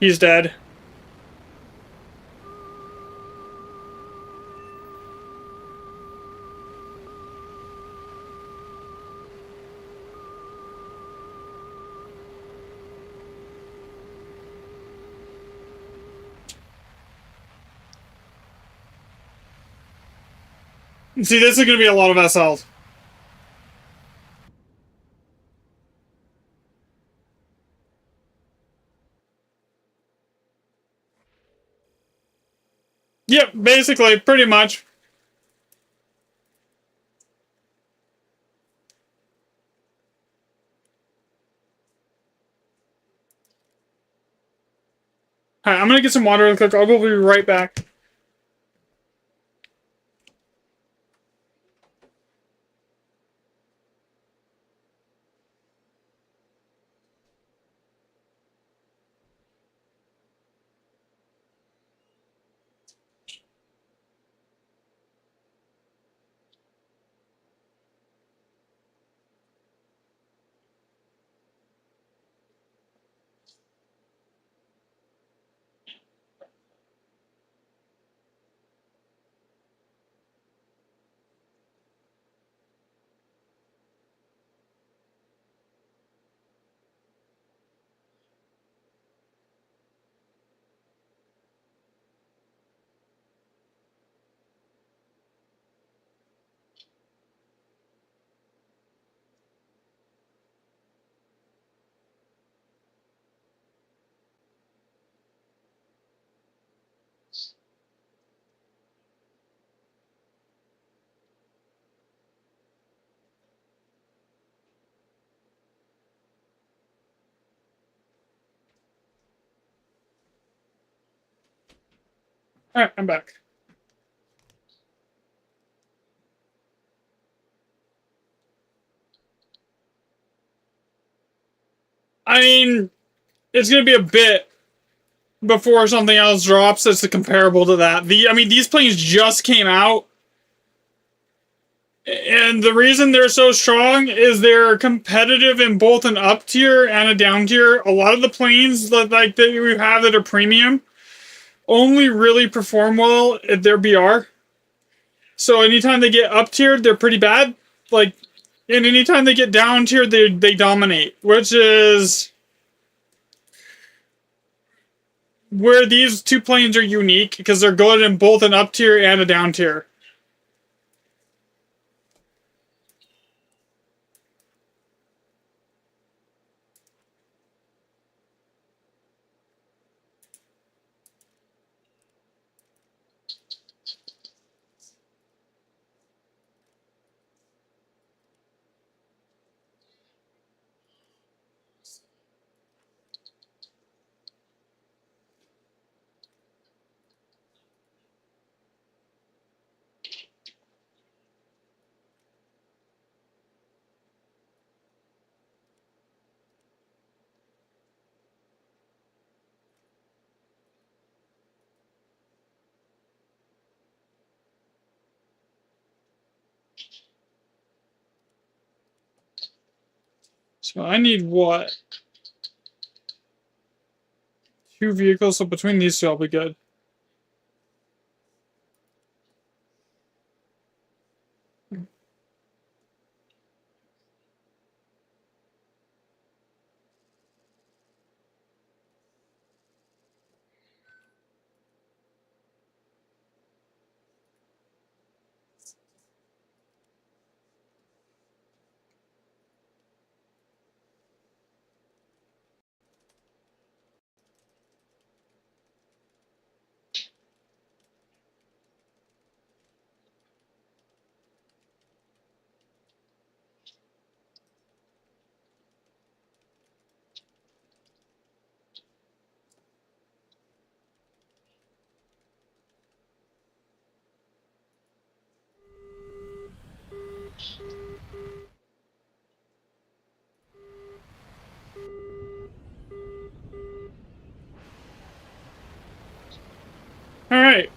He's dead. See, this is going to be a lot of SLs. Yep, basically, pretty much. Alright, I'm gonna get some water real quick. I'll be right back. Alright, I'm back. I mean, it's gonna be a bit before something else drops that's comparable to that. I mean, these planes just came out. And the reason they're so strong is they're competitive in both an up tier and a down tier. A lot of the planes that we have that are premium only really perform well at their BR. So anytime they get up tiered, they're pretty bad. Like, and anytime they get down tiered, they dominate, which is where these two planes are unique because they're good in both an up tier and a down tier. So I need what? 2 vehicles, so between these two I'll be good. Alright.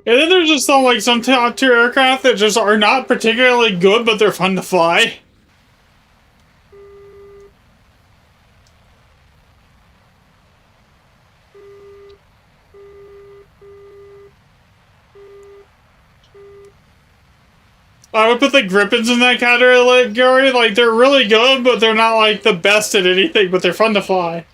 And then there's just some top tier aircraft that just are not particularly good, but they're fun to fly. I would put the Grippins in that category. Like, they're really good, but they're not, like, the best at anything, but they're fun to fly.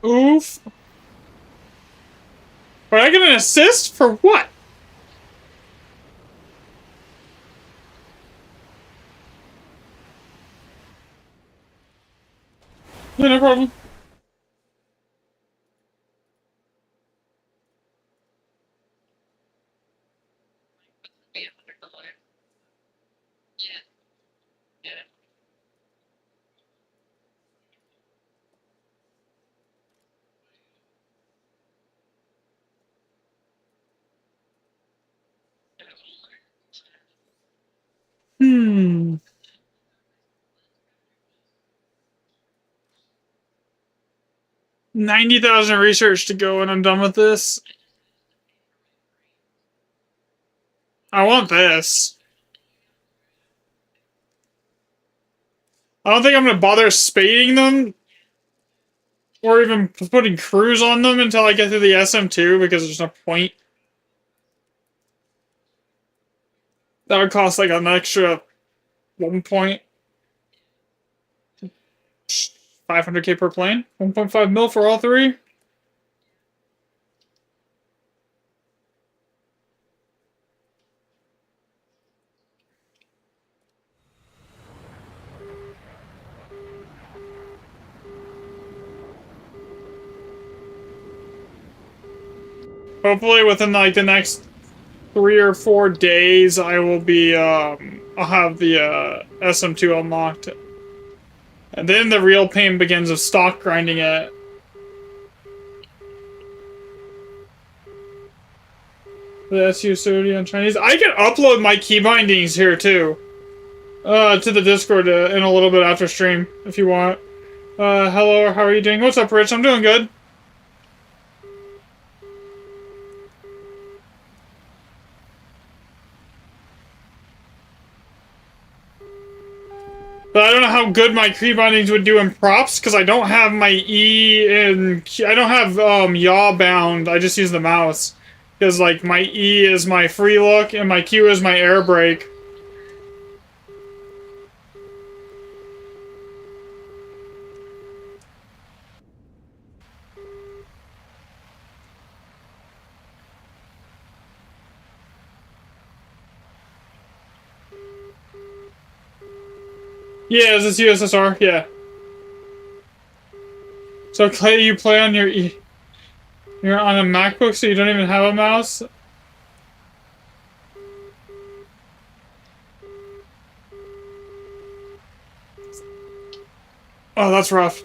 Oof. But I get an assist for what? Yeah, no problem. Hmm. 90,000 research to go and I'm done with this. I want this. I don't think I'm gonna bother spading them or even putting crews on them until I get to the SM2 because there's no point. That would cost like an extra 1.500k per plane. 1.5 mil for all three. Hopefully within like the next 3 or 4 days I will be I'll have the SM2 unlocked. And then the real pain begins of stock grinding it. The SU studio in Chinese. I can upload my key bindings here too. To the Discord in a little bit after stream, if you want. Hello, how are you doing? What's up, Rich? I'm doing good. But I don't know how good my key bindings would do in props, because I don't have my E and I don't have yaw bound. I just use the mouse. Because like my E is my free look and my Q is my air brake. Yeah, is this USSR? Yeah. So Clay, you play on your E. You're on a MacBook, so you don't even have a mouse? Oh, that's rough.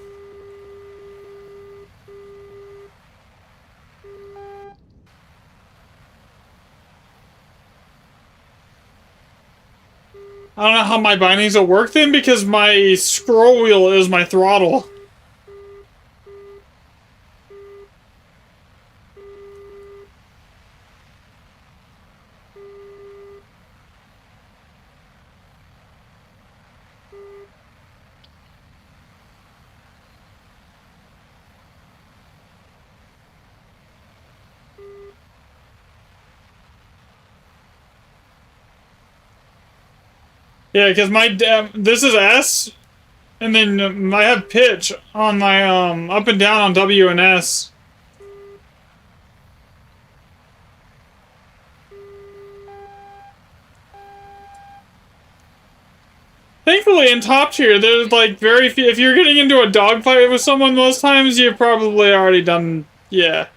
I don't know how my bindings will work then, because my scroll wheel is my throttle. Yeah, because my this is S, and then I have pitch on my up and down on W and S. Thankfully, in top tier, there's like very few. If you're getting into a dogfight with someone, most times you've probably already done. Yeah.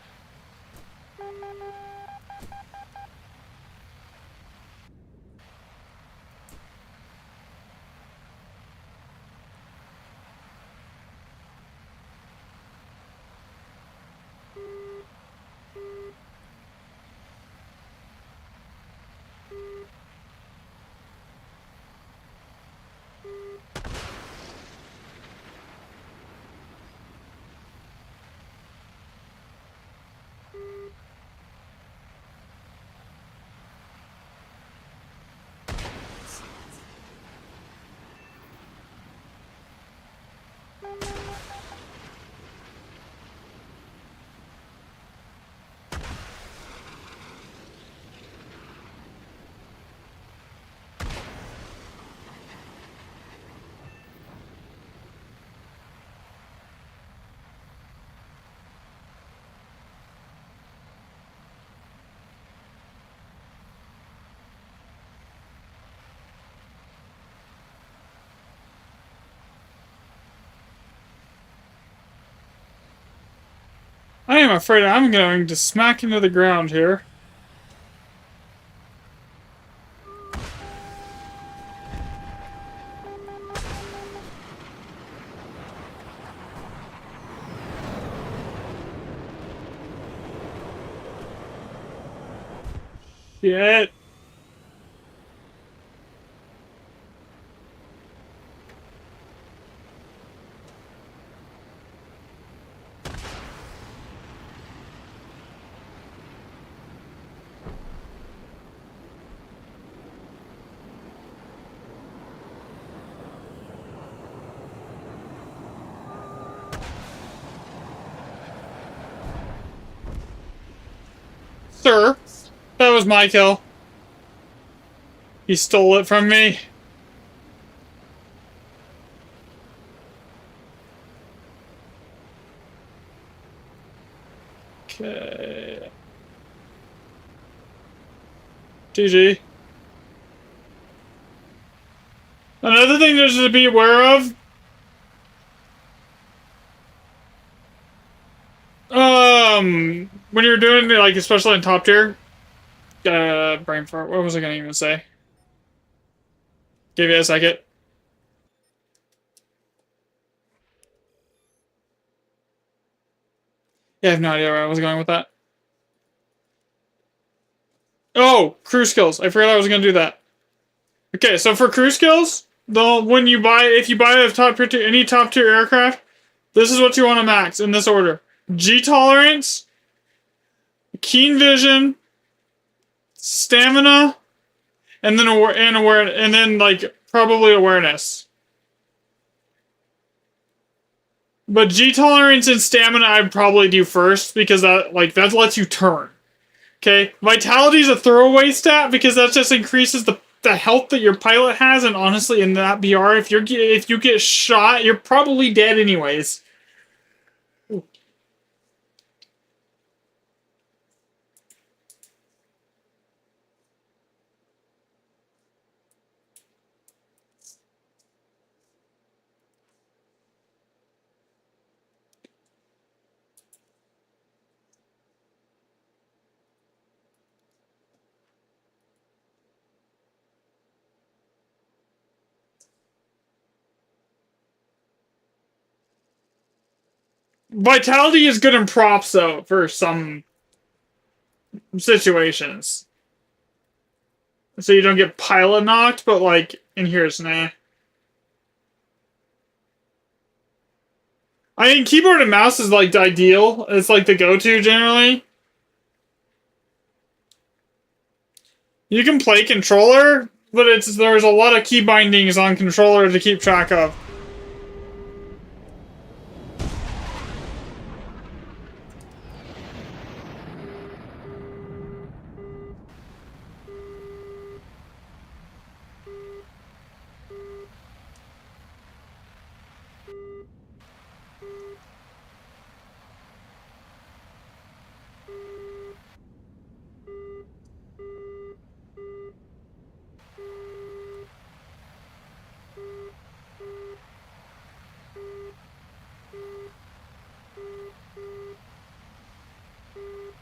am afraid I'm going to smack into the ground here. Shit. Sir, that was my kill. He stole it from me. Okay. GG. Another thing there's to be aware of. When you're doing like, especially in top tier, brain fart. What was I gonna even say? Give you a second. Yeah, I have no idea where I was going with that. Oh, crew skills. I forgot I was gonna do that. Okay, so for crew skills, when you buy, if you buy a top tier, any top tier aircraft, this is what you want to max in this order: G tolerance, keen vision, stamina, and then and then like probably awareness. But G tolerance and stamina I'd probably do first because that lets you turn. Okay, vitality is a throwaway stat because that just increases the health that your pilot has, and honestly, in that BR, if you get shot, you're probably dead anyways. Vitality is good in props though for some situations, so you don't get pilot knocked. But like in here, it's nah. I mean, keyboard and mouse is like the ideal. It's like the go-to generally. You can play controller, but there's a lot of key bindings on controller to keep track of.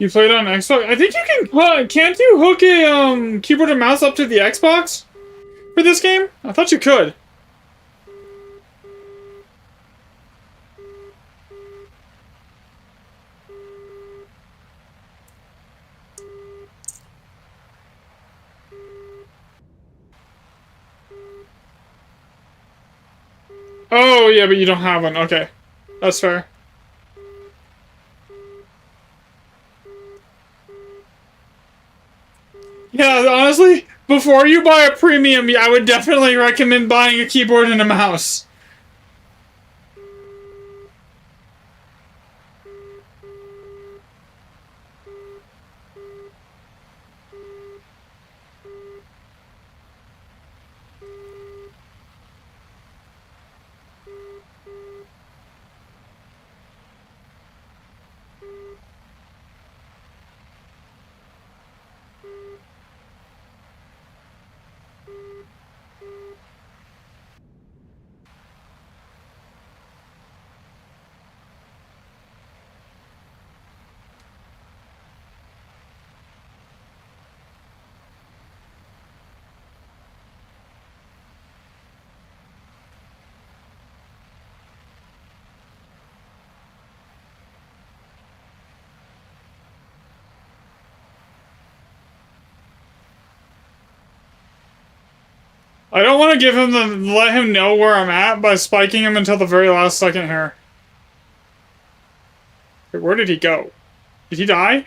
You played on Xbox? I think you can. Can't you hook a keyboard and mouse up to the Xbox for this game? I thought you could. Oh yeah, but you don't have one. Okay, that's fair. Yeah, honestly, before you buy a premium, I would definitely recommend buying a keyboard and a mouse. I don't want to give him the let him know where I'm at by spiking him until the very last second here. Wait, where did he go? Did he die?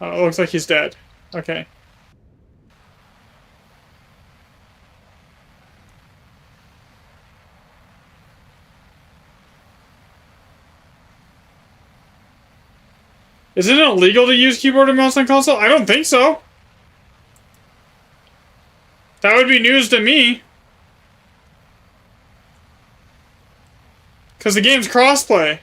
Oh, it looks like he's dead. Okay. Is it illegal to use keyboard and mouse on console? I don't think so. That would be news to me. Because the game's crossplay.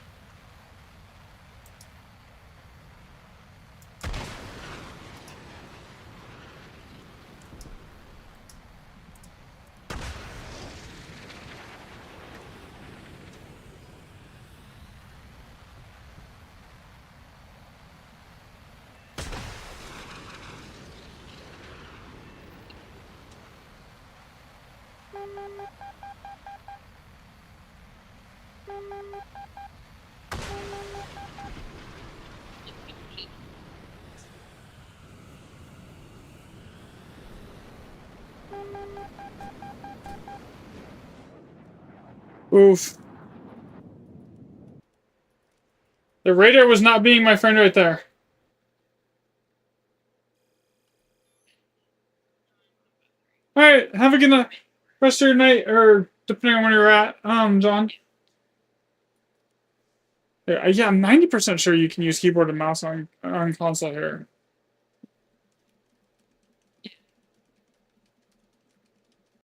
Oof. The radar was not being my friend right there. Alright, have a good night. Rest of your night, or depending on where you're at, John. Yeah, I'm 90% sure you can use keyboard and mouse on console here.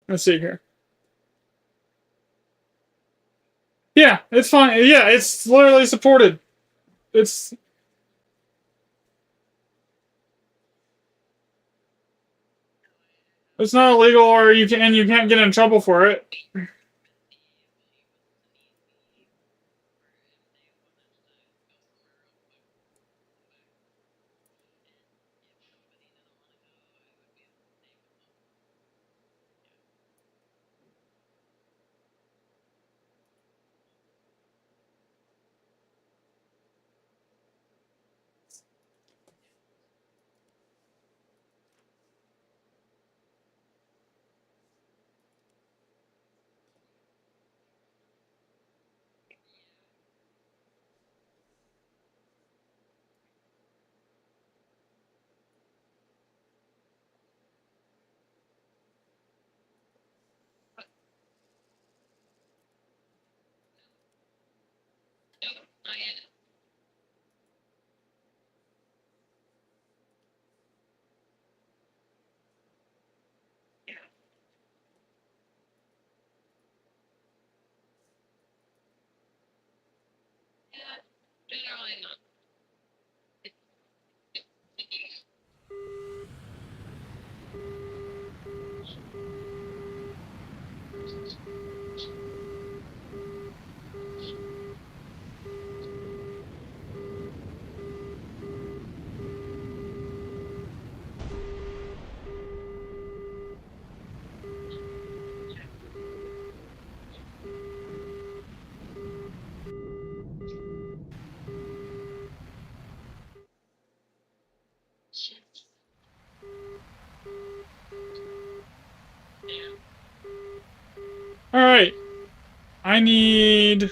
Let's see here. Yeah, it's fine. Yeah, it's literally supported. It's not illegal, or you can't get in trouble for it. Alright. I need...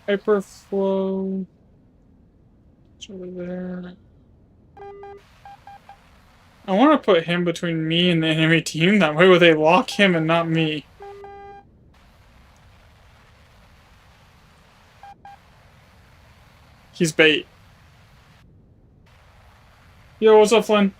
Hyperflow... It's over there. I want to put him between me and the enemy team. That way they lock him and not me. He's bait. Yo, what's up, Flynn?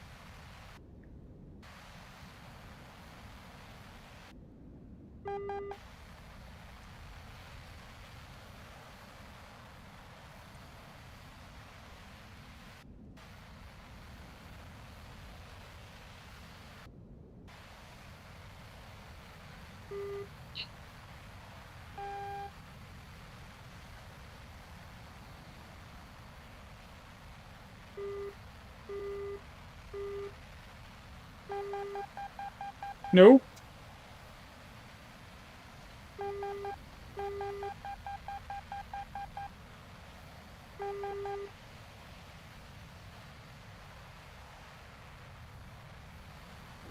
Nope.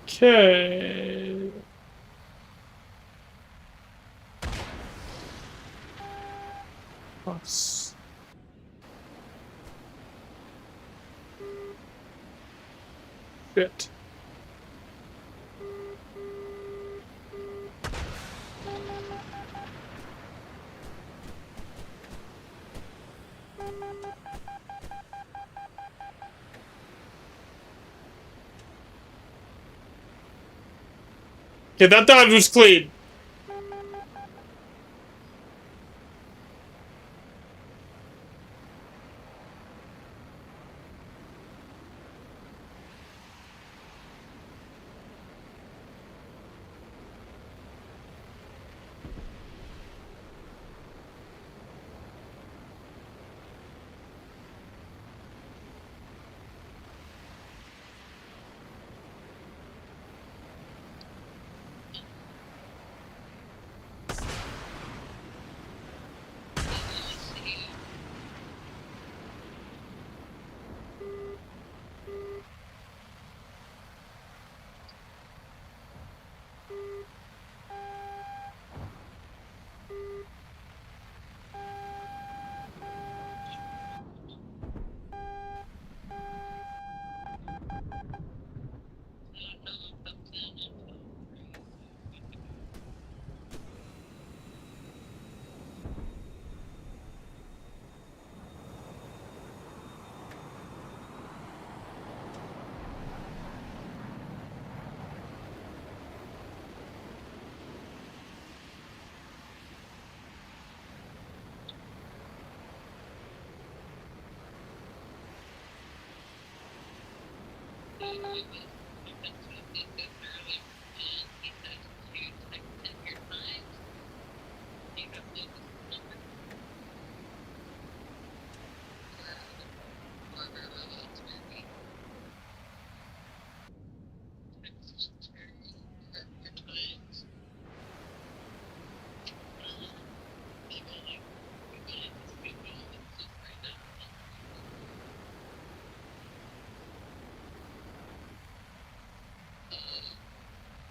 Okay. Plus. Shit. Okay, that dodge was clean.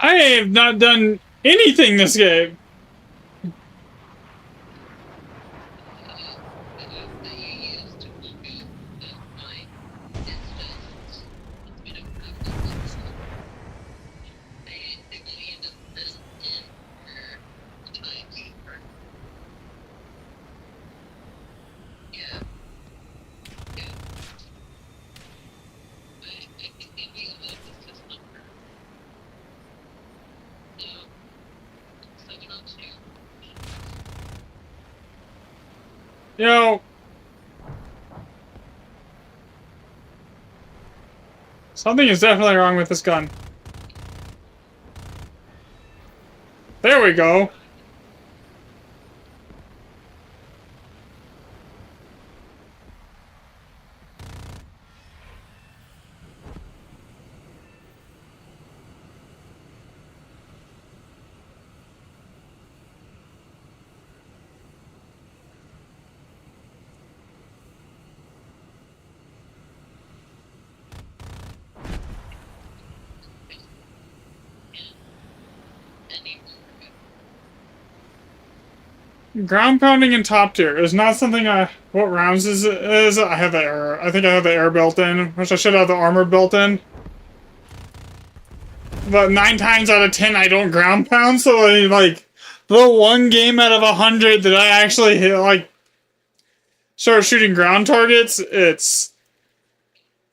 I have not done anything this game. You know, something is definitely wrong with this gun. There we go. Ground pounding in top tier is not something I. What rounds is it? I have the air. I think I have the air built in, which I should have the armor built in. But 9 times out of 10, I don't ground pound. So like the one game out of 100 that I actually hit, like start shooting ground targets, it's.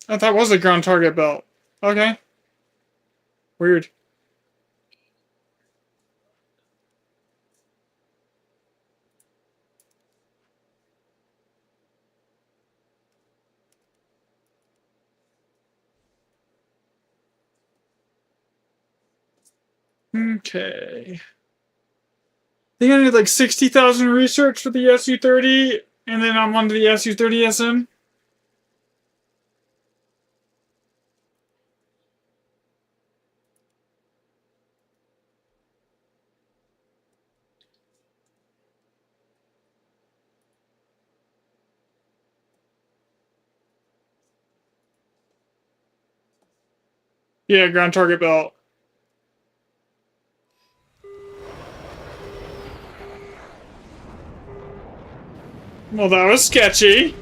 I thought it was a ground target belt. Okay. Weird. Okay. I think I need like 60,000 research for the SU-30, and then I'm on to the SU-30SM. Yeah, ground target belt. Well, that was sketchy.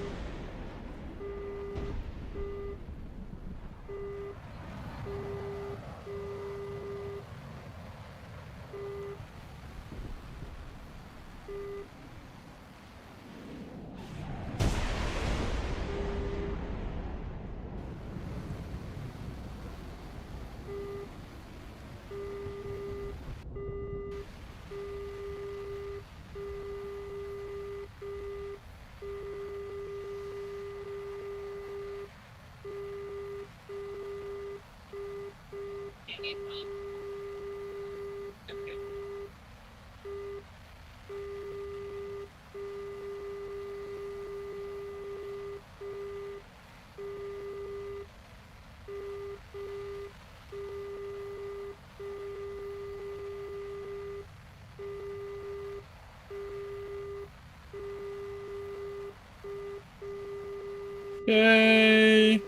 Yay.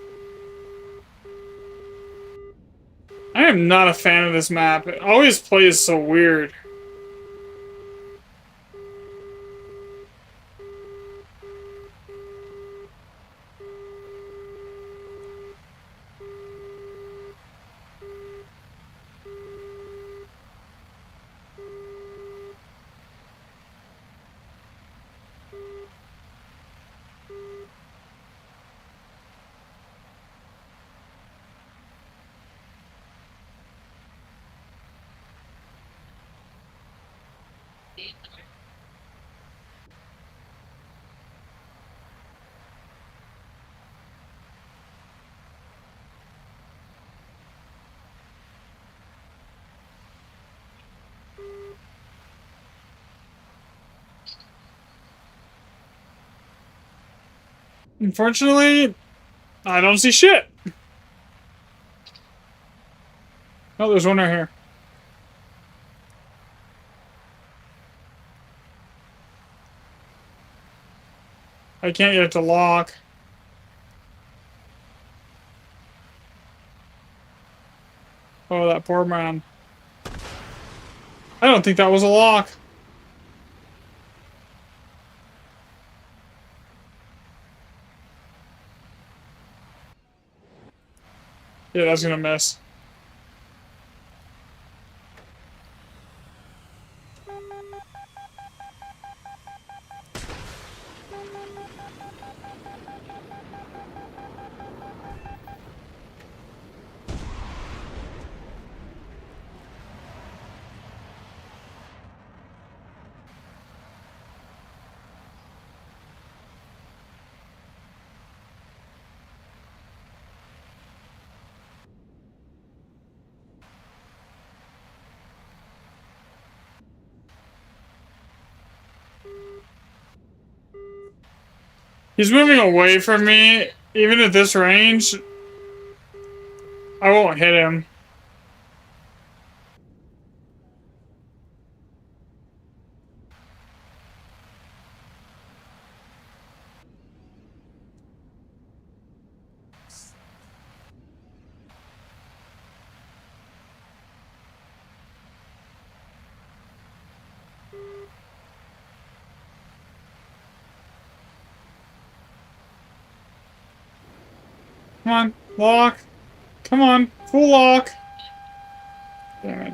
I am not a fan of this map. It always plays so weird. Unfortunately, I don't see shit. Oh, there's one right here. I can't get it to lock. Oh, that poor man. I don't think that was a lock. Yeah, that's gonna miss. He's moving away from me. Even at this range, I won't hit him. Come on, lock. Come on, full lock. Damn it.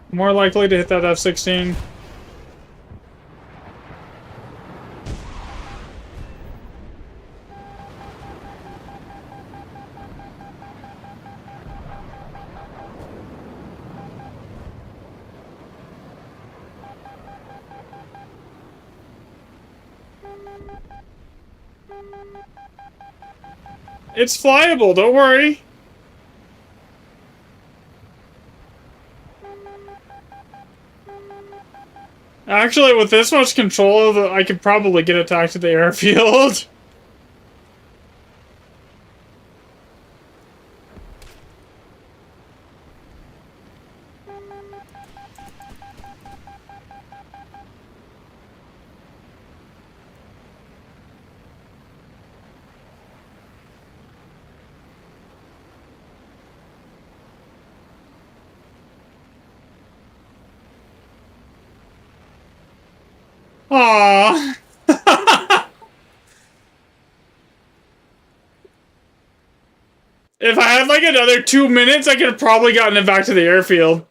More likely to hit that F-16. It's flyable, don't worry. Actually, with this much control, I could probably get attacked to the airfield. Aww. If I had like another 2 minutes, I could have probably gotten it back to the airfield.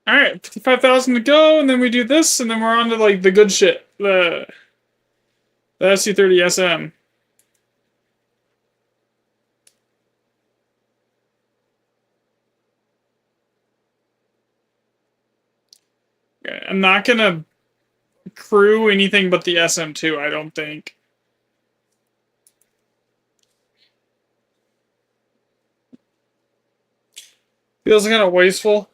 Alright, 55,000 to go, and then we do this, and then we're on to like the good shit. The SC-30 SM. I'm not gonna crew anything but the SM2, I don't think. Feels kind of wasteful.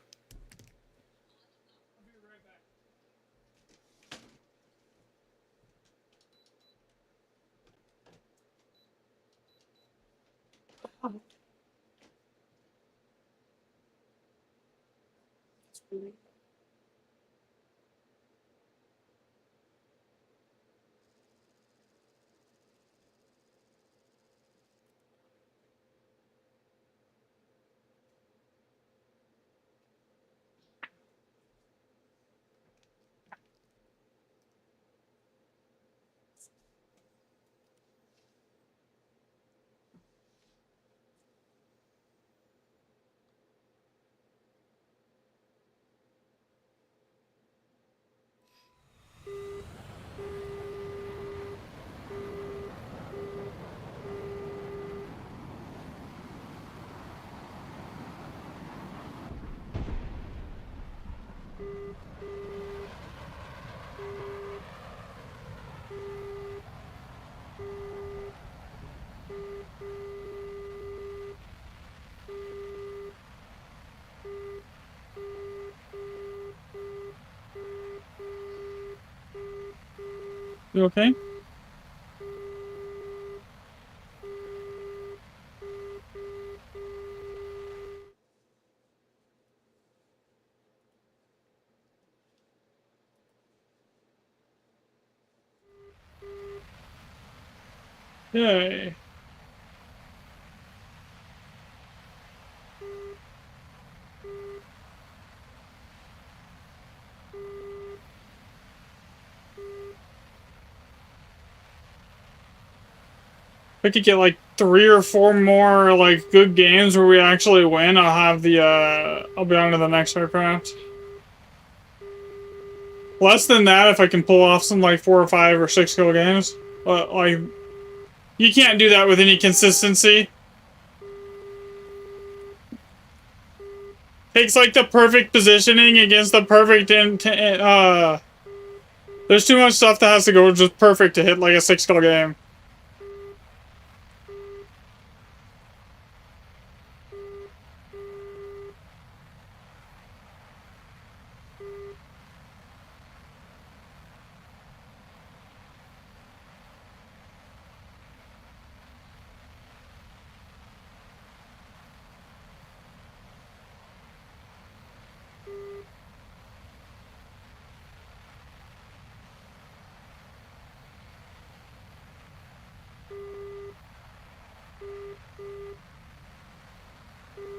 You okay? Yay. If I could get like 3 or 4 more like good games where we actually win, I'll have the I'll be on to the next aircraft. Less than that if I can pull off some like 4 or 5 or 6 kill games. But like you can't do that with any consistency. Takes like the perfect positioning against the perfect there's too much stuff that has to go just perfect to hit like a 6 kill game.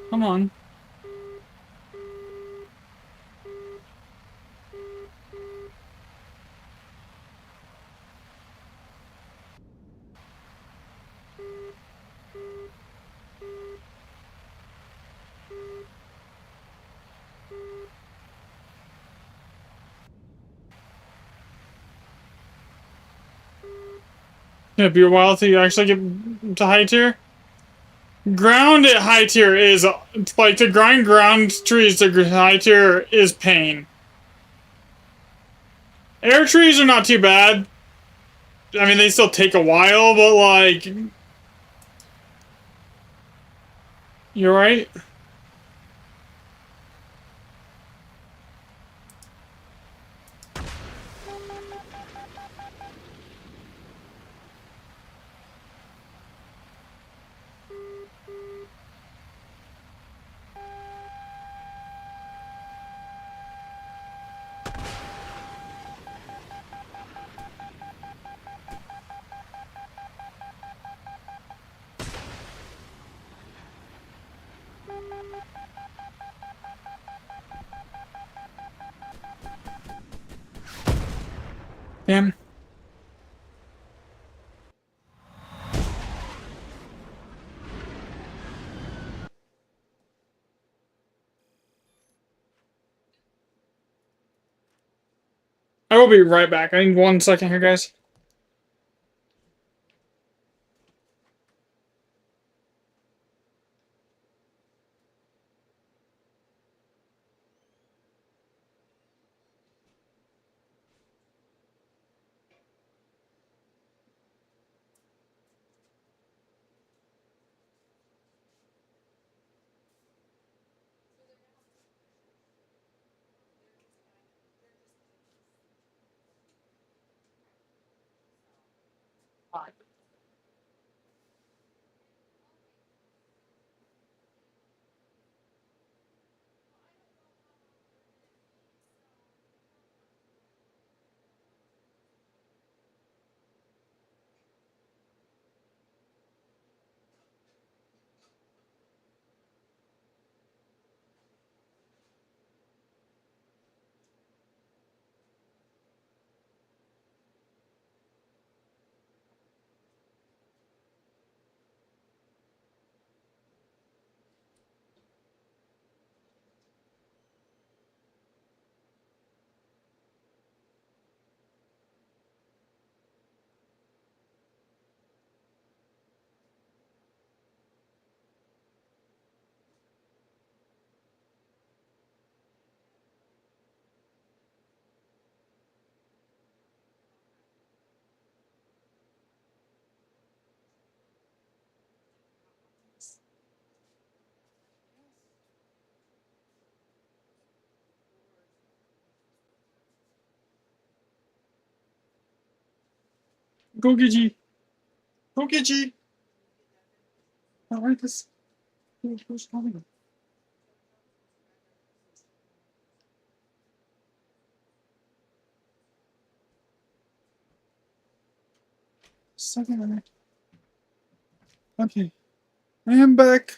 Come on. It'd be a while till you actually get to high tier. Ground at high tier is like to grind ground trees to high tier is pain. Air trees are not too bad. I mean, they still take a while, but like, you're right. Damn. I will be right back. I need 1 second here, guys. Go get G. Go get G. All right, this. Who's coming? Second. Okay. I am back.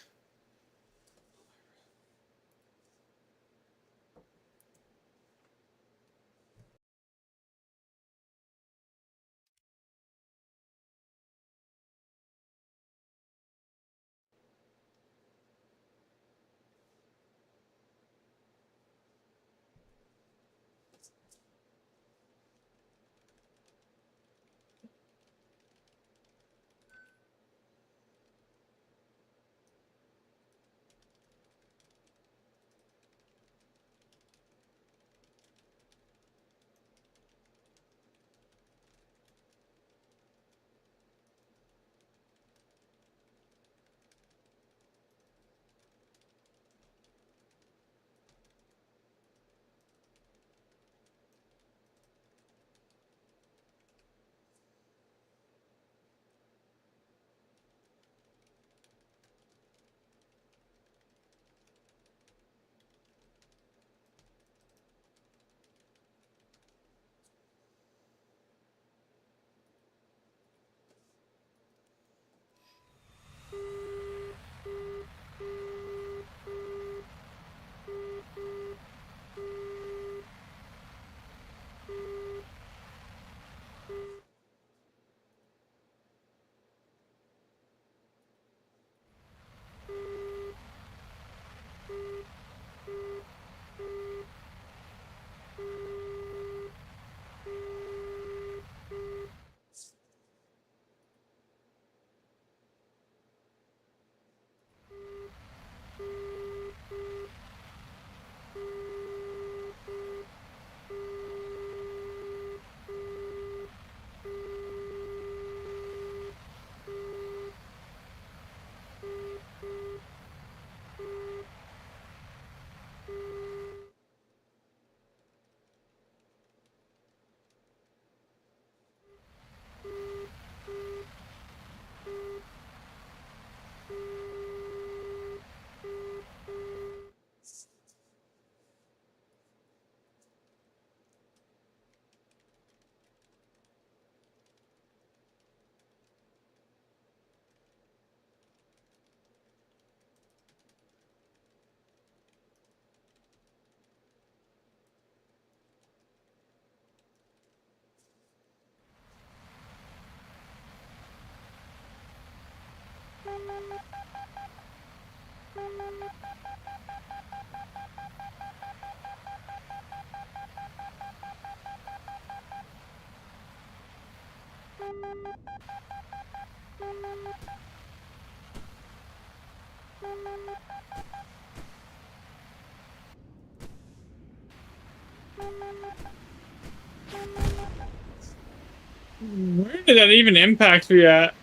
Where did that even impact me at?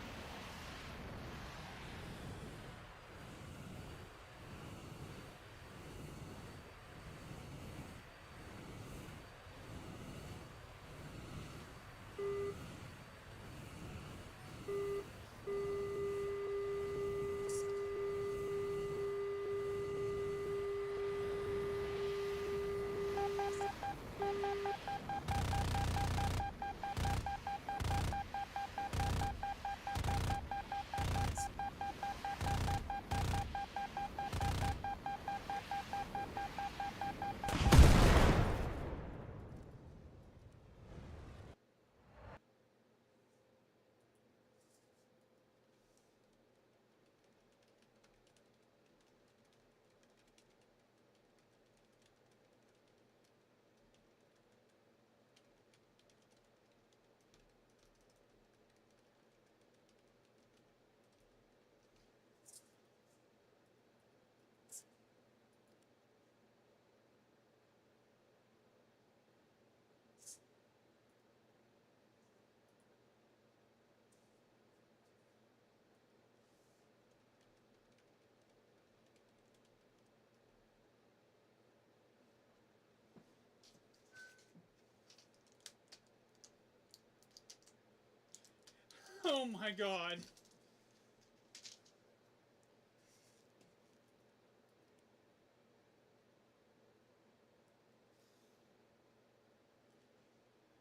Oh my god.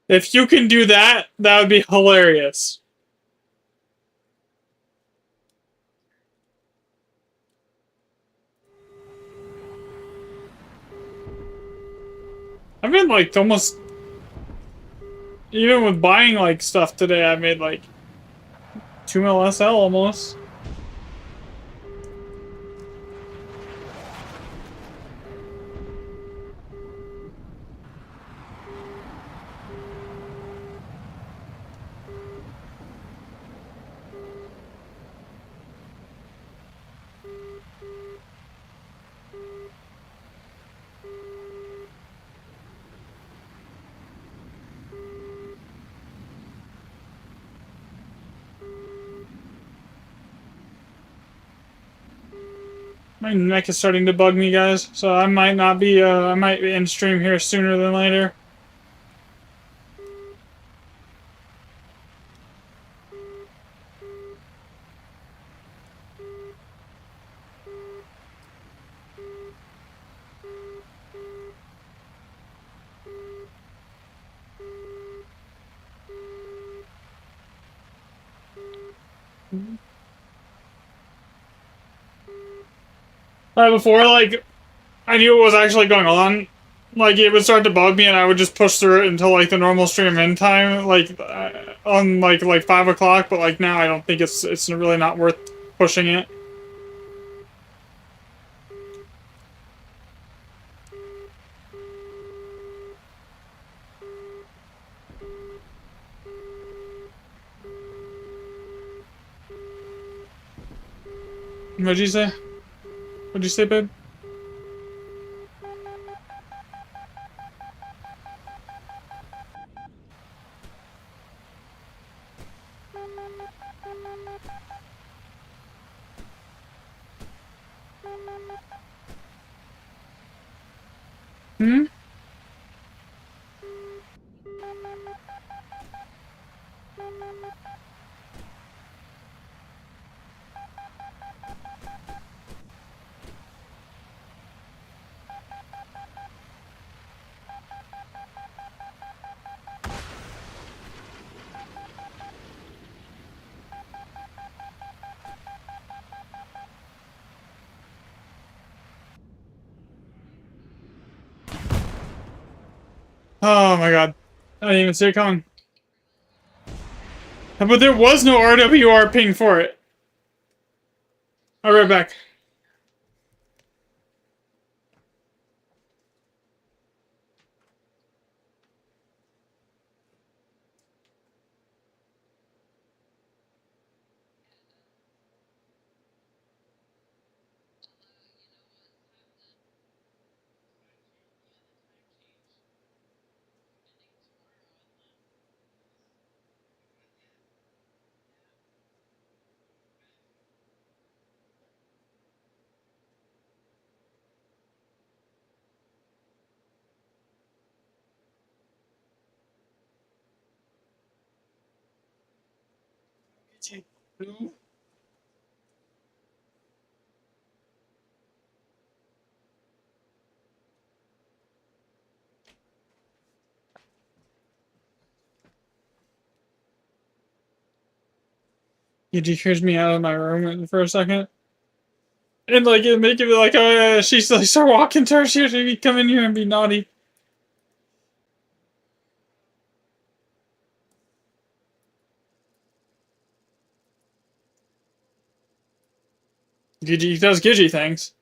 If you can do that, that would be hilarious. I've been like almost, even with buying like stuff today, I made like 2 mil SL almost. My neck is starting to bug me, guys, so I might not be, I might be in stream here sooner than later. Before, like, I knew what was actually going on, like, it would start to bug me and I would just push through it until, like, the normal stream end time, like, on, like 5 o'clock, but, like, now I don't think it's really not worth pushing it. What'd you say? What'd you say, babe? Hmm? Oh my god. I didn't even see it coming. But there was no RWR ping for it. I'll be right back. You decreased me out of my room for a second. And like it make it like oh yeah, she's like start walking to her, she should come in here and be naughty. Gigi does Gigi things.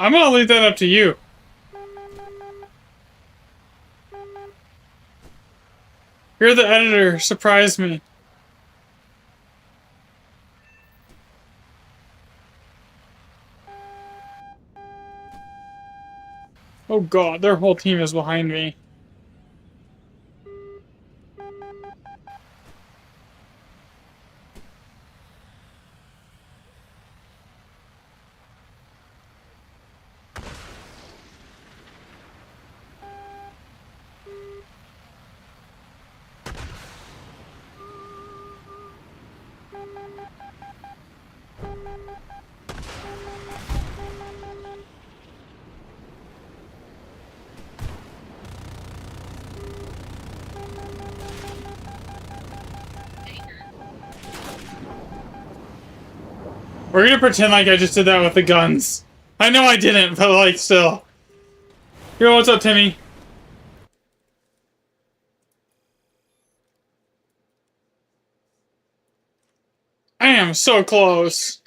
I'm gonna leave that up to you. You're the editor, surprise me. Oh god, their whole team is behind me. We're gonna pretend like I just did that with the guns. I know I didn't, but like still. Yo, what's up, Timmy? I am so close.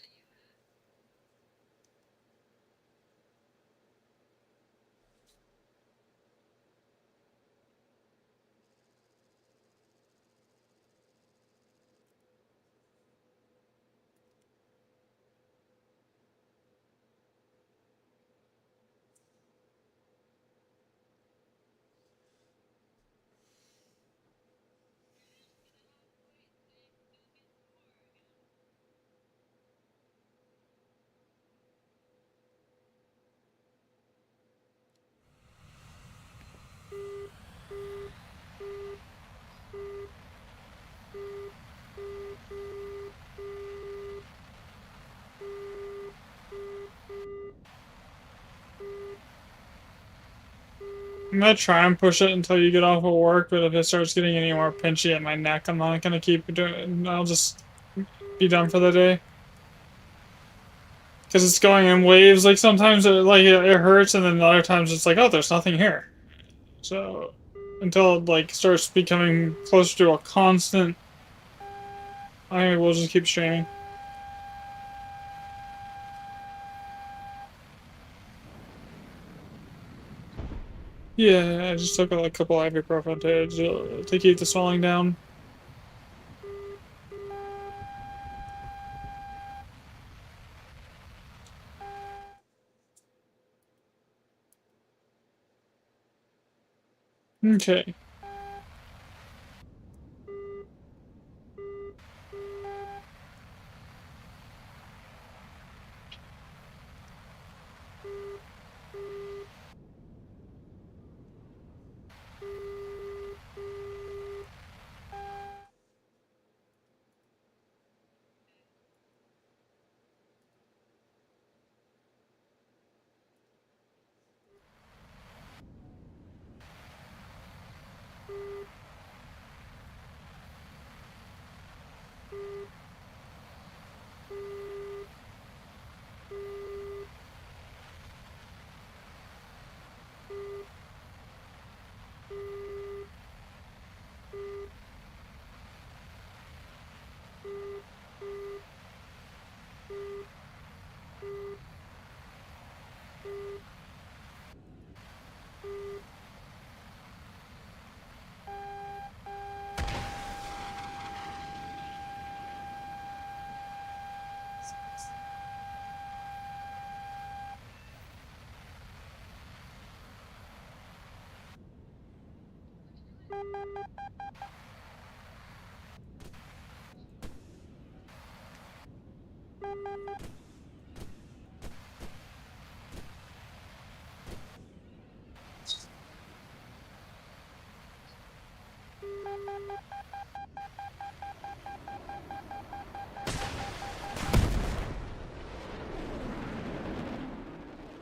I'm gonna try and push it until you get off of work, but if it starts getting any more pinchy at my neck, I'm not gonna keep doing it. I'll just be done for the day. Because it's going in waves. Like sometimes it hurts, and then other times it's like, oh, there's nothing here. So until it like starts becoming closer to a constant, I will just keep streaming. Yeah, I just took a couple ibuprofen to keep the swelling down. Okay.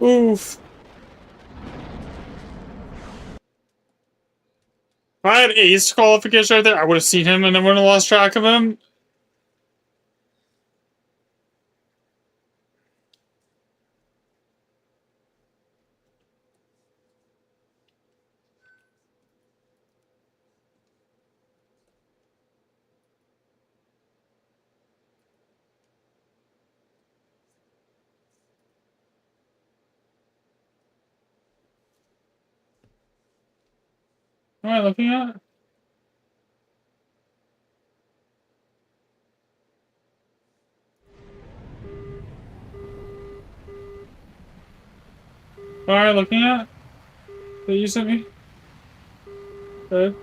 Oof. If I had ace qualification right there, I would have seen him and I wouldn't have lost track of him. What am I looking at? What am I looking at? That you sent me? Okay.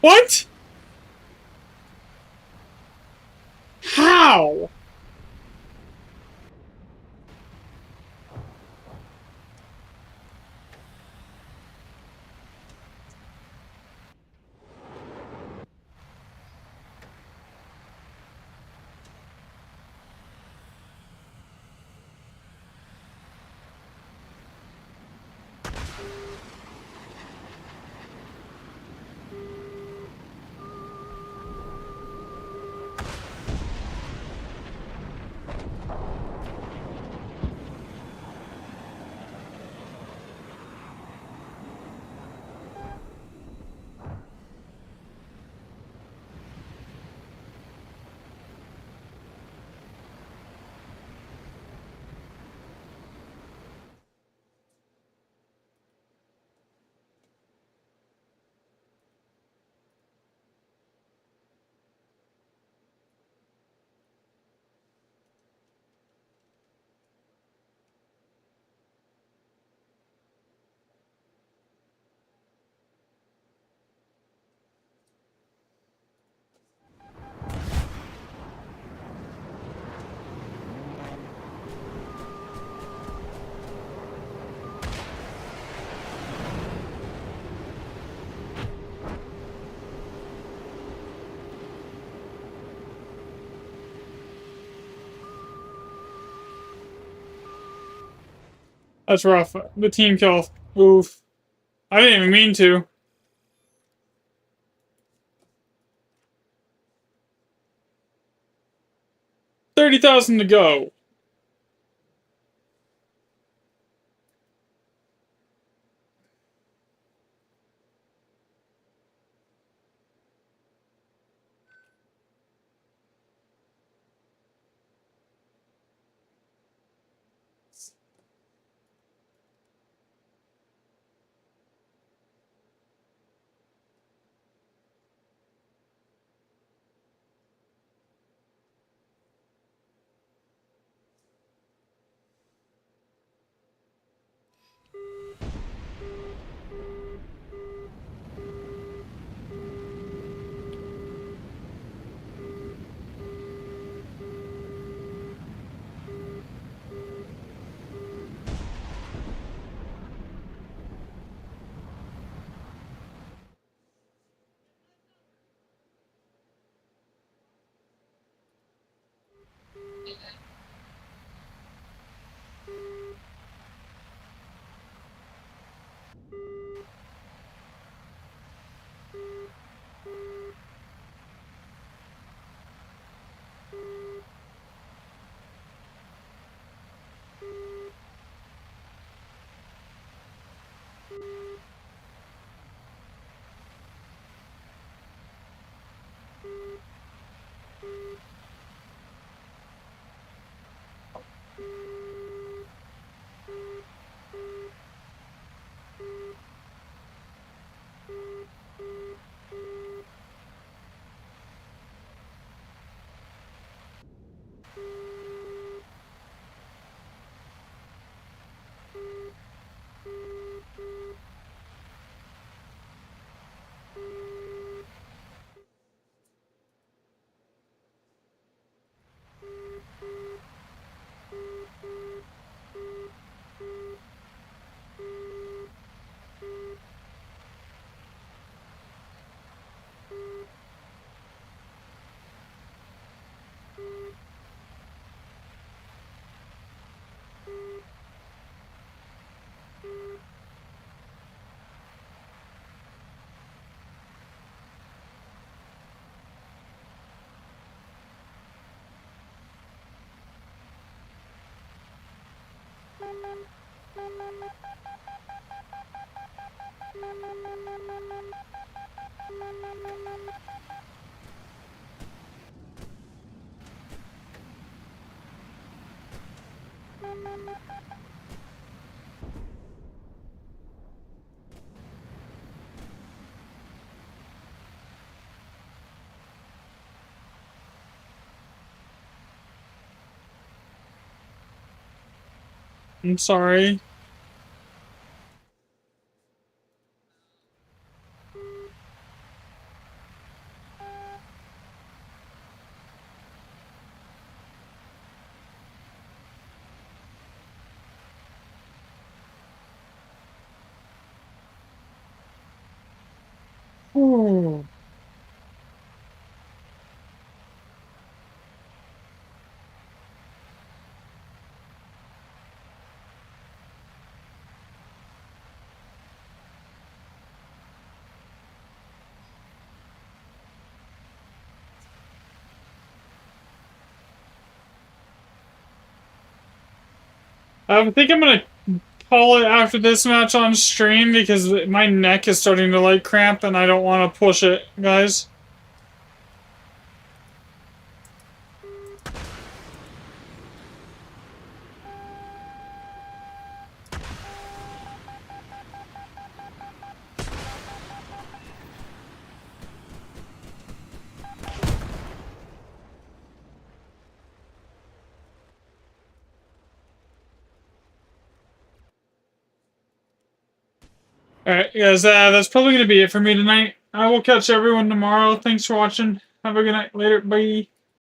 What? How? That's rough. The team kill. Oof. I didn't even mean to. 30,000 to go. I'm sorry. Ooh. I think I'm gonna call it after this match on stream because my neck is starting to like cramp and I don't want to push it, guys. Alright, guys, that's probably gonna be it for me tonight. I will catch everyone tomorrow. Thanks for watching. Have a good night. Later. Bye.